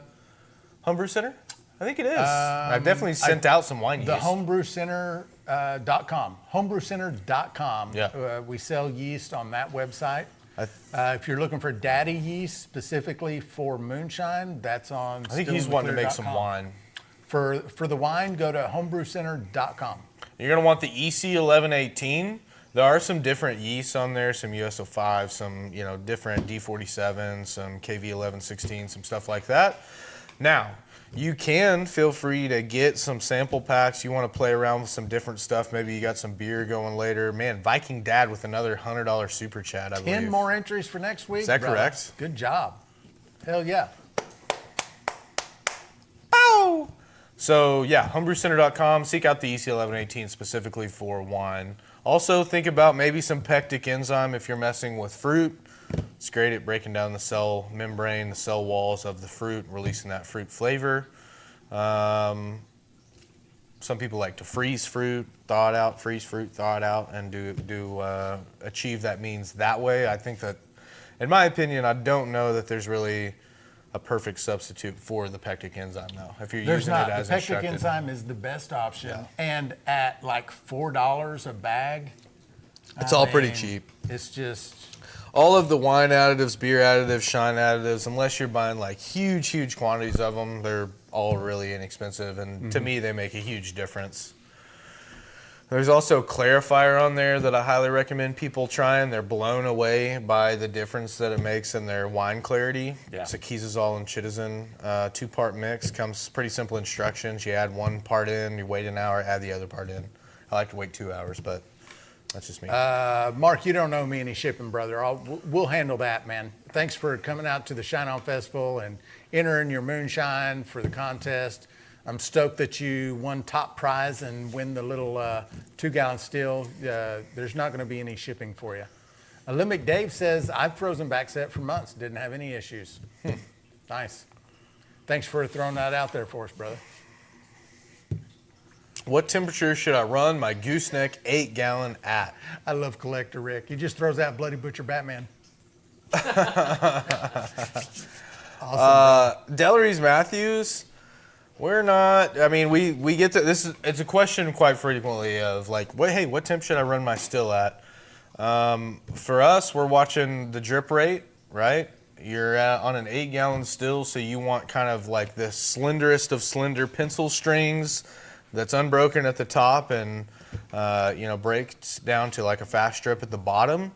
Homebrew Center? I think it is. I've definitely sent out some wine yeast. The homebrewcenter.com. Homebrewcenter.com. Yeah. We sell yeast on that website. If you're looking for daddy yeast specifically for moonshine, that's on. I think he's wanting to make some wine. For the wine, go to homebrewcenter.com. You're going to want the EC1118. There are some different yeasts on there, some USO5, some different D47, some KV1116, some stuff like that. Now, you can feel free to get some sample packs. You want to play around with some different stuff. Maybe you got some beer going later. Man, Viking Dad with another $100 super chat, I believe. 10 more entries for next week. Is that brother. correct? Good job. Hell yeah. Ow! So yeah, homebrewcenter.com. Seek out the EC1118 specifically for wine. Also think about maybe some pectic enzyme if you're messing with fruit. It's great at breaking down the cell membrane, the cell walls of the fruit, releasing that fruit flavor. Some people like to freeze fruit, thaw it out, and achieve that means that way. I think that, in my opinion, I don't know that there's really a perfect substitute for the pectic enzyme, though. If you're using it as The pectic instructed. enzyme is the best option, Yeah. and at like $4 a bag. It's all pretty cheap. It's just. All of the wine additives, beer additives, shine additives, unless you're buying like huge quantities of them, they're all really inexpensive. And to me, they make a huge difference. There's also a clarifier on there that I highly recommend people trying. They're blown away by the difference that it makes in their wine clarity. Yeah. It's a Kieselzol and Chitizen 2-part mix. Comes pretty simple instructions. You add one part in, you wait an hour, add the other part in. I like to wait 2 hours, but that's just me. Mark, you don't owe me any shipping, brother. We'll handle that, man. Thanks for coming out to the Shine On Festival and entering your moonshine for the contest. I'm stoked that you won top prize and win the little 2-gallon still. There's not going to be any shipping for you. Olympic Dave says, I've frozen back set for months. Didn't have any issues. Nice. Thanks for throwing that out there for us, brother. What temperature should I run my gooseneck 8-gallon at? I love Collector Rick. He just throws out Bloody Butcher Batman. Awesome. Delores Matthews, we're not, I mean, we get to, it's a question quite frequently of like, what temp should I run my still at? For us, we're watching the drip rate, right? You're on an 8-gallon still, so you want kind of like the slenderest of slender pencil strings that's unbroken at the top and, breaks down to like a fast drip at the bottom.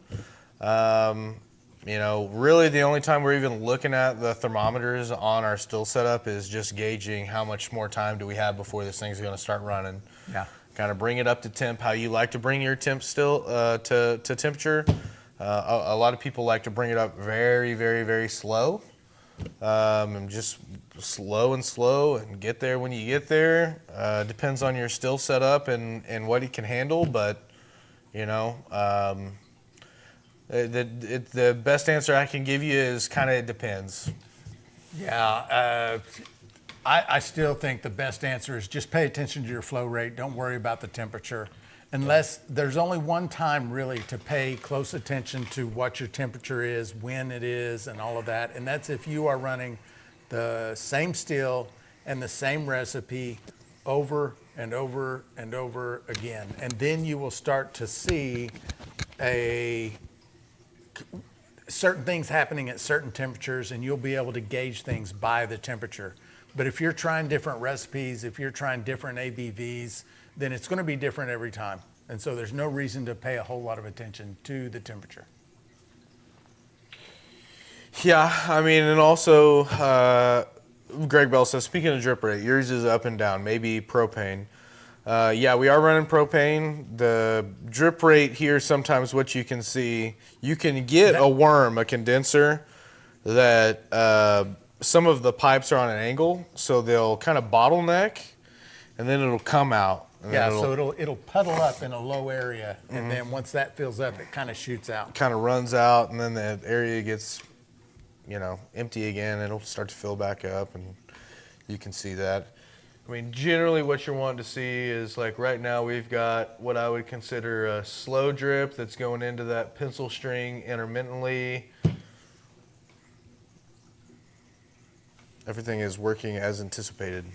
Really the only time we're even looking at the thermometers on our still setup is just gauging how much more time do we have before this thing's going to start running. Yeah. Kind of bring it up to temp, how you like to bring your temp still to temperature. A lot of people like to bring it up very, very, very slow, and just slow and get there when you get there. Depends on your still setup and what it can handle, but the best answer I can give you is kind of it depends. Yeah, I still think the best answer is just pay attention to your flow rate. Don't worry about the temperature. Unless there's only one time really to pay close attention to what your temperature is, when it is, and all of that. And that's if you are running the same still and the same recipe over and over and over again. And then you will start to see certain things happening at certain temperatures, and you'll be able to gauge things by the temperature. But if you're trying different recipes, if you're trying different ABVs, then it's going to be different every time. And so there's no reason to pay a whole lot of attention to the temperature. Yeah, I mean, and also, Greg Bell says, speaking of drip rate, yours is up and down, maybe propane. Yeah, we are running propane. The drip rate here, sometimes what you can see, you can get a worm, a condenser, that some of the pipes are on an angle, so they'll kind of bottleneck, and then it'll come out. Yeah, so it'll puddle up in a low area, and then once that fills up, it kind of shoots out. Kind of runs out, and then the area gets, empty again. It'll start to fill back up, and you can see that. I mean, generally what you're wanting to see is, like right now we've got what I would consider a slow drip that's going into that pencil string intermittently. Everything is working as anticipated.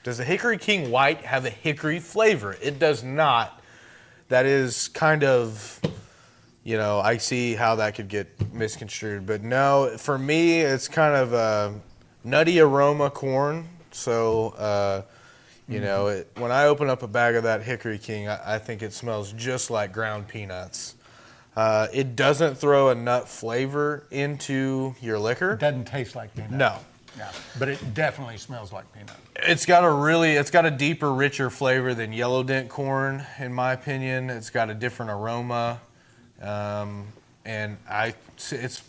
Does the Hickory King White have a hickory flavor? It does not. That is kind of, I see how that could get misconstrued. But no, for me, it's kind of a nutty aroma corn. So, when I open up a bag of that Hickory King, I think it smells just like ground peanuts. It doesn't throw a nut flavor into your liquor. It doesn't taste like peanut. No. Yeah, but it definitely smells like peanut. It's got a deeper, richer flavor than yellow dent corn, in my opinion. It's got a different aroma, and it's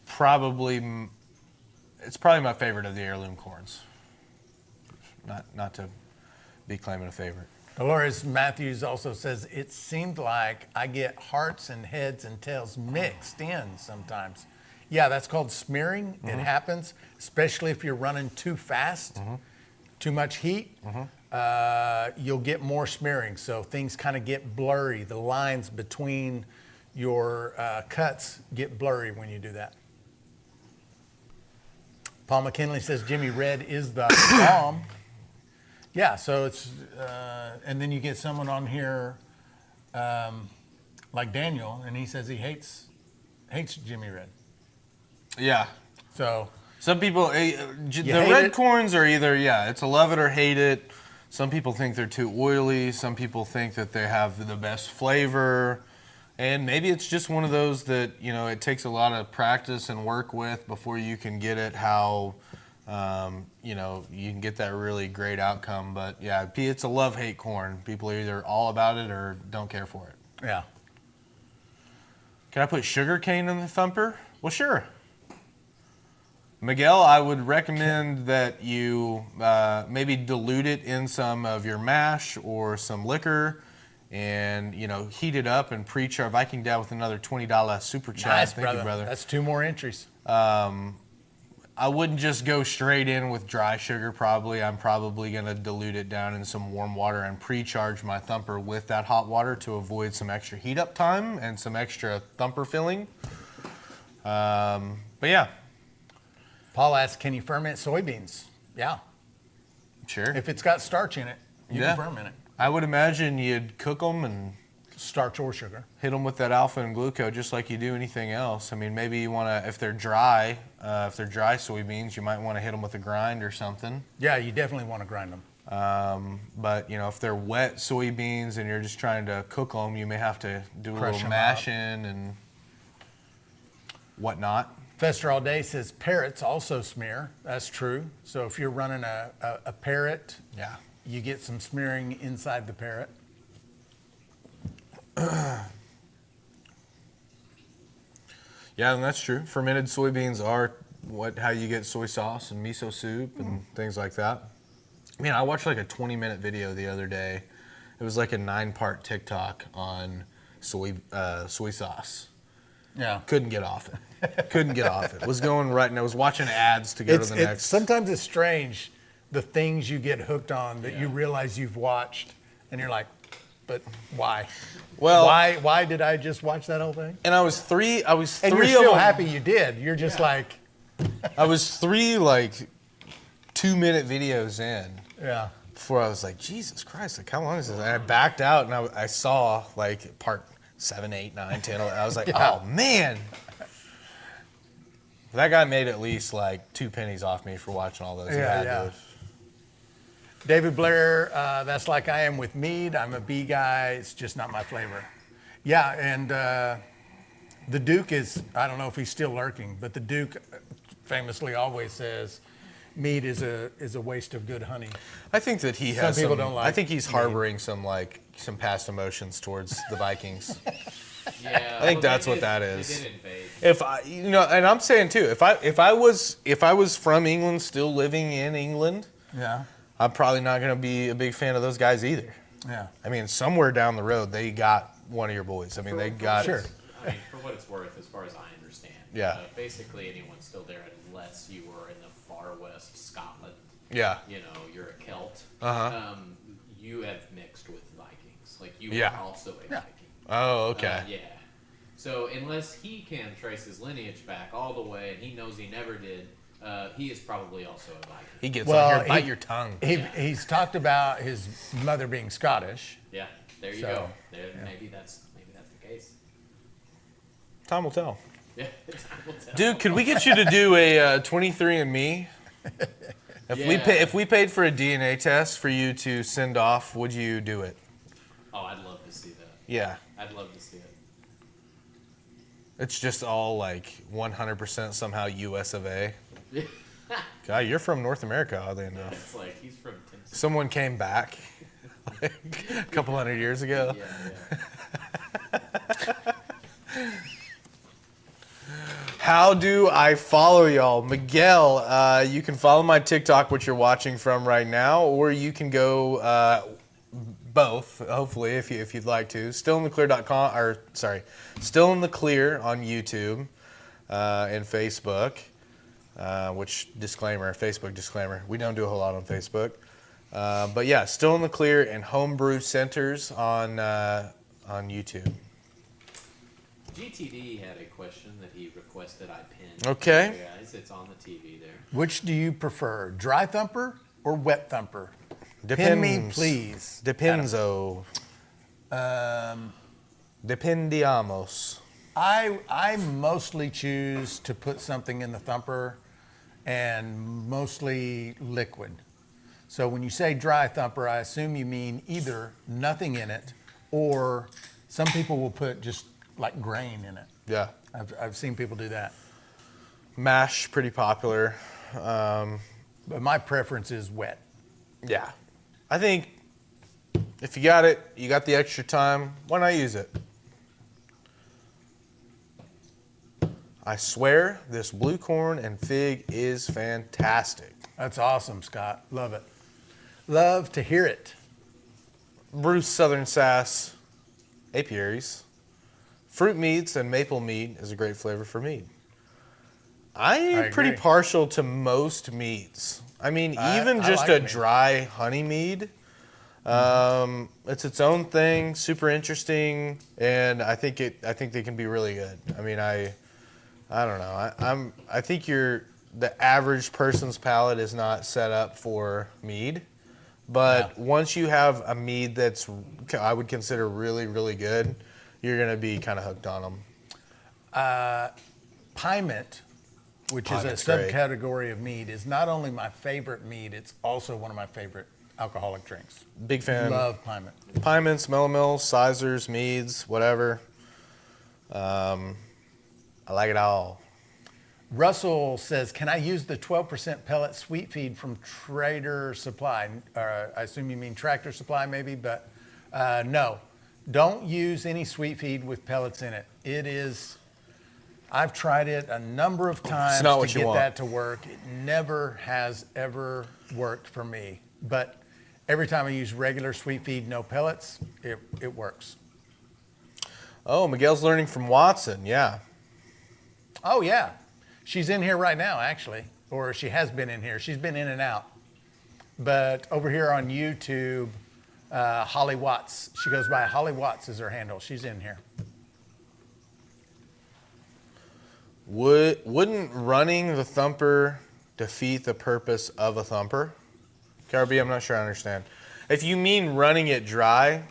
probably my favorite of the heirloom corns. Not to be claiming a favorite. Dolores Matthews also says, it seemed like I get hearts and heads and tails mixed in sometimes. Yeah, that's called smearing. It happens, especially if you're running too fast, too much heat. You'll get more smearing, so things kind of get blurry. The lines between your cuts get blurry when you do that. Paul McKinley says Jimmy Red is the bomb. Yeah, so it's, and then you get someone on here like Daniel, and he says he hates Jimmy Red. Yeah. So some people, the red corns are either, it's a love it or hate it. Some people think they're too oily. Some people think that they have the best flavor. And maybe it's just one of those that, it takes a lot of practice and work with before you can get it how, you can get that really great outcome. But yeah, it's a love-hate corn. People are either all about it or don't care for it. yeah. Can I put sugar cane in the thumper? Well, sure. Miguel, I would recommend that you maybe dilute it in some of your mash or some liquor and, heat it up and pre-char. Viking Dad with another $20 super chat. Nice, Thank you, brother. That's 2 more entries. I wouldn't just go straight in with dry sugar probably. I'm probably going to dilute it down in some warm water and pre-charge my thumper with that hot water to avoid some extra heat up time and some extra thumper filling. But yeah. Paul asks, can you ferment soybeans? Yeah. Sure. If it's got starch in it, you can ferment it. I would imagine you'd cook them and starch or sugar. Hit them with that alpha and gluco just like you do anything else. I mean, maybe you want to, if they're dry soybeans, you might want to hit them with a grind or something. Yeah, you definitely want to grind them. But if they're wet soybeans and you're just trying to cook them, you may have to do a Crush little 'em mashing and whatnot. Fester All Day says parrots also smear. That's true. So if you're running a parrot, Yeah. you get some smearing inside the parrot. Yeah, and that's true. Fermented soybeans are how you get soy sauce and miso soup and things like that. Man, I watched like a 20-minute video the other day. It was like a 9-part TikTok on soy sauce. Yeah. Couldn't get off it. Couldn't get off it. Was going right, and I was watching ads to go to the next. Sometimes it's strange the things you get hooked on that you realize you've watched, and you're like, but why? Well, why did I just watch that whole thing? and I was three And you're of still them. happy you did. You're just like, I was 3 like 2-minute videos in yeah. before I was like, Jesus Christ, like how long is this? And I backed out and I saw like part 7, 8, 9, 10, 11. I was like, Yeah. oh man. That guy made at least like 2 pennies off me for watching all those. He Yeah, had yeah. to. David Blair, that's like I am with mead. I'm a bee guy. It's just not my flavor. Yeah, and the Duke is, I don't know if he's still lurking, but the Duke famously always says mead is a waste of good honey. I think that he has people some, don't like I think he's mead. harboring some past emotions towards the Vikings. Yeah, I think they that's what did- that they is. did invade. If I, and I'm saying too, if I was from England, still living in England, Yeah, I'm probably not going to be a big fan of those guys either. yeah. I mean, somewhere down the road, they got one of your boys. I mean, they got Sure. I mean, for what it's worth, as far as I understand. Yeah. Basically, anyone's still there unless you were in the far west Scotland. Yeah. You're a Celt. Uh-huh. You have mixed with Vikings. Like you Yeah. are also a Viking. Oh, okay. Yeah. So unless he can trace his lineage back all the way, and he knows he never did, he is probably also a Viking. He gets Well, on here, bite he- your tongue. He's talked about his mother being Scottish. Yeah. There you So, go. Maybe that's the case. Time will tell. Yeah. Time will tell. Dude, could we get you to do a 23andMe? If we paid for a DNA test for you to send off, would you do it? Oh, I'd love to see that. Yeah. I'd love to see it. It's just all like 100% somehow US of A. God, you're from North America, oddly enough. It's like he's from Tennessee. Someone came back like a couple hundred years ago. Yeah. How do I follow y'all? Miguel, you can follow my TikTok, which you're watching from right now, or you can go both, hopefully, if you'd like to. Stillintheclear.com, or sorry, Still in the Clear on YouTube and Facebook. Which Facebook disclaimer, we don't do a whole lot on Facebook. But yeah, Still in the Clear and Homebrew Centers on YouTube. GTD had a question that he requested I pin. Okay. For you guys. It's on the TV there. Which do you prefer, dry thumper or wet thumper? Pin me, please. Depenso. Dependiamos. I mostly choose to put something in the thumper and mostly liquid. So when you say dry thumper, I assume you mean either nothing in it or some people will put just like grain in it. Yeah. I've seen people do that. Mash, pretty popular. But my preference is wet. Yeah. I think if you got it, you got the extra time, why not use it? I swear this blue corn and fig is fantastic. That's awesome, Scott. Love it. Love to hear it. Bruce Southern Sass apiaries. Fruit meats and maple mead is a great flavor for mead. I am pretty agree. partial to most meats. I mean, even I just like a mead. dry honey mead. It's its own thing, super interesting, and I think they can be really good. I mean, I don't know. I think the average person's palate is not set up for mead. But once you have a mead that's, I would consider really, really good, you're going to be kind of hooked on them. Pyment, which is a Pyment's great. subcategory of mead, is not only my favorite mead, it's also one of my favorite alcoholic drinks. Big fan. Love Pyment. Pyments, Melomels, Sizers, Meads, whatever. I like it all. Russell says, can I use the 12% pellet sweet feed from Trader Supply? I assume you mean Tractor Supply maybe, but no. Don't use any sweet feed with pellets in it. It is, I've tried it a number of times not to what you get want. that to work. It never has ever worked for me. But every time I use regular sweet feed, no pellets, it works. Oh, Miguel's learning from Watson. Yeah. Oh, yeah. She's in here right now, actually, or she has been in here. She's been in and out. But over here on YouTube, Holly Watts, she goes by Holly Watts is her handle. She's in here. Wouldn't running the thumper defeat the purpose of a thumper? KRB, I'm not sure I understand. If you mean running it dry,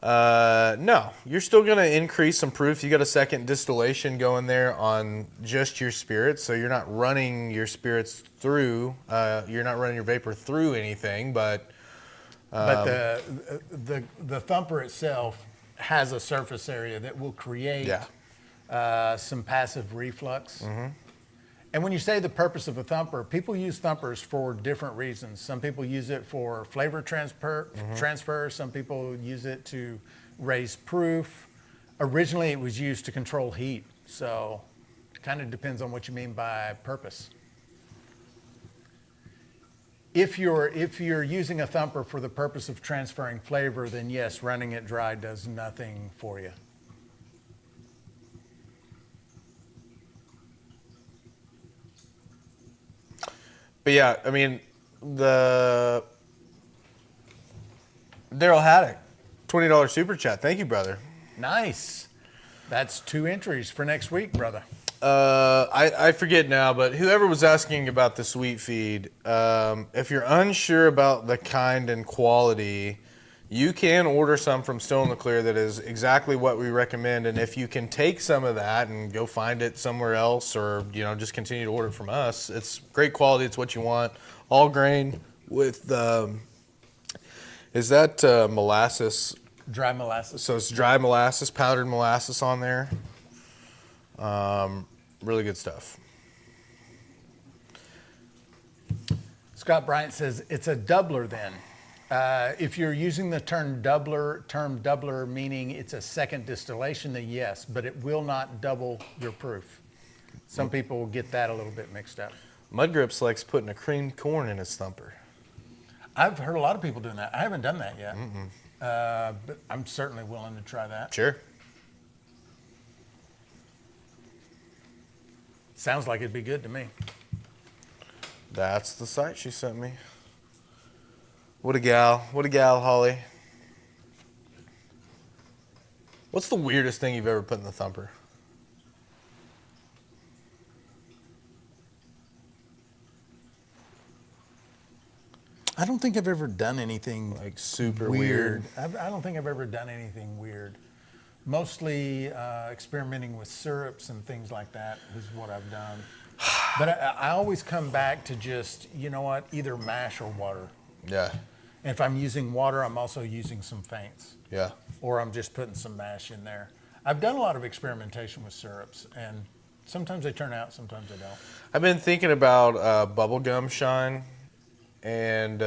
no. You're still going to increase some proof. You got a second distillation going there on just your spirits, so you're not running your spirits through. You're not running your vapor through anything, but the thumper itself has a surface area that will create some passive reflux. Mm-hmm. And when you say the purpose of a thumper, people use thumpers for different reasons. Some people use it for flavor transfer. Some people use it to raise proof. Originally, it was used to control heat. So it kind of depends on what you mean by purpose. If you're using a thumper for the purpose of transferring flavor, then yes, running it dry does nothing for you. But yeah, I mean, the Daryl Haddock, $20 super chat. Thank you, brother. Nice. That's 2 entries for next week, brother. I forget now, but whoever was asking about the sweet feed, if you're unsure about the kind and quality, you can order some from Still in the Clear that is exactly what we recommend. And if you can take some of that and go find it somewhere else, or just continue to order from us, it's great quality. It's what you want. All grain with is that molasses? Dry molasses. So it's dry molasses, powdered molasses on there. Really good stuff. Scott Bryant says it's a doubler then. If you're using the term doubler meaning it's a second distillation, then yes, but it will not double your proof. Some people will get that a little bit mixed up. Mudgrips likes putting a creamed corn in his thumper. I've heard a lot of people doing that. I haven't done that yet, but I'm certainly willing to try that. Sure. Sounds like it'd be good to me. That's the site she sent me. What a gal. What a gal, Holly. What's the weirdest thing you've ever put in the thumper? I don't think I've ever done anything Like super weird. I don't think I've ever done anything weird. Mostly experimenting with syrups and things like that is what I've done. But I always come back to just, either mash or water. Yeah. And if I'm using water, I'm also using some faints. Yeah. Or I'm just putting some mash in there. I've done a lot of experimentation with syrups, and sometimes they turn out, sometimes they don't. I've been thinking about bubblegum shine and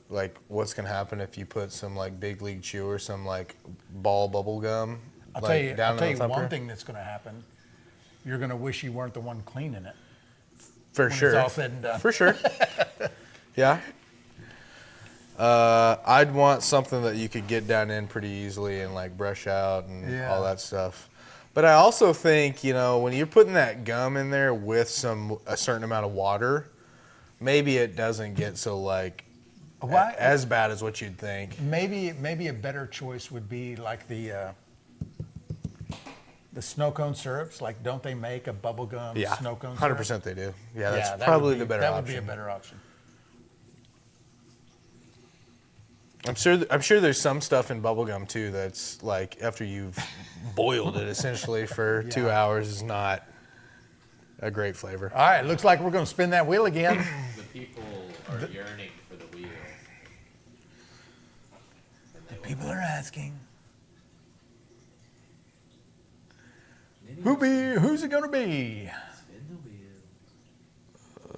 like what's going to happen if you put some like Big League Chew or some like ball bubblegum. I'll tell you one thing that's going to happen. You're going to wish you weren't the one cleaning it. For when sure. It's all said and done. For sure. Yeah. I'd want something that you could get down in pretty easily and like brush out and all that stuff. But I also think, when you're putting that gum in there with a certain amount of water, maybe it doesn't get so like as bad as what you'd think. Maybe a better choice would be like the snow cone syrups. Like, don't they make a bubblegum snow cone syrup? 100% they do. Yeah, that's that probably would be, the better that option. would be a better option. I'm sure there's some stuff in bubblegum too that's like after you've boiled it essentially for 2 hours is not a great flavor. All right, looks like we're going to spin that wheel again. The people are yearning for the wheel. And they will People are asking. Who's it going to be? spin the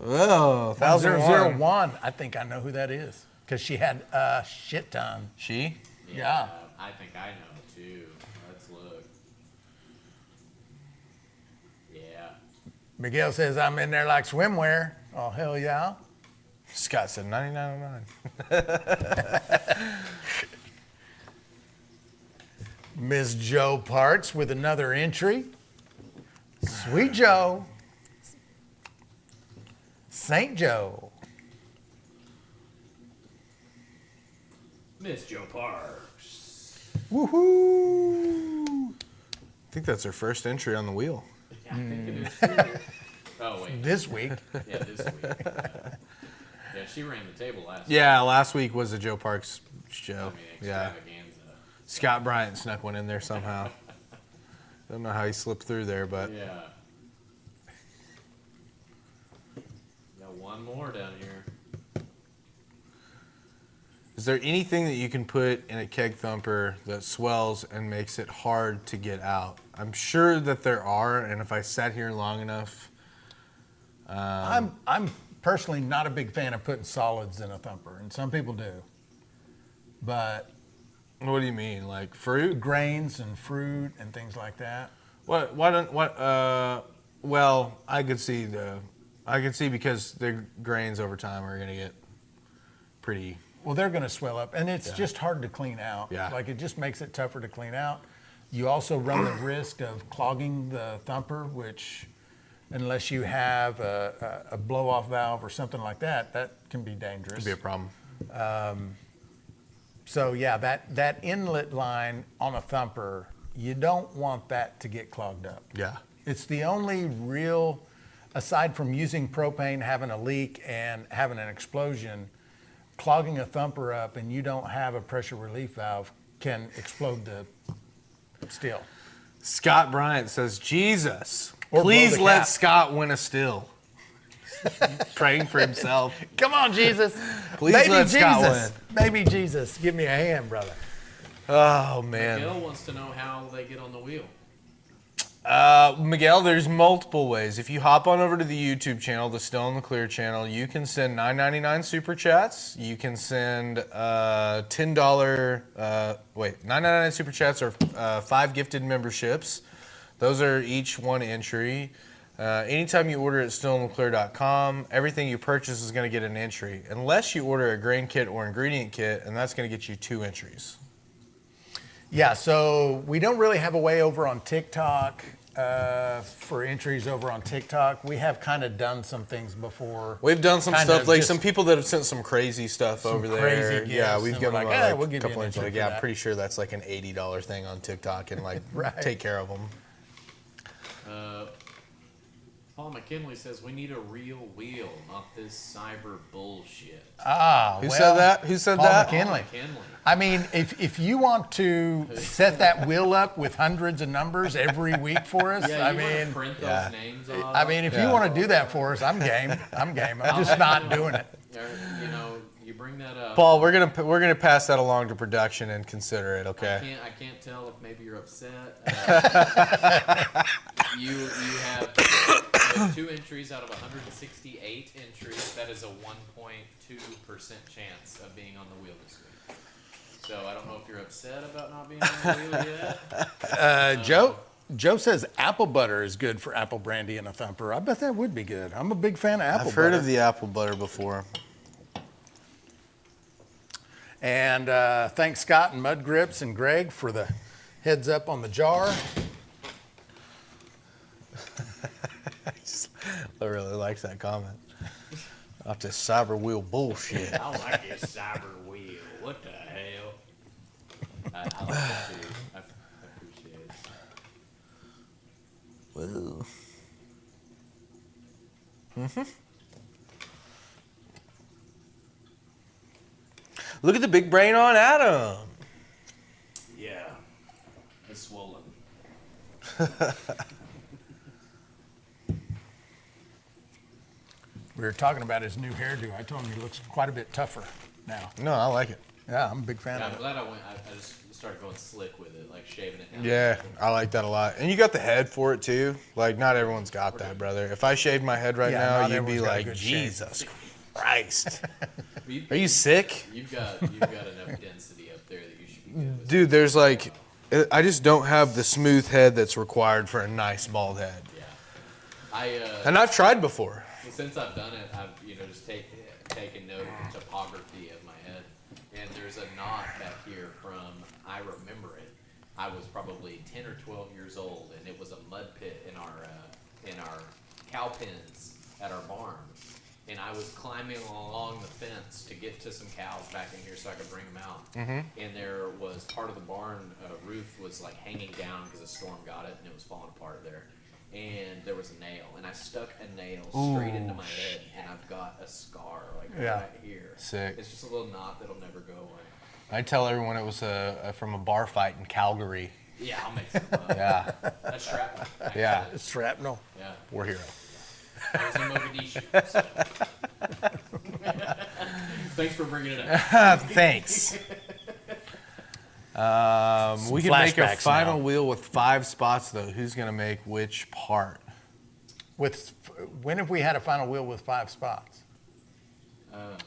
wheel. Oh, 1001. 001. I think I know who that is because she had a shit ton. She? Yeah. I think I know too. Let's look. Yeah. Miguel says I'm in there like swimwear. Oh, hell yeah. Scott said 99.09. Miss Joe Parts with another entry. Sweet Joe. St. Joe. Miss Joe Parks. Woohoo! I think that's her first entry on the wheel. I think it is too. Oh wait. This week. Yeah, this week. Yeah, she ran the table last week. Yeah, last week was a Joe Parks show. I mean, Yeah. extravaganza. Scott Bryant snuck one in there somehow. Don't know how he slipped through there, but Yeah. Got one more down here. is there anything that you can put in a keg thumper that swells and makes it hard to get out? I'm sure that there are, and if I sat here long enough, I'm personally not a big fan of putting solids in a thumper, and some people do. But what do you mean, like fruit? grains and fruit and things like that. What? Why don't? What? Well, I could see because the grains over time are gonna get pretty. Well, they're going to swell up, and it's just hard to clean out. Yeah. Like it just makes it tougher to clean out. You also run the risk of clogging the thumper, which, unless you have a blow-off valve or something like that, that can be dangerous. Could be a problem. So yeah, that inlet line on a thumper, you don't want that to get clogged up. Yeah. It's the only real, aside from using propane, having a leak, and having an explosion, clogging a thumper up and you don't have a pressure relief valve can explode the still. Scott Bryant says, Jesus, Or blow please the let cap. Scott win a still. Praying for himself. Come on, Jesus. Please Baby let Jesus. Scott Baby Jesus, give me a hand, brother. Oh, man. Miguel wants to know how they get on the wheel. Miguel, there's multiple ways. If you hop on over to the YouTube channel, the Still in the Clear channel, you can send $9.99 super chats. You can send $10, $9.99 super chats or 5 gifted memberships. Those are each one entry. Anytime you order at stillintheclear.com, everything you purchase is going to get an entry, unless you order a grain kit or ingredient kit, and that's going to get you 2 entries. Yeah, so we don't really have a way over on TikTok for entries over on TikTok. We have kind of done some things before. We've done some Kind stuff, of like just some people that have sent some crazy stuff over there. crazy gifts, Yeah, we've and given we're them like, like, we'll give you a couple an entries. entry Yeah, for I'm that. pretty sure that's like an $80 thing on TikTok and like Right. take care of them. Paul McKinley says we need a real wheel, not this cyber bullshit. Who said that? Who said Paul that? McKinley. McKinley. I mean, if you want to set that wheel up with hundreds of numbers every week for us, Yeah, I you wanna mean, print those yeah. names off. I mean, if you want to do that for us, I'm game. I'm just not doing it. Or, you know, you bring that up. Paul, we're gonna pass that along to production and consider it. Okay. I can't tell if maybe you're upset. You have 2 entries out of 168 entries. That is a 1.2% chance of being on the wheel this week. So I don't know if you're upset about not being on the wheel yet. Joe says apple butter is good for apple brandy and a thumper. I bet that would be good. I'm a big fan of apple I've butter. heard of the apple butter before. And thanks Scott and Mud Grips and Greg for the heads up on the jar. I really likes that comment. Off this cyber wheel bullshit. I like this cyber wheel. What the hell? I like that too. I appreciate it. Whoa. Look at the big brain on Adam. Yeah. It's swollen. We were talking about his new hairdo. I told him he looks quite a bit tougher now. No, I like it. Yeah, I'm a big fan Yeah, of I'm it. glad I just started going slick with it, like shaving it down. Yeah, I like that a lot. And you got the head for it too. Like, not everyone's got that, brother. If I shaved my head right Yeah, now, not you'd be everyone's got a like, good shave. Jesus Christ. You've- Are you sick? You've got enough density up there that you should be good with. Dude, there's like, I just don't have the smooth head that's required for a nice bald head. Yeah. And I've tried before. Since I've done it, I've just taken note of the topography of my head, and there's a knot back here from I remember it. I was probably 10 or 12 years old, and it was a mud pit in our cow pens at our barn, and I was climbing along the fence to get to some cows back in here so I could bring them out. And there was part of the barn roof was like hanging down because a storm got it, and it was falling apart there. And there was a nail, and I stuck a nail straight into my head, and I've got a scar like right here. Sick. It's just a little knot that'll never go away. I tell everyone it was from a bar fight in Calgary. Yeah, I'll make some. Yeah, That's shrapnel. Actually. yeah, Shrapnel. Yeah. we're here. I was in Mogadishu. So. Thanks for bringing it up. Thanks. We can make a flashbacks final now. wheel with 5 spots, though. Who's going to make which part? When have we had a final wheel with 5 spots?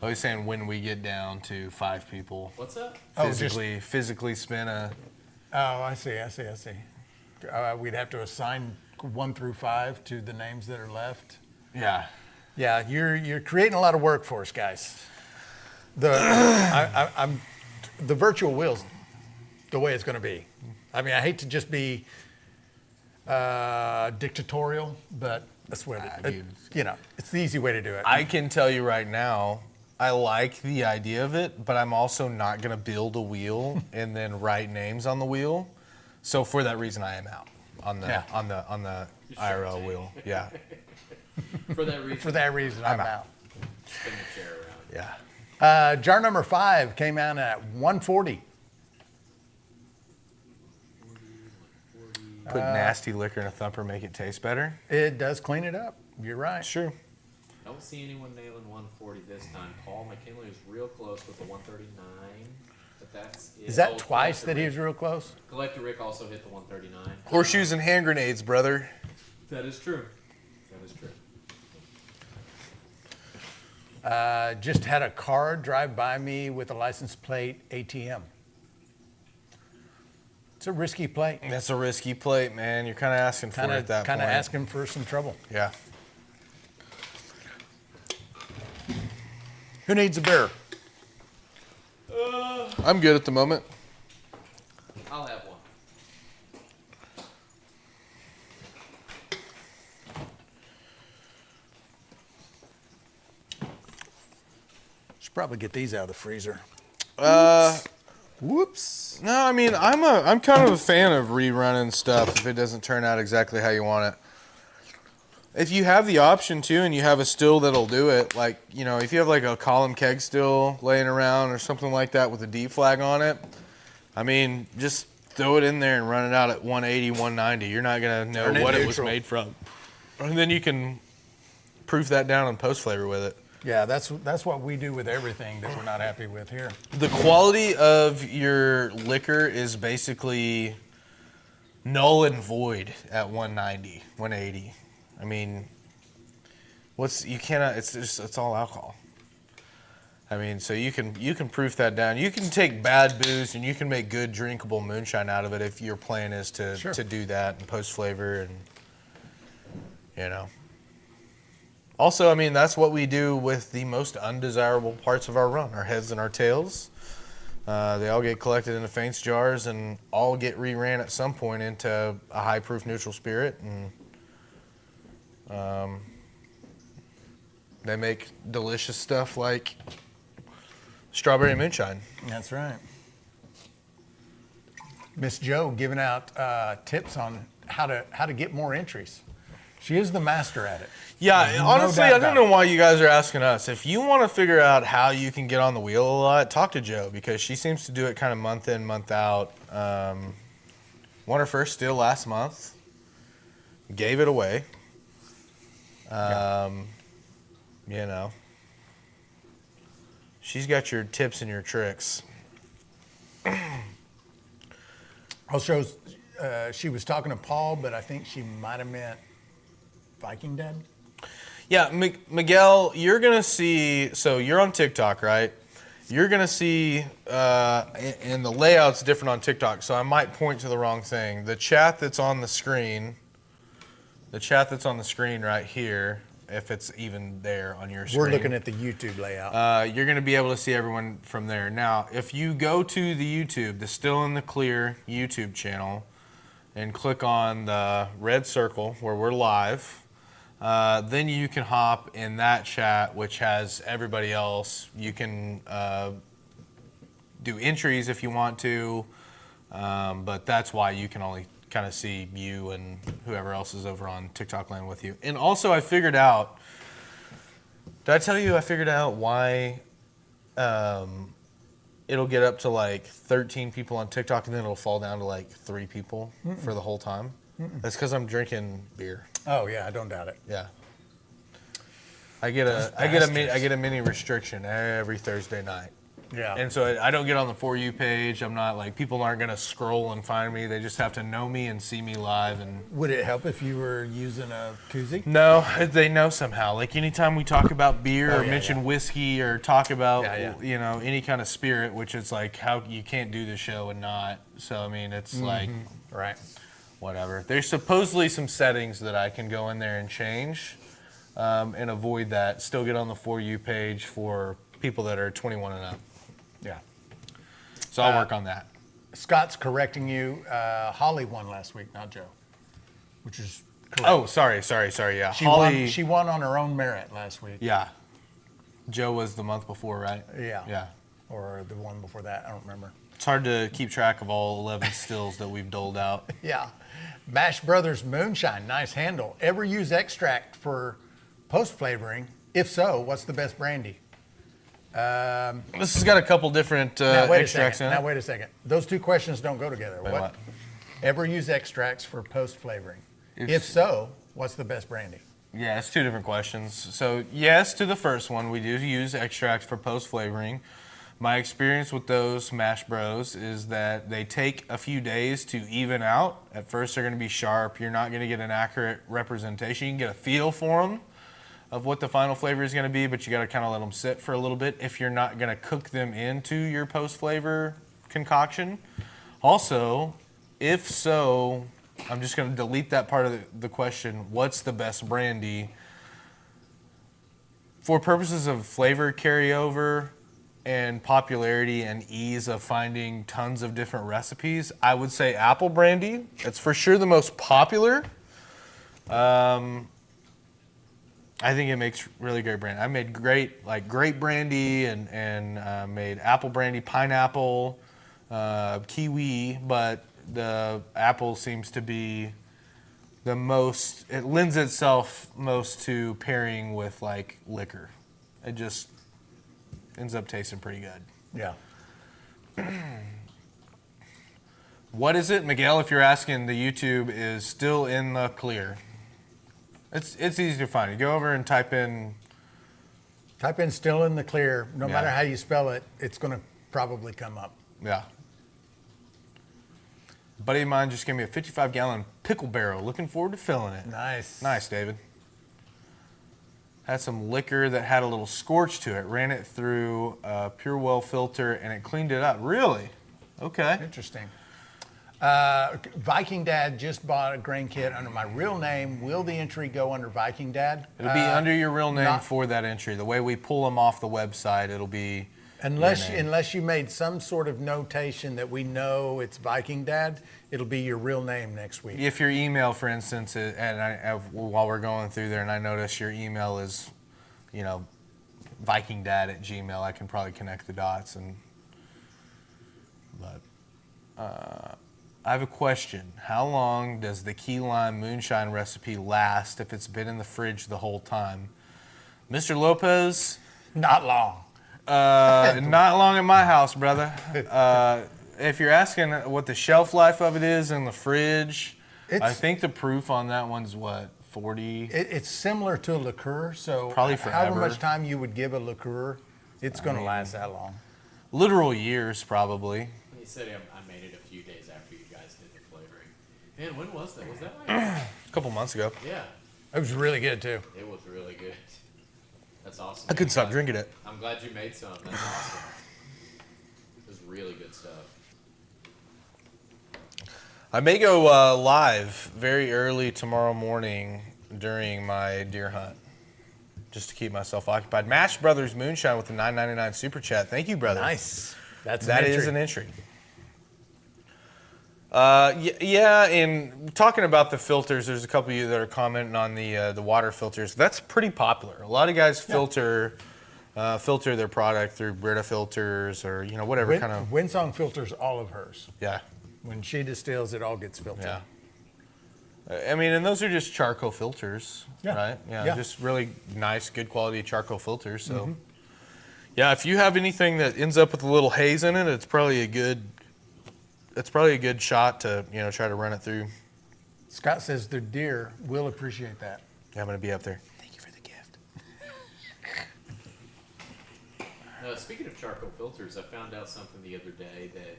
I was saying when we get down to 5 people. What's up? Physically spin a... Oh, I see. We'd have to assign 1 through 5 to the names that are left. Yeah. Yeah, you're creating a lot of work for us, guys. The virtual wheel's the way it's going to be. I mean, I hate to just be dictatorial, but that's what it's the easy way to do it. I can tell you right now, I like the idea of it, but I'm also not going to build a wheel and then write names on the wheel. So for that reason, I am out on the IRL wheel. Yeah. For that reason. For that reason, I'm out. Spin the chair around. Yeah. Jar number 5 came out at 140. Put nasty liquor in a thumper, make it taste better. It does clean it up. You're right. Sure. I don't see anyone nailing 140 this time. Paul McKinley was real close with the 139, but that's it. Is that twice that he was real close? Collector Rick also hit the 139. Horseshoes and hand grenades, brother. That is true. That is true. Just had a car drive by me with a license plate ATM. It's a risky plate. That's a risky plate, man. You're kind of asking for it at that point. Kind of asking for some trouble. Yeah. Who needs a beer? I'm good at the moment. I'll have one. Should probably get these out of the freezer. Whoops. No, I mean, I'm kind of a fan of rerunning stuff if it doesn't turn out exactly how you want it. If you have the option to and you have a still that'll do it, like, if you have like a column keg still laying around or something like that with a D flag on it, I mean, just throw it in there and run it out at 180, 190. You're not going to know Turn it what it was neutral. made from. And then you can proof that down and post flavor with it. Yeah, that's what we do with everything that we're not happy with here. The quality of your liquor is basically null and void at 190, 180. I mean, it's all alcohol. I mean, so you can proof that down. You can take bad booze and you can make good drinkable moonshine out of it if your plan is to do that and post flavor and Also, I mean, that's what we do with the most undesirable parts of our run, our heads and our tails. They all get collected into faints jars and all get reran at some point into a high proof neutral spirit, and they make delicious stuff like strawberry moonshine. That's right. Miss Jo giving out tips on how to get more entries. She is the master at it. Yeah, No honestly, doubt I don't about know why you guys are asking us. If you want to figure out how you can get on the wheel a lot, talk to Jo, because she seems to do it kind of month in, month out. Won her first still last month. Gave it away. You know. She's got your tips and your tricks. Also, she was talking to Paul, but I think she might have meant Viking Dad. Yeah, Miguel, you're going to see, so you're on TikTok, right? You're going to see, and the layout's different on TikTok, so I might point to the wrong thing. The chat that's on the screen right here, if it's even there on your screen. We're looking at the YouTube layout. You're going to be able to see everyone from there. Now, if you go to the YouTube, the Still in the Clear YouTube channel, and click on the red circle where we're live, then you can hop in that chat, which has everybody else. You can do entries if you want to, but that's why you can only kind of see you and whoever else is over on TikTok land with you. And also, I figured out, did I tell you I figured out why it'll get up to like 13 people on TikTok and then it'll fall down to like 3 people for the whole time? That's because I'm drinking beer. Oh yeah, I don't doubt it. Yeah. I get a mini restriction every Thursday night. Yeah. And so I don't get on the For You page. I'm not like, people aren't going to scroll and find me. They just have to know me and see me live. And Would it help if you were using a koozie? no, they know somehow. Like anytime we talk about beer Oh, or yeah, mention yeah. whiskey or talk about, Yeah. you know, any kind of spirit, which is like how you can't do the show and not. So, I mean, it's like, Right. whatever. There's supposedly some settings that I can go in there and change and avoid that. Still get on the For You page for people that are 21 and up. Yeah. So I'll work on that. Scott's correcting you. Holly won last week, not Joe, which is correct. Oh, sorry. Yeah, She won on her own merit last week. Yeah. Joe was the month before, right? Yeah. Yeah. Or the one before that. I don't remember. It's hard to keep track of all 11 stills that we've doled out. Yeah. Mash Brothers Moonshine, nice handle. Ever use extract for post flavoring? If so, what's the best brandy? This has got a couple different Now wait a extracts second. in it. Now wait a second. Those two questions don't go together. Wait, what? Ever use extracts for post flavoring? If- If so, what's the best brandy? Yeah, it's 2 different questions. So yes to the first one, we do use extracts for post flavoring. My experience with those Mash Bros is that they take a few days to even out. At first they're going to be sharp. You're not going to get an accurate representation. You can get a feel for them of what the final flavor is going to be, but you got to kind of let them sit for a little bit if you're not going to cook them into your post flavor concoction. Also, if so, I'm just going to delete that part of the question. What's the best brandy? For purposes of flavor carryover and popularity and ease of finding tons of different recipes, I would say apple brandy. It's for sure the most popular. I think it makes really great brandy. I made grape brandy and made apple brandy, pineapple, kiwi, but the apple seems to be the most, it lends itself most to pairing with like liquor. It just ends up tasting pretty good. Yeah. What is it, Miguel? If you're asking, the YouTube is Still in the Clear. It's easy to find. You go over and type in. Type in Still in the Clear. No Yeah. matter how you spell it, it's going to probably come up. Yeah. A buddy of mine just gave me a 55-gallon pickle barrel. Looking forward to filling it. Nice. Nice, David. Had some liquor that had a little scorch to it. Ran it through a Pure Well filter, and it cleaned it up. Really? Okay. Interesting. Viking Dad just bought a grain kit under my real name. Will the entry go under Viking Dad? It'll be under your real name not- for that entry. The way we pull them off the website, it'll be Unless your name. unless you made some sort of notation that we know it's Viking Dad, it'll be your real name next week. If your email, for instance, while we're going through there, and I notice your email is, vikingdad@gmail, I can probably connect the dots. I have a question. How long does the key lime moonshine recipe last if it's been in the fridge the whole time? Mr. Lopez, Not long. not long at my house, brother. If you're asking what the shelf life of it is in the fridge, I think the proof on that one's what, 40? It's similar to a liqueur, so Probably however forever. much time you would give a liqueur, it's going to last that long. Literal years, probably. He said I made it a few days after you guys did the flavoring. Man, when was that? Was that like? A couple months ago. Yeah, It was really good too. it was really good. That's awesome. I couldn't man. stop drinking it. I'm glad you made some. That's awesome. It was really good stuff. I may go live very early tomorrow morning during my deer hunt, just to keep myself occupied. Mash Brothers Moonshine with the $9.99 super chat. Thank you, brother. Nice. That Is an entry. Yeah, and talking about the filters, there's a couple of you that are commenting on the water filters. That's pretty popular. A lot of guys filter their product through Brita filters or whatever kind of. Windsong filters all of hers. Yeah. When she distills, it all gets filtered. Yeah. I mean, and those are just charcoal filters, Yeah. right? Yeah, Yeah. just really nice, good quality charcoal filters. So, yeah, if you have anything that ends up with a little haze in it, it's probably a good shot to try to run it through. Scott says their deer will appreciate that. Yeah, I'm gonna be up there. Thank you for the gift. Speaking of charcoal filters, I found out something the other day that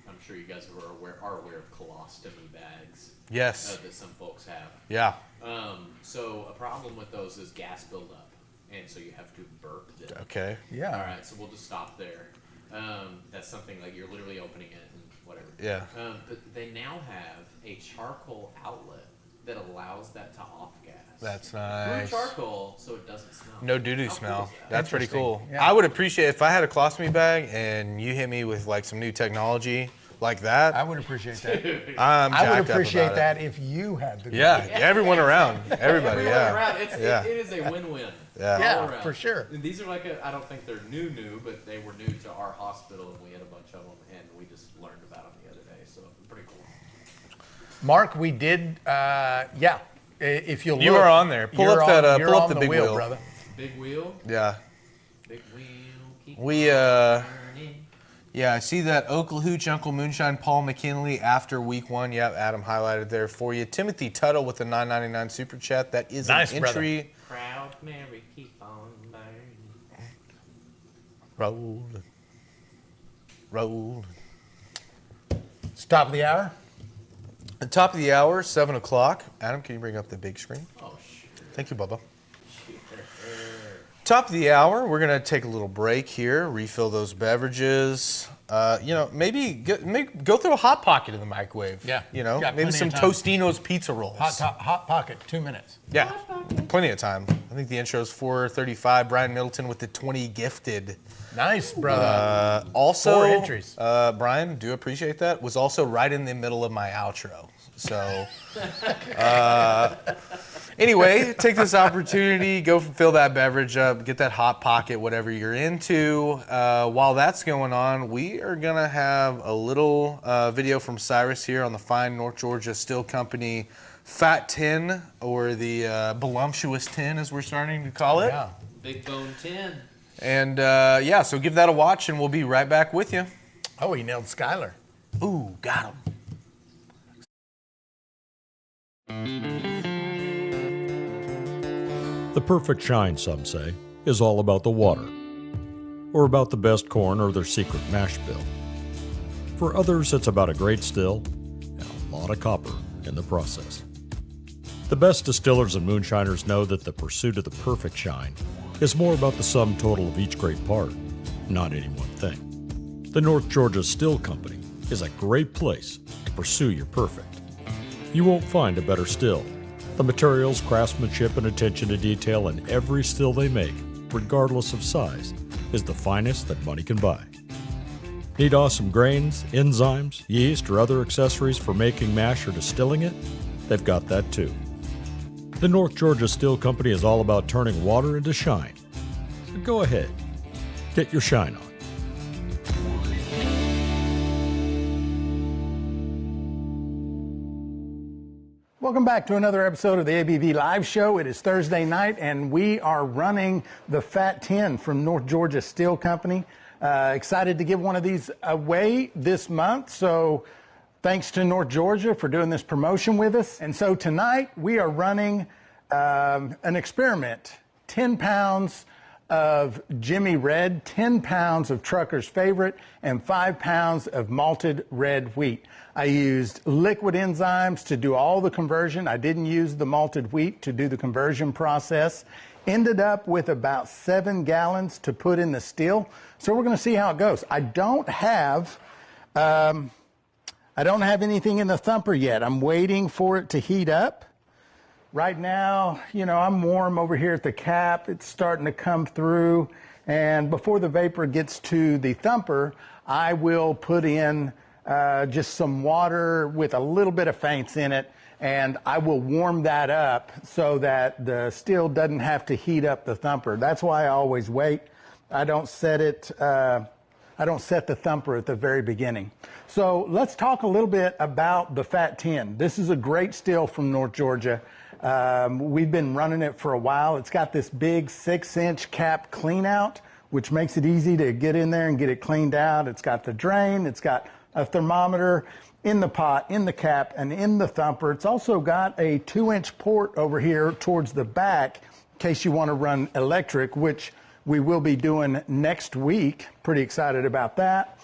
I'm sure you guys are aware of colostomy bags. Yes. That some folks have. Yeah. So a problem with those is gas buildup, and so you have to burp them. Okay. Yeah. All right, so we'll just stop there. That's something like you're literally opening it and whatever. Yeah. But they now have a charcoal outlet that allows that to off gas. That's nice. Through charcoal, so it doesn't smell. No doo-doo How cool smell. is that? That's pretty cool. Yeah. I would appreciate if I had a colostomy bag and you hit me with like some new technology like that. I would appreciate that. I'm I jacked would up appreciate about it. that if you had the Yeah, everyone around, everybody. Everyone Yeah. around, Yeah. it is a win-win. Yeah. All Yeah, around. for sure. And these are like I don't think they're new, but they were new to our hospital, and we had a bunch of them, and we just learned about them the other day. So pretty cool. Mark, we did. Yeah. If you'll You look, were on there. Pull you're up that, on- you're pull up on the big wheel. brother. Big wheel, Yeah. big wheel. Keep We turning. Yeah, I see that Oklahooch Uncle Moonshine Paul McKinley after week 1. Yep, Adam highlighted there for you. Timothy Tuttle with the $9.99 super chat. That is Nice, an entry. Proud Mary, keep on burning. Rolling. Rolling. It's top of the hour. The top of the hour, 7 o'clock. Adam, can you bring up the big screen? Oh shit. Thank you, Bubba. Top of the hour, we're going to take a little break here, refill those beverages. Maybe go through a Hot Pocket in the microwave. Yeah. Maybe Got some plenty of time. Tostino's pizza rolls. Hot pocket, 2 minutes. Yeah, plenty of time. I think the intro's 4:35. Brian Middleton with the 20 gifted. Nice, brother. Also, 4 entries. Brian, do appreciate that. Was also right in the middle of my outro. So, anyway, take this opportunity, go fill that beverage up, get that Hot Pocket, whatever you're into. While that's going on, we are going to have a little video from Cyrus here on the fine North Georgia Still Company Fat 10, or the voluptuous 10 as we're starting to call it. Yeah. Big Bone 10. And so give that a watch and we'll be right back with you. Oh, he nailed Skylar. Ooh, got him. The perfect shine, some say, is all about the water, or about the best corn or their secret mash bill. For others, it's about a great still and a lot of copper in the process. The best distillers and moonshiners know that the pursuit of the perfect shine is more about the sum total of each great part, not any one thing. The North Georgia Still Company is a great place to pursue your perfect. You won't find a better still. The materials, craftsmanship, and attention to detail in every still they make, regardless of size, is the finest that money can buy. Need awesome grains, enzymes, yeast, or other accessories for making mash or distilling it? They've got that too. The North Georgia Still Company is all about turning water into shine. So go ahead, get your shine on. Welcome back to another episode of the ABV Live Show. It is Thursday night, and we are running the Fat 10 from North Georgia Steel Company. Excited to give one of these away this month, so thanks to North Georgia for doing this promotion with us. And so tonight we are running an experiment, 10 pounds of Jimmy Red, 10 pounds of Trucker's Favorite, and 5 pounds of malted red wheat. I used liquid enzymes to do all the conversion. I didn't use the malted wheat to do the conversion process. Ended up with about 7 gallons to put in the still. So we're going to see how it goes. I don't have anything in the thumper yet. I'm waiting for it to heat up. Right now, I'm warm over here at the cap. It's starting to come through. And before the vapor gets to the thumper, I will put in just some water with a little bit of faints in it. And I will warm that up so that the still doesn't have to heat up the thumper. That's why I always wait. I don't set the thumper at the very beginning. So let's talk a little bit about the Fat 10. This is a great still from North Georgia. We've been running it for a while. It's got this big 6-inch cap clean out, which makes it easy to get in there and get it cleaned out. It's got the drain. It's got a thermometer in the pot, in the cap, and in the thumper. It's also got a 2-inch port over here towards the back in case you want to run electric, which we will be doing next week. Pretty excited about that.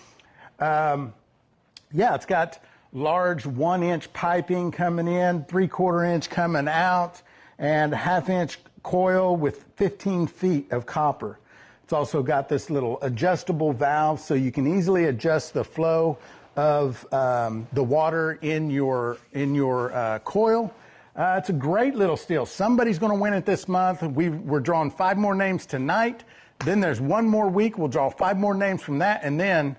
It's got large 1-inch piping coming in, 3/4 inch coming out, and 1/2-inch coil with 15 feet of copper. It's also got this little adjustable valve so you can easily adjust the flow of the water in your coil. It's a great little steel. Somebody's going to win it this month. We're drawing 5 more names tonight. Then there's 1 more week. We'll draw 5 more names from that, and then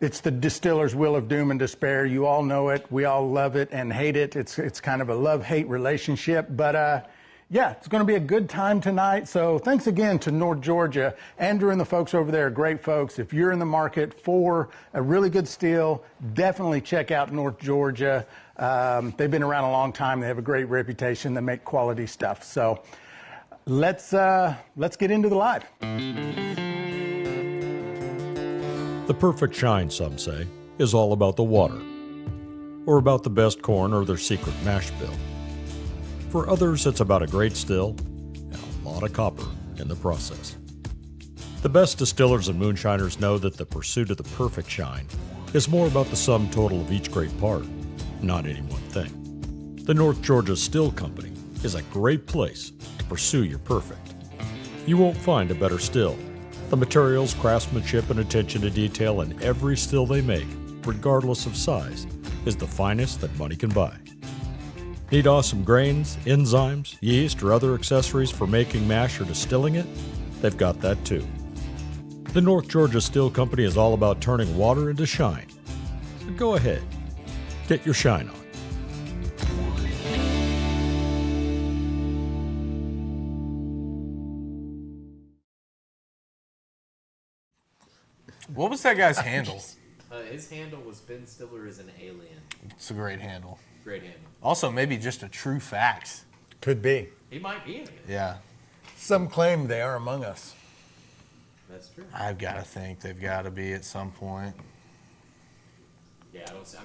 it's the Distiller's Wheel of Doom and Despair. You all know it. We all love it and hate it. It's kind of a love-hate relationship. But, it's going to be a good time tonight. So thanks again to North Georgia. Andrew and the folks over there are great folks. If you're in the market for a really good steel, definitely check out North Georgia. They've been around a long time. They have a great reputation. They make quality stuff. So let's get into the live. The perfect shine, some say, is all about the water, or about the best corn or their secret mash bill. For others, it's about a great still and a lot of copper in the process. The best distillers and moonshiners know that the pursuit of the perfect shine is more about the sum total of each great part, not any one thing. The North Georgia Steel Company is a great place to pursue your perfect. You won't find a better still. The materials, craftsmanship, and attention to detail in every still they make, regardless of size, is the finest that money can buy. Need awesome grains, enzymes, yeast, or other accessories for making mash or distilling it? They've got that too. The North Georgia Steel Company is all about turning water into shine. So go ahead, get your shine on. What was that guy's handle? His handle was Ben Stiller is an alien. It's a great handle. Great handle. Also, maybe just a true fact. Could be. He might be in it. Yeah. Some claim they are among us. That's true. I've got to think they've got to be at some point. Yeah, I don't see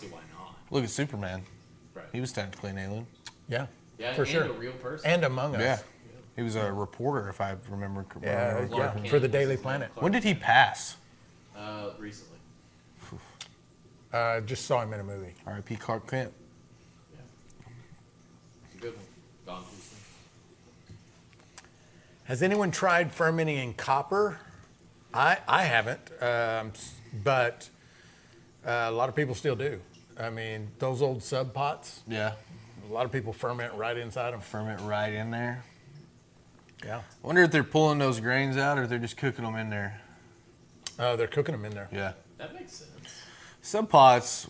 why not. Look at Superman. Right. He was technically an alien. Yeah, Yeah, for and sure. a real person. And among us. Yeah. He was a reporter, if I remember Yeah, correctly. for the Daily Planet. When did he pass? Recently. Just saw him in a movie. R.I.P. Clark Kent. Yeah. It's a good one. Gone too soon. Has anyone tried fermenting in copper? I haven't, but a lot of people still do. I mean, those old sub pots, Yeah. a lot of people ferment right inside them. Ferment right in there. Yeah. I wonder if they're pulling those grains out or if they're just cooking them in there. They're cooking them in there. Yeah. That makes sense. Sub pots,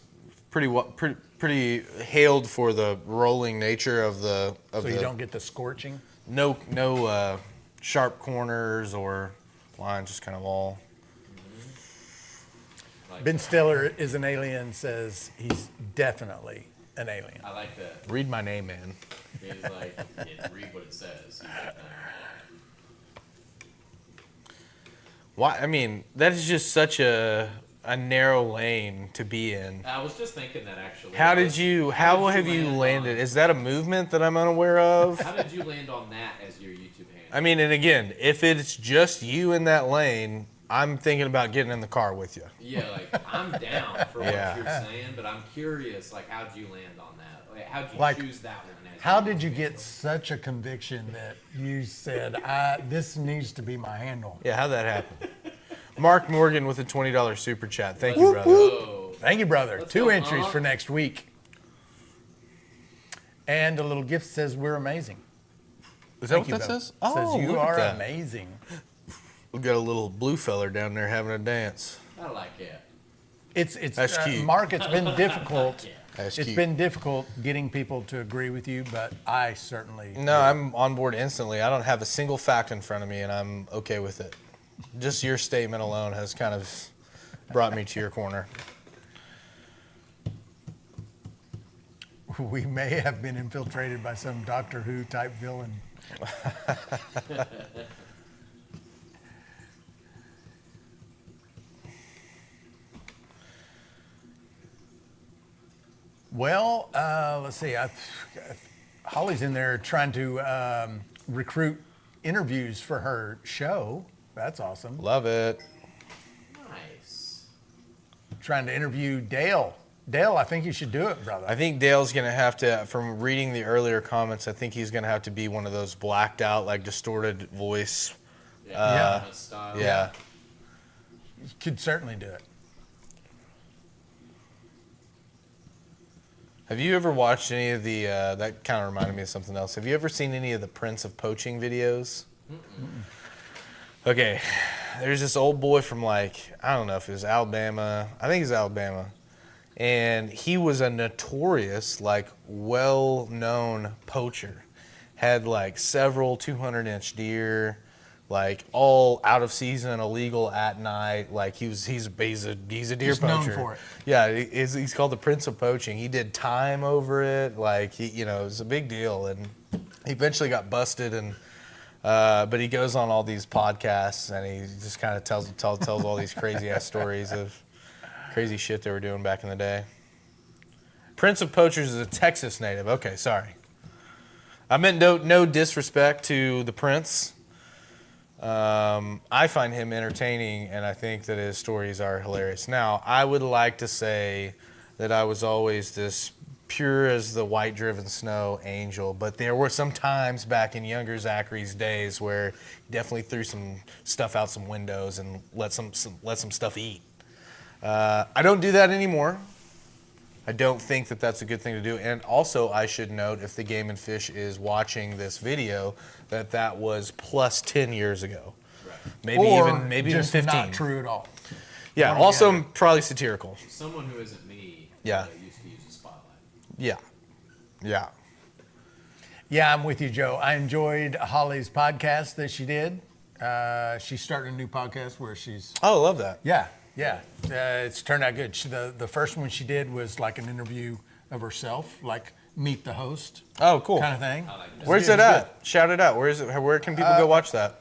pretty hailed for the rolling nature of the. So you don't get the scorching? No sharp corners or lines, just kind of all. Ben Stiller is an alien, says he's definitely an alien. I like that. Read my name, man. It's like, read what it says. You get that. Why? I mean, that is just such a narrow lane to be in. I was just thinking that actually. How have you land landed? on- Is that a movement that I'm unaware of? How did you land on that as your YouTube handle? I mean, and again, if it's just you in that lane, I'm thinking about getting in the car with you. Yeah, like I'm down for what Yeah. you're saying, but I'm curious, like, how'd you land on that? Like, how'd you Like, choose that one? As How your did you YouTube get handle? such a conviction that you said, this needs to be my handle? Yeah, how'd that happen? Mark Morgan with a $20 super chat. Thank you, Let's brother. go. Thank you, brother. Let's 2 go, entries Unc. for next week. And a little gift says we're amazing. Is that Thank what you, that Bill. says? Oh, Says you look at are that. amazing. We got a little blue feller down there having a dance. I like it. It's That's cute. Mark, it's been difficult. That's It's cute. been difficult getting people to agree with you, but I certainly No, I'm on board instantly. I don't have a single fact in front of me, and I'm okay with it. Just your statement alone has kind of brought me to your corner. we may have been infiltrated by some Doctor Who type villain. Well, let's see. Holly's in there trying to recruit interviews for her show. That's awesome. Love it. Nice. Trying to interview Dale. Dale, I think you should do it, brother. I think Dale's going to have to, from reading the earlier comments, I think he's going to have to be one of those blacked out, like distorted voice. Yeah. Kind of style. Yeah. You could certainly do it. Have you ever watched any of the, that kind of reminded me of something else. Have you ever seen any of the Prince of Poaching videos? Okay, there's this old boy from like, I don't know if it was Alabama. I think it's Alabama. And he was a notorious, like, well-known poacher. Had like several 200-inch deer, like all out of season, illegal at night. Like he's a deer He's known poacher. for it. Yeah, he's called the Prince of Poaching. He did time over it. Like it was a big deal, and he eventually got busted. And but he goes on all these podcasts, and he just kind of tells all these crazy ass stories of crazy shit they were doing back in the day. Prince of Poachers is a Texas native. Okay, sorry. I meant no disrespect to the Prince. I find him entertaining, and I think that his stories are hilarious. Now, I would like to say that I was always this pure as the white-driven snow angel, but there were some times back in younger Zachary's days where he definitely threw some stuff out some windows and let some stuff eat. I don't do that anymore. I don't think that that's a good thing to do. And also, I should note, if the Game and Fish is watching this video, that was plus 10 years ago. Right. Maybe just even 15. not true at all. Yeah, Or also together. probably satirical. Someone who isn't me. Yeah. Used to use a spotlight. Yeah. Yeah. Yeah, I'm with you, Joe. I enjoyed Holly's podcast that she did. She's starting a new podcast where she's Oh, I love that. yeah. It's turned out good. The first one she did was like an interview of herself, like meet the host Oh, cool. kind of thing. I like that. Where's it at? Shout it out. Where is it? Where can people go watch that?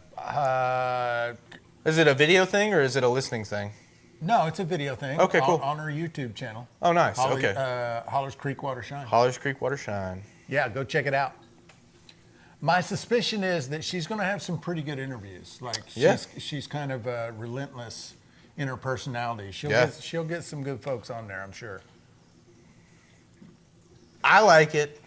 Is it a video thing or is it a listening thing? No, it's a video thing. Okay, cool. On her YouTube channel. Oh, nice. Holly, Okay. Hollers Creek Water Shine. Hollers Creek Water Shine. Yeah, go check it out. My suspicion is that she's going to have some pretty good interviews. Like she's kind of relentless in her personality. She'll get some good folks on there, I'm sure. I like it.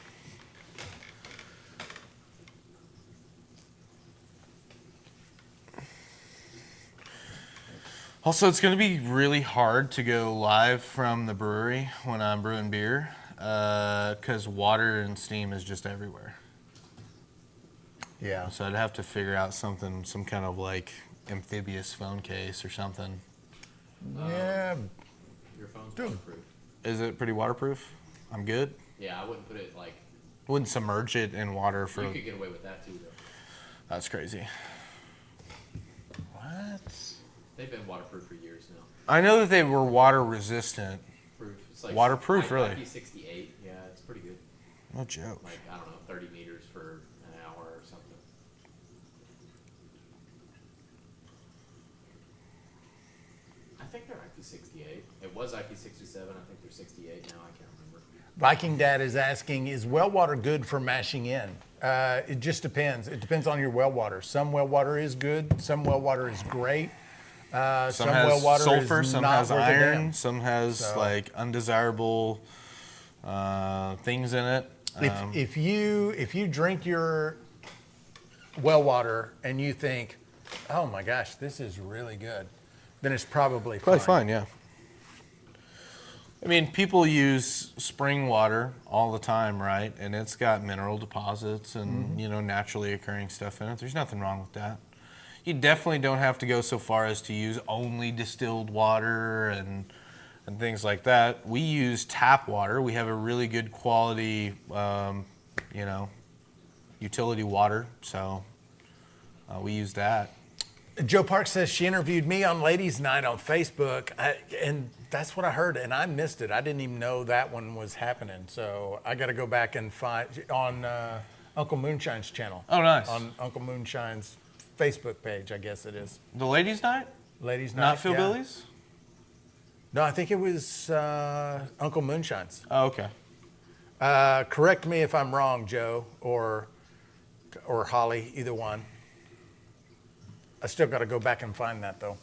Also, it's going to be really hard to go live from the brewery when I'm brewing beer because water and steam is just everywhere. Yeah. So I'd have to figure out some kind of like amphibious phone case or something. Yeah. Your phone's Dude. waterproof. Is it pretty waterproof? I'm good. Yeah, I wouldn't put it like. Wouldn't submerge it in water for. You could get away with that too, though. That's crazy. What? They've been waterproof for years now. I know that they were water resistant. Proof It's like Waterproof, really? IP68. Yeah, it's pretty good. No joke. Like, I don't know, 30 meters for an hour or something. I think they're IP68. It was IP67. I think they're 68 now. I can't remember. Viking Dad is asking, is well water good for mashing in? It just depends. It depends on your well water. Some well water is good. Some well water is great. Some well has water sulfur, is some not has worth a damn. iron, some has So- like undesirable things in it. If you drink your well water and you think, oh my gosh, this is really good, then it's probably fine. Yeah. I mean, people use spring water all the time, right? And it's got mineral deposits and, naturally occurring stuff in it. There's nothing wrong with that. You definitely don't have to go so far as to use only distilled water and things like that. We use tap water. We have a really good quality, utility water. So we use that. Joe Park says she interviewed me on Ladies Night on Facebook, and that's what I heard, and I missed it. I didn't even know that one was happening, so I got to go back and find on Uncle Moonshine's channel. Oh, nice. On Uncle Moonshine's Facebook page, I guess it is. The ladies' night? Ladies Night. Not Phil yeah. Billy's? No, I think it was Uncle Moonshine's. Oh, okay. Correct me if I'm wrong, Joe, or Holly, either one. I still got to go back and find that though.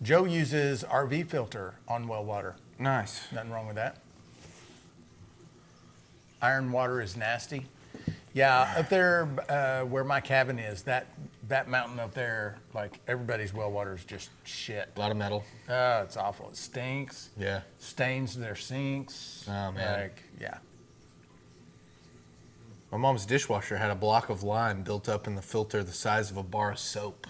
Joe uses RV filter on well water. Nice. Nothing wrong with that. Iron water is nasty. Yeah, up there where my cabin is, that mountain up there, like everybody's well water is just shit. A lot of metal. Oh, it's awful. It stinks. Yeah. Stains their sinks. Oh, man. Like, yeah. My mom's dishwasher had a block of lime built up in the filter the size of a bar of soap.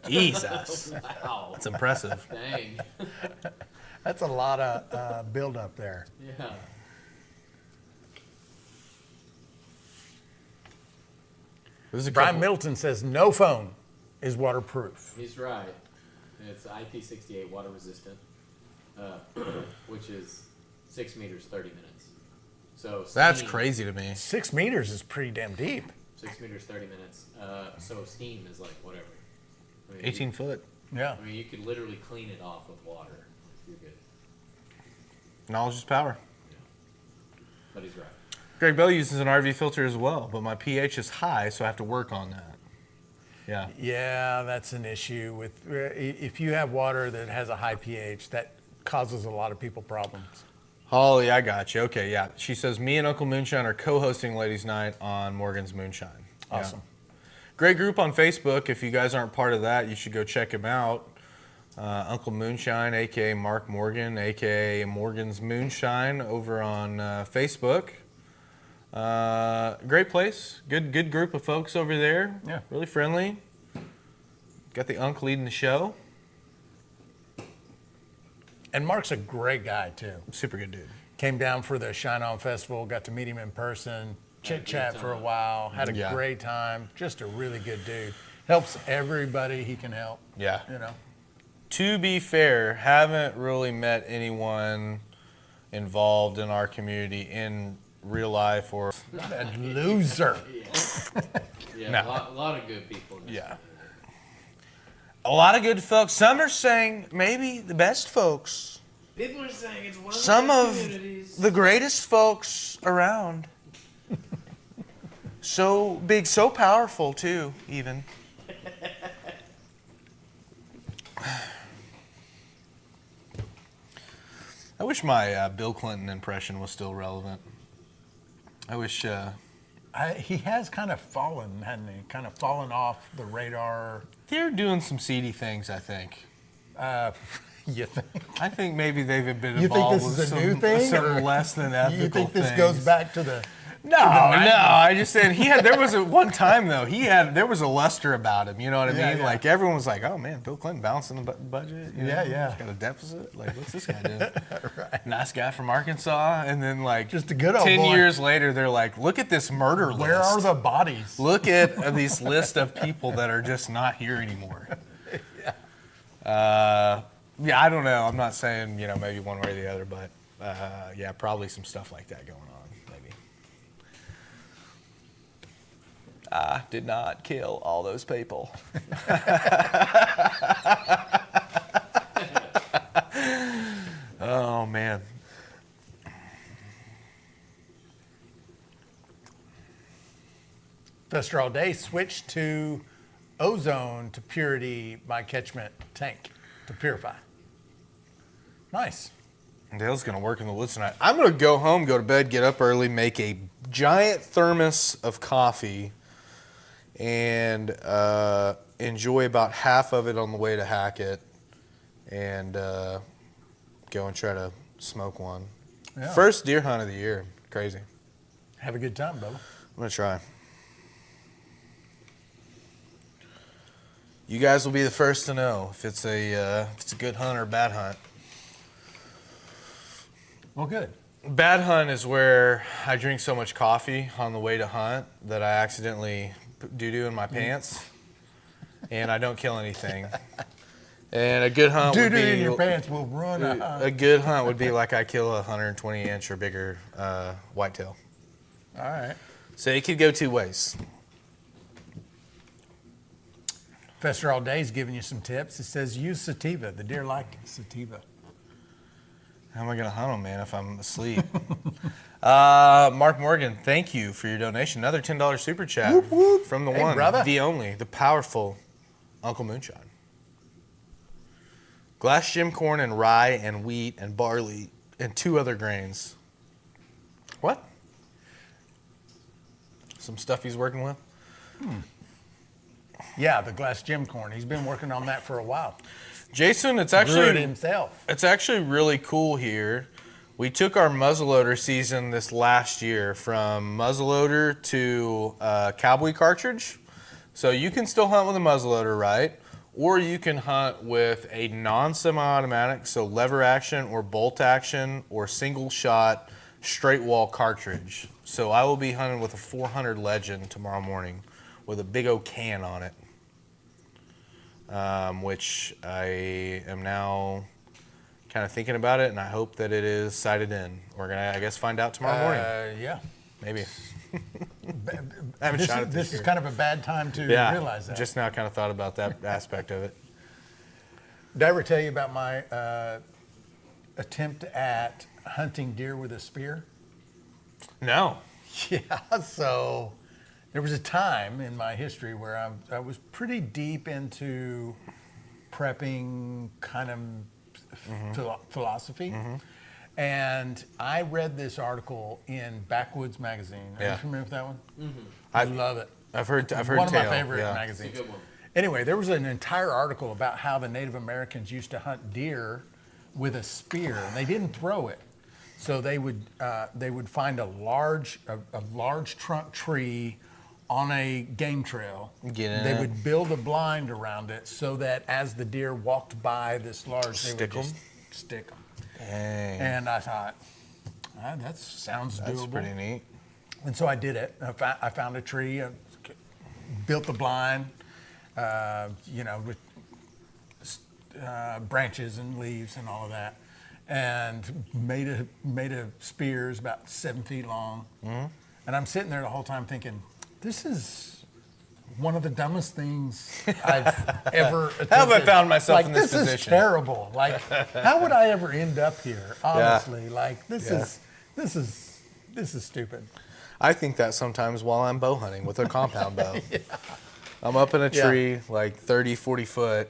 Jesus. Wow. That's impressive. Dang. That's a lot of build up there. Yeah. This is a Brian couple- Middleton says no phone is waterproof. He's right. It's IP68 water resistant, which is 6 meters, 30 minutes. So That's steam- crazy to me. 6 meters is pretty damn deep. 6 meters, 30 minutes. So steam is like whatever. I mean, 18 foot. Yeah. I mean, you could literally clean it off with water. You're good. Knowledge is power. But he's right. Greg Bell uses an RV filter as well, but my pH is high, so I have to work on that. Yeah. Yeah, that's an issue with if you have water that has a high pH, that causes a lot of people problems. Holly, I got you. Okay, yeah. She says, me and Uncle Moonshine are co-hosting Ladies Night on Morgan's Moonshine. Yeah. Awesome. Great group on Facebook. If you guys aren't part of that, you should go check him out. Uncle Moonshine, a.k.a. Mark Morgan, a.k.a. Morgan's Moonshine over on Facebook. Great place. Good group of folks over there. Yeah. Really friendly. Got the Unc leading the show. And Mark's a great guy too. Super good dude. Came down for the Shine On Festival, got to meet him in person, chit chat for a while, had a Yeah. great time. Just a really good dude. Helps everybody he can help. Yeah. You know. To be fair, haven't really met anyone involved in our community in real life or That loser. Yeah, No. a lot of good people. In this Yeah. community. a lot of good folks. Some are saying maybe the best folks. People are saying it's one of Some the of best communities. the greatest folks around. So big, so powerful too, even. I wish my Bill Clinton impression was still relevant. I wish. He has kind of fallen, hasn't he? Kind of fallen off the radar. They're doing some seedy things, I think. You think? I think maybe they've been You think involved this with is a new thing, some or less than ethical You think this things. goes back to the? No, I just said there was one time though, there was a luster about him, you know what I Yeah, mean? yeah. Like everyone was like, oh man, Bill Clinton balancing the budget. You know? Yeah, yeah. He's got a deficit. Like, what's this guy doing? Right. Nice guy from Arkansas. And then like Just a good old 10 boy. years later, they're like, look at this murder list. Where are the bodies? Look at this list of people that are just not here anymore. Yeah, I don't know. I'm not saying, maybe one way or the other, but yeah, probably some stuff like that going on, maybe. I did not kill all those people. Oh, man. Fester all day, switch to ozone to purity by catchment tank to purify. Nice. Dale's going to work in the woods tonight. I'm going to go home, go to bed, get up early, make a giant thermos of coffee, and enjoy about half of it on the way to Hackett, and go and try to smoke one. Yeah. First deer hunt of the year. Crazy. Have a good time, Bubba. I'm going to try. You guys will be the first to know if it's a good hunt or a bad hunt. Well, good. Bad hunt is where I drink so much coffee on the way to hunt that I accidentally put doo-doo in my pants, and I don't kill anything. And a good hunt would Doo-doo be in your pants will run a hunt. a good hunt would be like I kill a 120-inch or bigger whitetail. All right. So it could go two ways. Fester all day is giving you some tips. It says use sativa. The deer like sativa. How am I going to hunt them, man, if I'm asleep? Mark Morgan, thank you for your donation. Another $10 super chat Whoop, whoop. from the Hey, one, brother. the only, the powerful Uncle Moonshine. Glass gem corn and rye and wheat and barley and 2 other grains. What? Some stuff he's working with? Yeah, the glass gem corn. He's been working on that for a while. Jason, it's Grew it actually himself. It's actually really cool here. We took our muzzleloader season this last year from muzzleloader to cowboy cartridge. So you can still hunt with a muzzleloader, right? Or you can hunt with a non-semi-automatic, so lever action or bolt action or single shot straight wall cartridge. So I will be hunting with a 400 Legend tomorrow morning with a big old can on it. Which I am now kind of thinking about it, and I hope that it is sighted in. We're going to, I guess, find out tomorrow morning. Yeah. Maybe. I haven't shot it this This year. is kind of a bad time to Yeah, realize that. just now kind of thought about that aspect of it. Did I ever tell you about my attempt at hunting deer with a spear? No. Yeah, so there was a time in my history where I was pretty deep into prepping kind of philosophy. And I read this article in Backwoods Magazine. Are Yeah. you familiar with that one? I I love it. I've heard One of my tale, favorite yeah. magazines. It's a good one. Anyway, there was an entire article about how the Native Americans used to hunt deer with a spear, and they didn't throw it. So they would find a large trunk tree on a game trail. Get in They it. would build a blind around it so that as the deer walked by this large, they Stick would 'em? just stick them. Dang. And I thought, that sounds That's doable. pretty neat. And so I did it. I found a tree, built the blind, with branches and leaves and all of that, and made a spear. It was about 7 feet long. And I'm sitting there the whole time thinking, this is one of the dumbest things I've ever attempted. How have I found myself in this This is position? terrible. Like, how would I ever end up here? Honestly, like this is stupid. I think that sometimes while I'm bow hunting with a compound bow. I'm up in a tree like 30, 40 foot,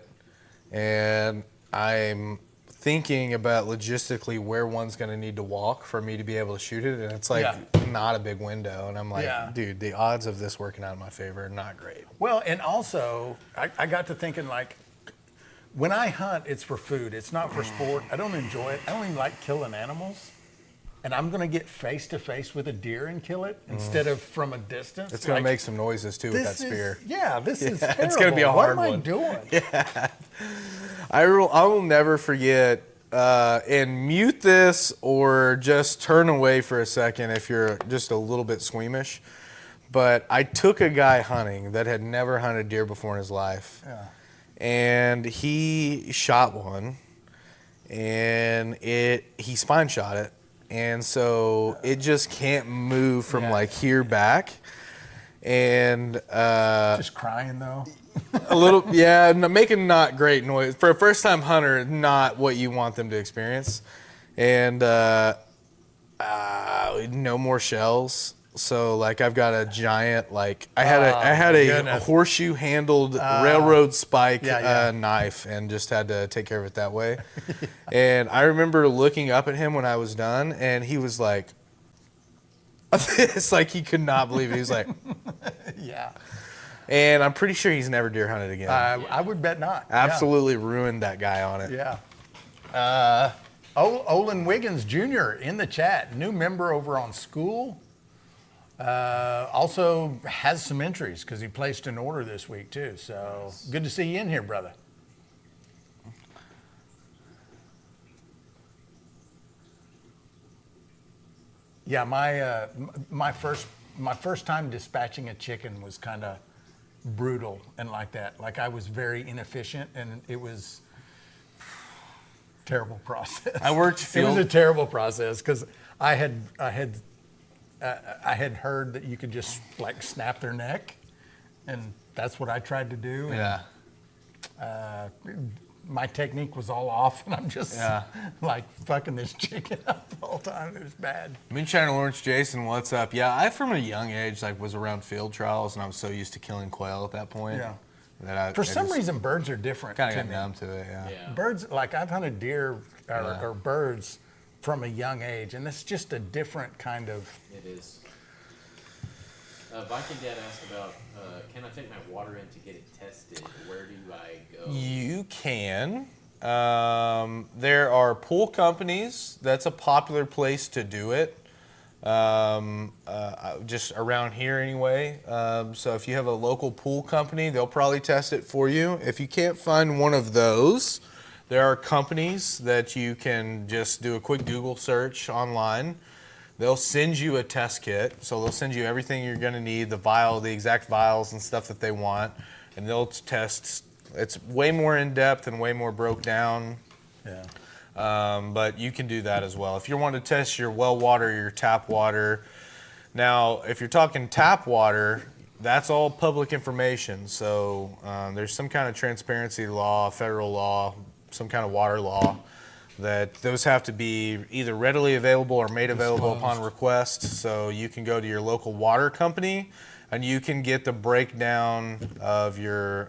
and I'm thinking about logistically where one's going to need to walk for me to be able to shoot it, and it's like not a big window, and I'm like, dude, the odds of this working out in my favor are not great. Well, and also, I got to thinking, like, when I hunt, it's for food. It's not for sport. I don't enjoy it. I don't even like killing animals. And I'm going to get face to face with a deer and kill it instead of from a distance. It's going to make some noises too with that this spear. This is terrible. It's gonna be a hard What am I one. doing? I will never forget, and mute this or just turn away for a second if you're just a little bit squeamish. But I took a guy hunting that had never hunted deer before in his life. Yeah. And he shot one. and he spine shot it, and so it just can't move from like here back, and Just crying though. a little, making not great noise for a first time hunter. Not what you want them to experience, and no more shells. So like I've got a giant I had a horseshoe handled railroad spike knife and just had to take care of it that way. And I remember looking up at him when I was done, and he was like, it's like he could not believe it. He was like, Yeah. and I'm pretty sure he's never deer hunted again. I would bet not. Absolutely ruined that guy on it. Yeah. Olin Wiggins Jr. in the chat, new member over on School. Also has some entries because he placed an order this week too. So good to see you in here, brother. Yeah, my first time dispatching a chicken was kind of brutal and like that. Like I was very inefficient, and it was terrible process. I worked field. It was a terrible process because I had heard that you could just like snap their neck, and that's what I tried to do. Yeah. And, my technique was all off, and I'm just like fucking this chicken up the whole time. It was bad. Moonshine Lawrence Jason, what's up? Yeah, I from a young age was around field trials, and I was so used to killing quail at that point. Yeah. That For some reason, birds are different. kind of to got me. numb to it. Yeah. Birds, like I've hunted deer or birds from a young age, and it's just a different kind of. It is. Viking Dad asked about, can I take my water in to get it tested? Where do I go? You can. There are pool companies. That's a popular place to do it. Just around here anyway. So if you have a local pool company, they'll probably test it for you. If you can't find one of those, there are companies that you can just do a quick Google search online. They'll send you a test kit. So they'll send you everything you're going to need, the exact vials and stuff that they want. And they'll test. It's way more in depth and way more broke down. Yeah. But you can do that as well. If you want to test your well water, your tap water. Now, if you're talking tap water, that's all public information. So there's some kind of transparency law, federal law, some kind of water law, that those have to be either readily available or made available upon request. So you can go to your local water company and you can get the breakdown of your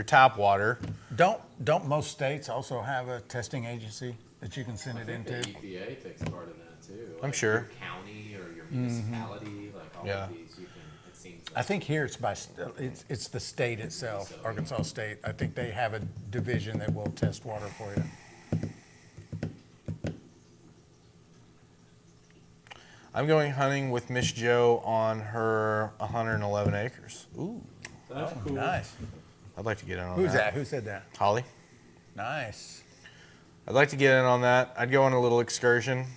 tap water. Don't most states also have a testing agency that you can send it The into? EPA takes part in that too. I'm Like sure. Your county or your municipality, like all of these, you can. It seems. I think here it's the state itself, Arkansas State. I think they have a division that will test water for you. I'm going hunting with Miss Jo on her 111 acres. Ooh, That's cool. Nice. I'd like to get in on Who's that. that? Who said that? Holly. Nice. I'd like to get in on that. I'd go on a little excursion.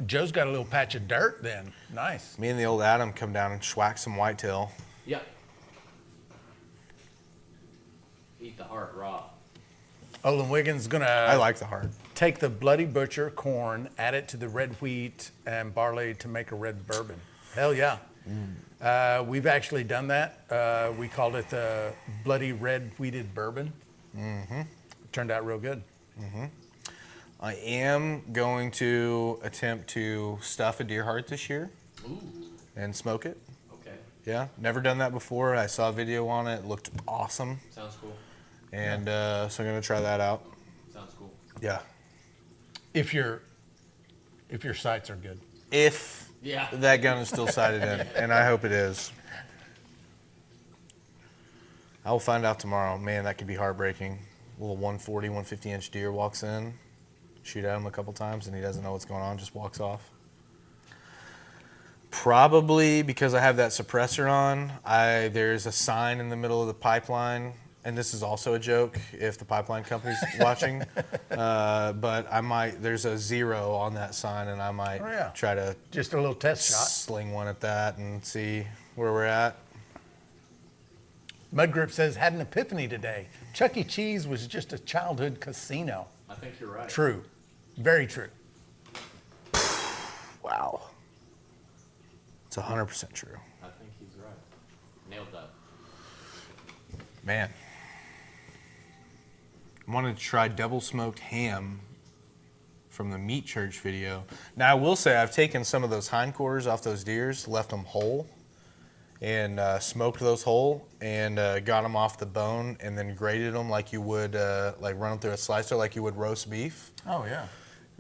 Joe's got a little patch of dirt then. Nice. Me and the old Adam come down and schwack some whitetail. Yeah. Eat the heart raw. Olin Wiggins gonna I like the heart. take the Bloody Butcher corn, add it to the red wheat and barley to make a red bourbon. Hell yeah. We've actually done that. We called it the Bloody Red Wheated Bourbon. Mm-hmm. Turned out real good. Mm-hmm. I am going to attempt to stuff a deer heart this year. Ooh. And smoke it. Okay. Yeah, never done that before. I saw a video on it. It looked awesome. Sounds cool. And so I'm going to try that out. Sounds cool. Yeah. If your sights are good. If Yeah. that gun is still sighted in, and I hope it is. I will find out tomorrow. Man, that could be heartbreaking. A little 140, 150 inch deer walks in, shoot at him a couple times, and he doesn't know what's going on, just walks off. Probably because I have that suppressor on. There's a sign in the middle of the pipeline, and this is also a joke if the pipeline company's watching. But there's a 0 on that sign, and I might try to Just a little test shot. sling one at that and see where we're at. Mudgrip says, had an epiphany today. Chuck E. Cheese was just a childhood casino. I think you're right. True. Very true. Wow. It's 100% true. I think he's right. Nailed that. Man. I wanted to try double smoked ham from the Meat Church video. Now, I will say I've taken some of those hindquarters off those deers, left them whole, and smoked those whole, and got them off the bone, and then grated them like you would, like run them through a slicer like you would roast beef. Oh, yeah.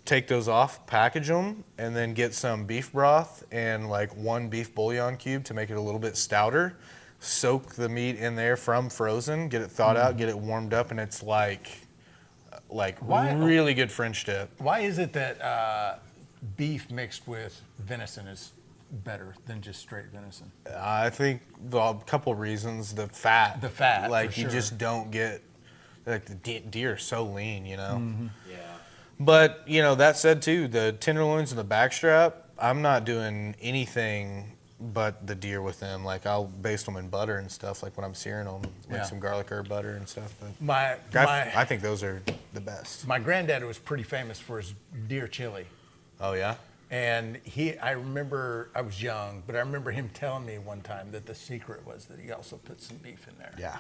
Take those off, package them, and then get some beef broth and like 1 beef bouillon cube to make it a little bit stouter. Soak the meat in there from frozen, get it thawed out, get it warmed up, and it's like Why- really good French dip. Why is it that beef mixed with venison is better than just straight venison? I think a couple reasons. The fat. The fat, Like for you sure. just don't get, like the deer are so lean, you know? Yeah. But, you know, that said too, the tenderloins and the backstrap, I'm not doing anything but the deer with them. Like I'll baste them in butter and stuff, like when I'm searing them, like Yeah. some garlic herb butter and stuff. But I I think those are the best. my granddad was pretty famous for his deer chili. Oh yeah? And I remember, I was young, but I remember him telling me one time that the secret was that he also put some beef in there. Yeah.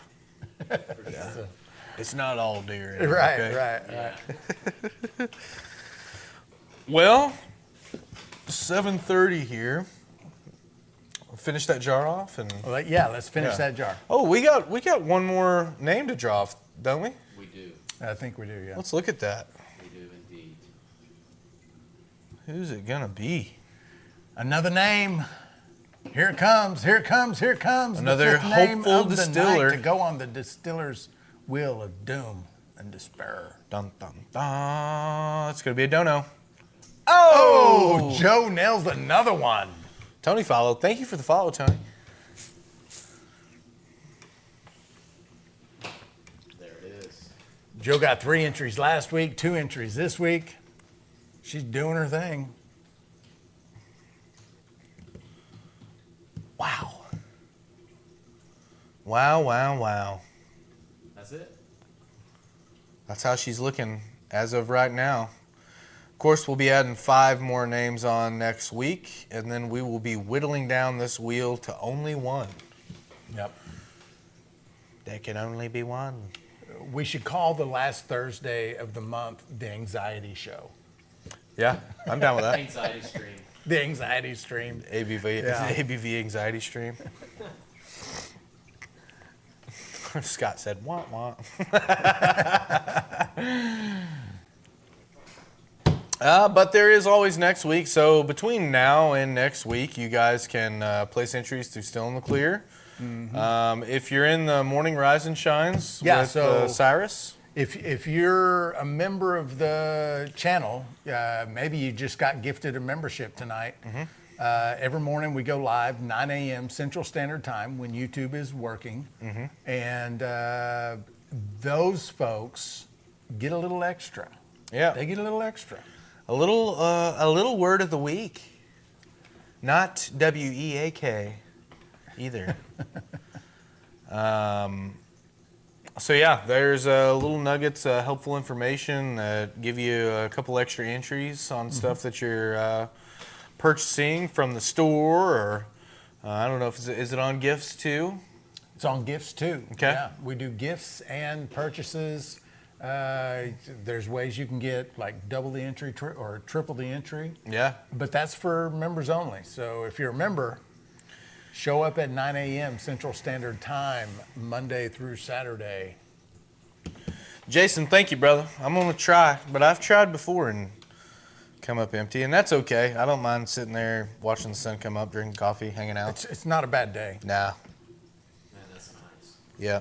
So- It's not all deer. right, okay? right. Well, 7:30 here. Finish that jar off and. Well, yeah, let's finish Yeah. that jar. Oh, we got one more name to draw off, don't we? We do. I think we do, yeah. Let's look at that. We do indeed. Who's it gonna be? Another name. Here it comes, here it comes, here it comes. Another the fifth name hopeful of the distiller. night to go on the distiller's wheel of doom and despair. Dun dun dun. It's gonna be a dono. Oh, Joe nails another one. Tony followed. Thank you for the follow, Tony. There it is. Joe got 3 entries last week, 2 entries this week. She's doing her thing. Wow. Wow, wow, wow. That's it. That's how she's looking as of right now. Of course, we'll be adding 5 more names on next week, and then we will be whittling down this wheel to only one. Yep. There can only be one. We should call the last Thursday of the month the anxiety show. Yeah, I'm down with that. Anxiety stream. The anxiety stream. ABV, Yeah. ABV anxiety stream. Scott said, wah, wah. But there is always next week. So between now and next week, you guys can place entries through Still in the Clear. If you're in the Morning Rise and Shines Yeah, with so- Cyrus. If you're a member of the channel, maybe you just got gifted a membership tonight. Every morning we go live 9 a.m. Central Standard Time when YouTube is working, and those folks get a little extra. Yeah. They get a little extra. A little word of the week. Not WEAK either. So yeah, there's little nuggets, helpful information that give you a couple extra entries on stuff that you're purchasing from the store, or I don't know if is it on gifts too. It's on gifts too. Okay. Yeah, we do gifts and purchases. There's ways you can get like double the entry or triple the entry. Yeah. But that's for members only. So if you're a member, show up at 9 a.m. Central Standard Time, Monday through Saturday. Jason, thank you, brother. I'm gonna try, but I've tried before and come up empty, and that's okay. I don't mind sitting there watching the sun come up, drinking coffee, hanging out. It's not a bad day. Nah. Man, that's nice. Yeah.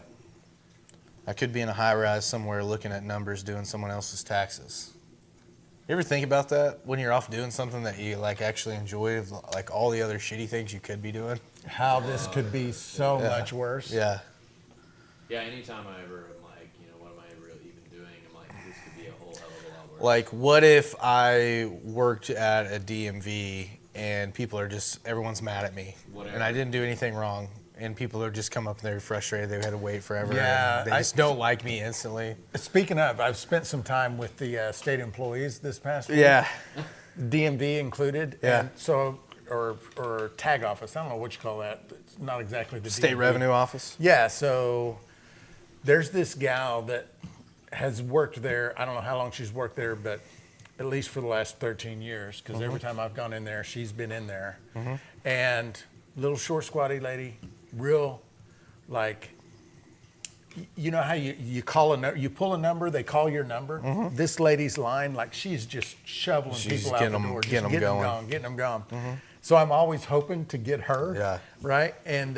I could be in a high rise somewhere looking at numbers doing someone else's taxes. You ever think about that when you're off doing something that you like actually enjoy, like all the other shitty things you could be doing? How this could be so much worse. Yeah. Yeah, anytime I ever am like, what am I really even doing? I'm like, this could be a whole hell of a lot worse. Like, what if I worked at a DMV and people are just, everyone's mad at me Whatever. and I didn't do anything wrong and people are just come up and they're frustrated. They had to wait forever. Yeah, and they just don't like me instantly. Speaking of, I've spent some time with the state employees this past week. Yeah. DMV included. Yeah. And so, or tag office. I don't know what you call that. It's not exactly the State DMV. Revenue Office. Yeah. So there's this gal that has worked there. I don't know how long she's worked there, but at least for the last 13 years, because every time I've gone in there, she's been in there. And little short, squatty lady, real, like, you know how you call you pull a number, they call your number. This lady's line, like, she's just shoveling She's people out getting the them- door, just getting them going. getting them going. So I'm always hoping to get her. Yeah. Right. And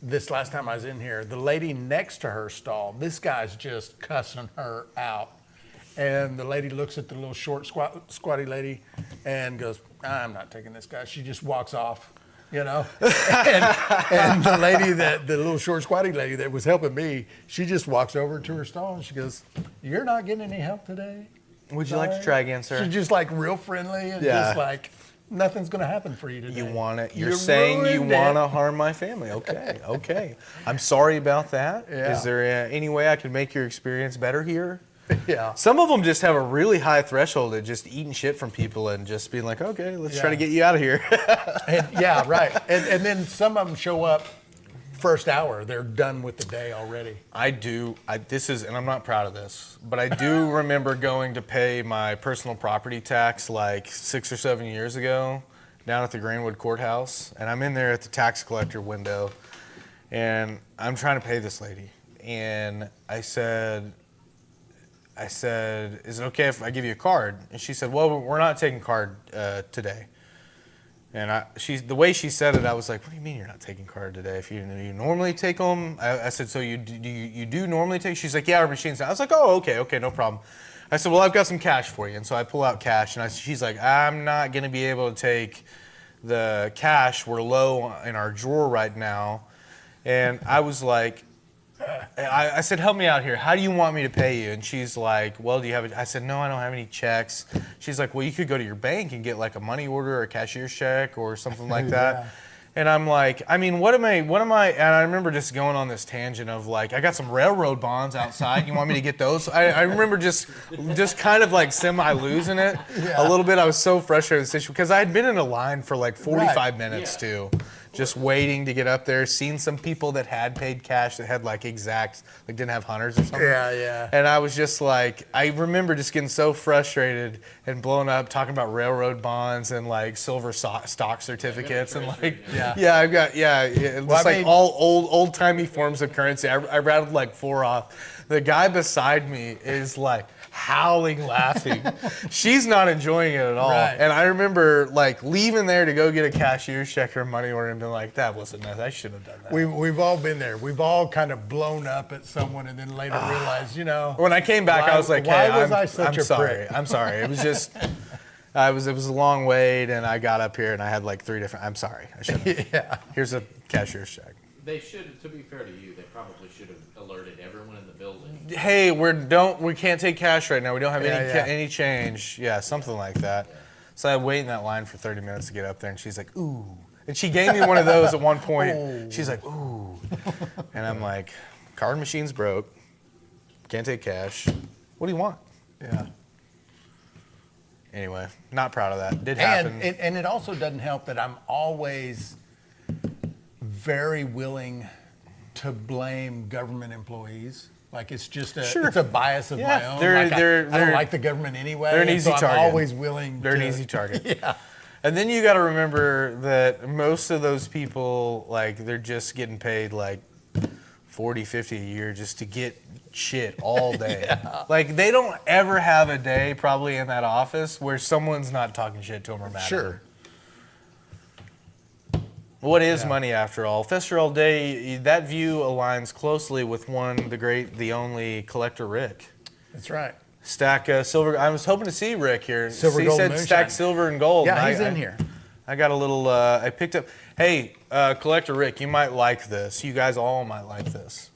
this last time I was in here, the lady next to her stall, this guy's just cussing her out. And the lady looks at the little short, squatty lady and goes, I'm not taking this guy. She just walks off, you know. and the lady, the little short, squatty lady that was helping me, she just walks over to her stall and she goes, you're not getting any help today? Would you like to try again, sir? She's just like real friendly and Yeah. just like, nothing's going to happen for you today. You want it. You're You saying you ruined it. want to harm my family. Okay, okay. I'm sorry about that. Yeah. Is there any way I could make your experience better here? Yeah. Some of them just have a really high threshold of just eating shit from people and just being like, okay, let's try to get you out of here. And, yeah, right. And then some of them show up first hour. They're done with the day already. And I'm not proud of this, but I do remember going to pay my personal property tax like 6 or 7 years ago down at the Greenwood Courthouse. And I'm in there at the tax collector window and I'm trying to pay this lady. And I said, is it okay if I give you a card? And she said, well, we're not taking card today. And the way she said it, I was like, what do you mean you're not taking card today? If you normally take them? I said, so you do normally take? She's like, yeah, our machine's down. I was like, oh, okay, no problem. I said, well, I've got some cash for you. And so I pull out cash, and she's like, I'm not going to be able to take the cash. We're low in our drawer right now. And I was like, I said, help me out here. How do you want me to pay you? And she's like, well, do you have I said, no, I don't have any checks. She's like, well, you could go to your bank and get like a money order or a cashier's check or something like that. Yeah. And I'm like, I mean, what am I, and I remember just going on this tangent of like, I got some railroad bonds outside. You want me to get those? I remember just kind of like semi-losing it a little bit. I was so frustrated with this issue because I had been in a line for like 45 minutes too. Just waiting to get up there, seen some people that had paid cash that had like didn't have hunters or something. Yeah. And I was just like, I remember just getting so frustrated and blown up talking about railroad bonds and like silver stock certificates and like, I've got, all old timey forms of currency. I rattled like 4 off. The guy beside me is like howling, laughing. She's not enjoying it at all. Right. And I remember like leaving there to go get a cashier's check or money order and being like, that wasn't nice. I should have done that. We've all been there. We've all kind of blown up at someone and then later realized, you know. When I came back, I was like, why hey, was I such I'm a sorry. prick? I'm sorry. It was just, it was a long wait and I got up here and I had like 3 different, I'm sorry. I should have. Yeah. Here's a cashier's check. They should, to be fair to you, they probably should have alerted everyone in the building. Hey, we can't take cash right now. We don't have Yeah. any change. Yeah, something like that. So I wait in that line for 30 minutes to get up there, and she's like, ooh. And she gave me one of those at one point. She's like, ooh. And I'm like, card machine's broke. Can't take cash. What do you want? Yeah. Anyway, not proud of that. Did happen. And it also doesn't help that I'm always very willing to blame government employees. Like it's just it's a bias of my own. They're- Like they're- I don't like the government anyway. they're an and easy so target. I'm always willing They're to, an easy target. Yeah. And then you got to remember that most of those people, like, they're just getting paid like 40, 50 a year just to get shit all day. Like, they don't ever have a day probably in that office where someone's not talking shit to them or mad at them. Sure. What is money after all? Fester all day, that view aligns closely with the great, the only collector Rick. That's right. Stack silver. I was hoping to see Rick here. Silver, He gold, said moonshine. stack silver and gold. Yeah, and he's in here. I got a little, I picked up, hey, Collector Rick, you might like this. You guys all might like this.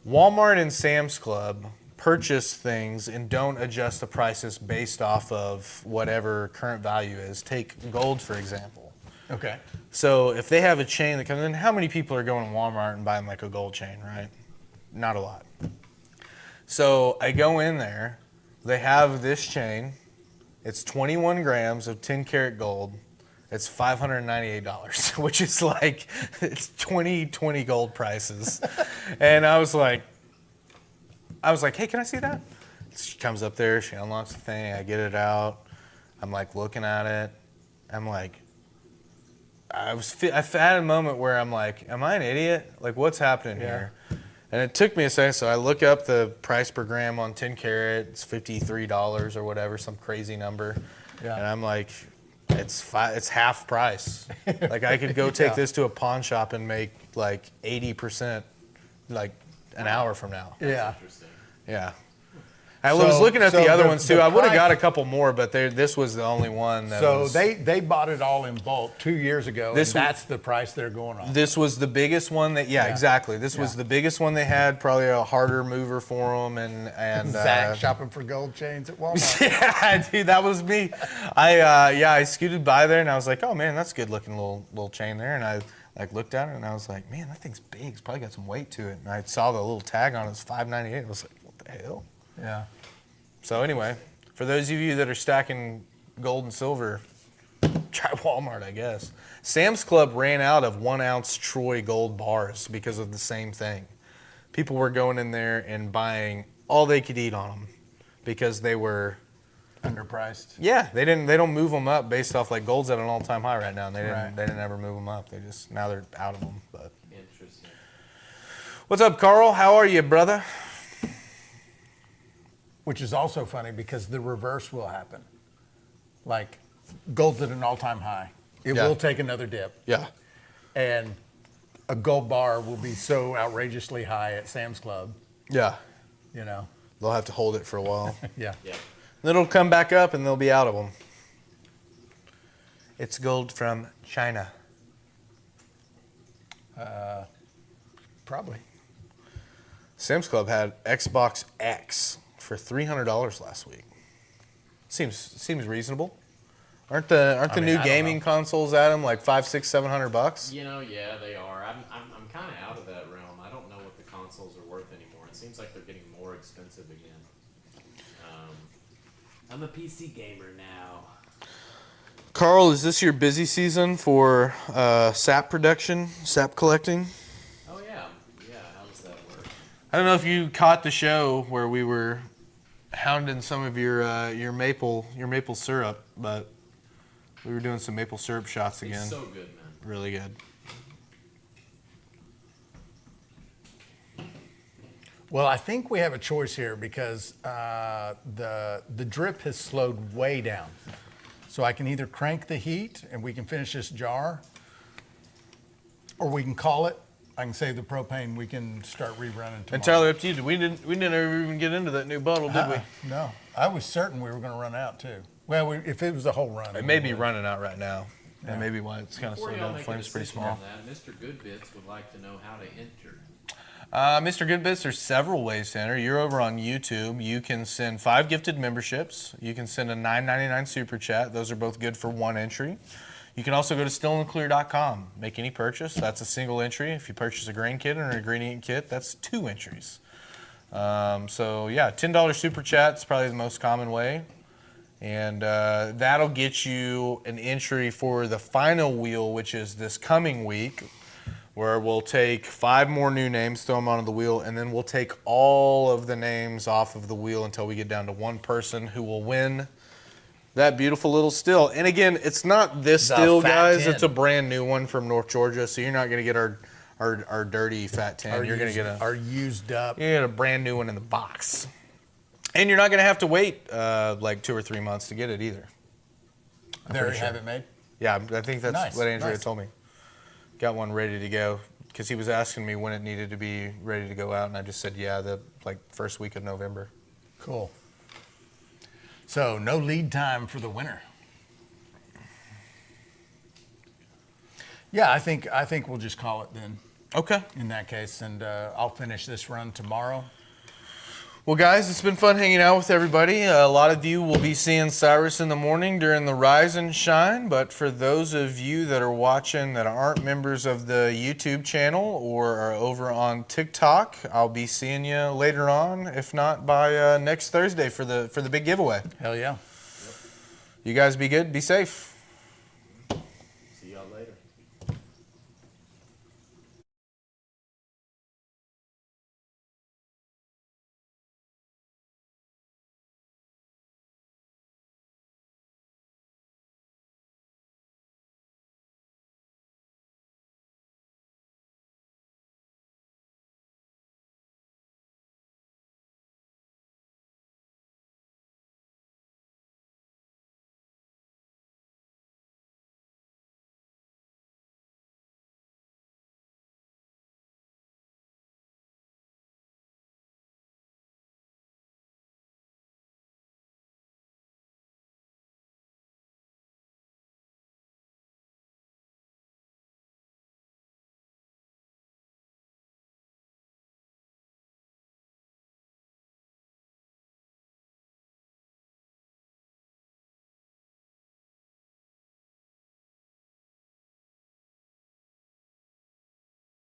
Walmart and Sam's Club purchase things and don't adjust the prices based off of whatever current value is. Take gold, for example. Okay. So if they have a chain that comes in, how many people are going to Walmart and buying like a gold chain, right? Not a lot. So I go in there. They have this chain. It's 21 grams of 10 karat gold. It's $598, which is like, it's 2020 gold prices. And I was like, hey, can I see that? She comes up there, she unlocks the thing, I get it out. I'm like looking at it. I'm like, I had a moment where I'm like, am I an idiot? Like, what's happening here? And it took me a second, so I look up the price per gram on 10 karat. It's $53 or whatever, some crazy number. Yeah. And I'm like, it's half price. Like, I could go take this to a pawn shop and make like 80% like an hour from now. Yeah. Interesting. Yeah. I was looking at so the other the- ones too. the I would have price- got a couple more, but this was the only one that So was. they bought it all in bulk 2 years ago, This and was- that's the price they're going on. This was the biggest one that, yeah, exactly. This was the biggest one they had, probably a harder mover for them, and Zach shopping for gold chains at Walmart. yeah, dude, that was me. I scooted by there and I was like, oh man, that's a good looking little chain there, and I like looked at it and I was like, man, that thing's big. It's probably got some weight to it. And I saw the little tag on it. It's $598. I was like, what the hell? Yeah. So anyway, for those of you that are stacking gold and silver, try Walmart, I guess. Sam's Club ran out of 1 ounce Troy gold bars because of the same thing. People were going in there and buying all they could eat on them because they were Underpriced. Yeah, they don't move them up based off like gold's at an all-time high right now, and Right. they didn't ever move them up. Now they're out of them. But Interesting. what's up, Carl? How are you, brother? Which is also funny because the reverse will happen. Like, gold's at an all-time high. It Yeah. will take another dip. Yeah. And a gold bar will be so outrageously high at Sam's Club, Yeah. you know? They'll have to hold it for a while. Yeah. Yeah. Then it'll come back up and they'll be out of them. It's gold from China. Probably. Sam's Club had Xbox X for $300 last week. Seems reasonable. Aren't the mean, new I don't gaming know. consoles at them like $500-$700? You know, yeah, they are. I'm kind of out of that realm. I don't know what the consoles are worth anymore. It seems like they're getting more expensive again. I'm a PC gamer now. Carl, is this your busy season for sap production, sap collecting? Oh yeah, yeah. How does that work? I don't know if you caught the show where we were hounding some of your maple syrup, but we were doing some maple syrup shots again. It's so good, man. Really good. Well, I think we have a choice here because the drip has slowed way down. So I can either crank the heat and we can finish this jar, or we can call it. I can save the propane. We can start rerunning tomorrow. Entirely up to you. We didn't ever even get into that new bottle, did we? No, I was certain we were going to run out too. Well, if it was a whole run. It may be running out right now. That may be why it's kind of Before slowed y'all down. The make a flame's pretty decision small. on that, Mr. Goodbits would like to know how to enter. Mr. Goodbits, there's several ways to enter. You're over on YouTube. You can send 5 gifted memberships. You can send a $9.99 super chat. Those are both good for 1 entry. You can also go to stillandclear.com. Make any purchase. That's a single entry. If you purchase a grain kit or an ingredient kit, that's 2 entries. So yeah, $10 super chat is probably the most common way. And that'll get you an entry for the final wheel, which is this coming week, where we'll take 5 more new names, throw them onto the wheel, and then we'll take all of the names off of the wheel until we get down to 1 person who will win that beautiful little still. And again, it's not this The still, Fat guys. 10. It's a brand new one from North Georgia, so you're not going to get our dirty Fat 10. You're going to get our used up. you get a brand new one in the box. And you're not going to have to wait like 2 or 3 months to get it either. There you have it made. Yeah, I think that's Nice, what Andrea nice. told me. Got one ready to go because he was asking me when it needed to be ready to go out, and I just said, yeah, the first week of November. Cool. So no lead time for the winner. Yeah, I think we'll just call it then Okay. in that case, and I'll finish this run tomorrow. Well, guys, it's been fun hanging out with everybody. A lot of you will be seeing Cyrus in the morning during the Rise and Shine, but for those of you that are watching that aren't members of the YouTube channel or are over on TikTok, I'll be seeing you later on, if not by next Thursday for the big giveaway. Hell yeah. You guys be good, be safe.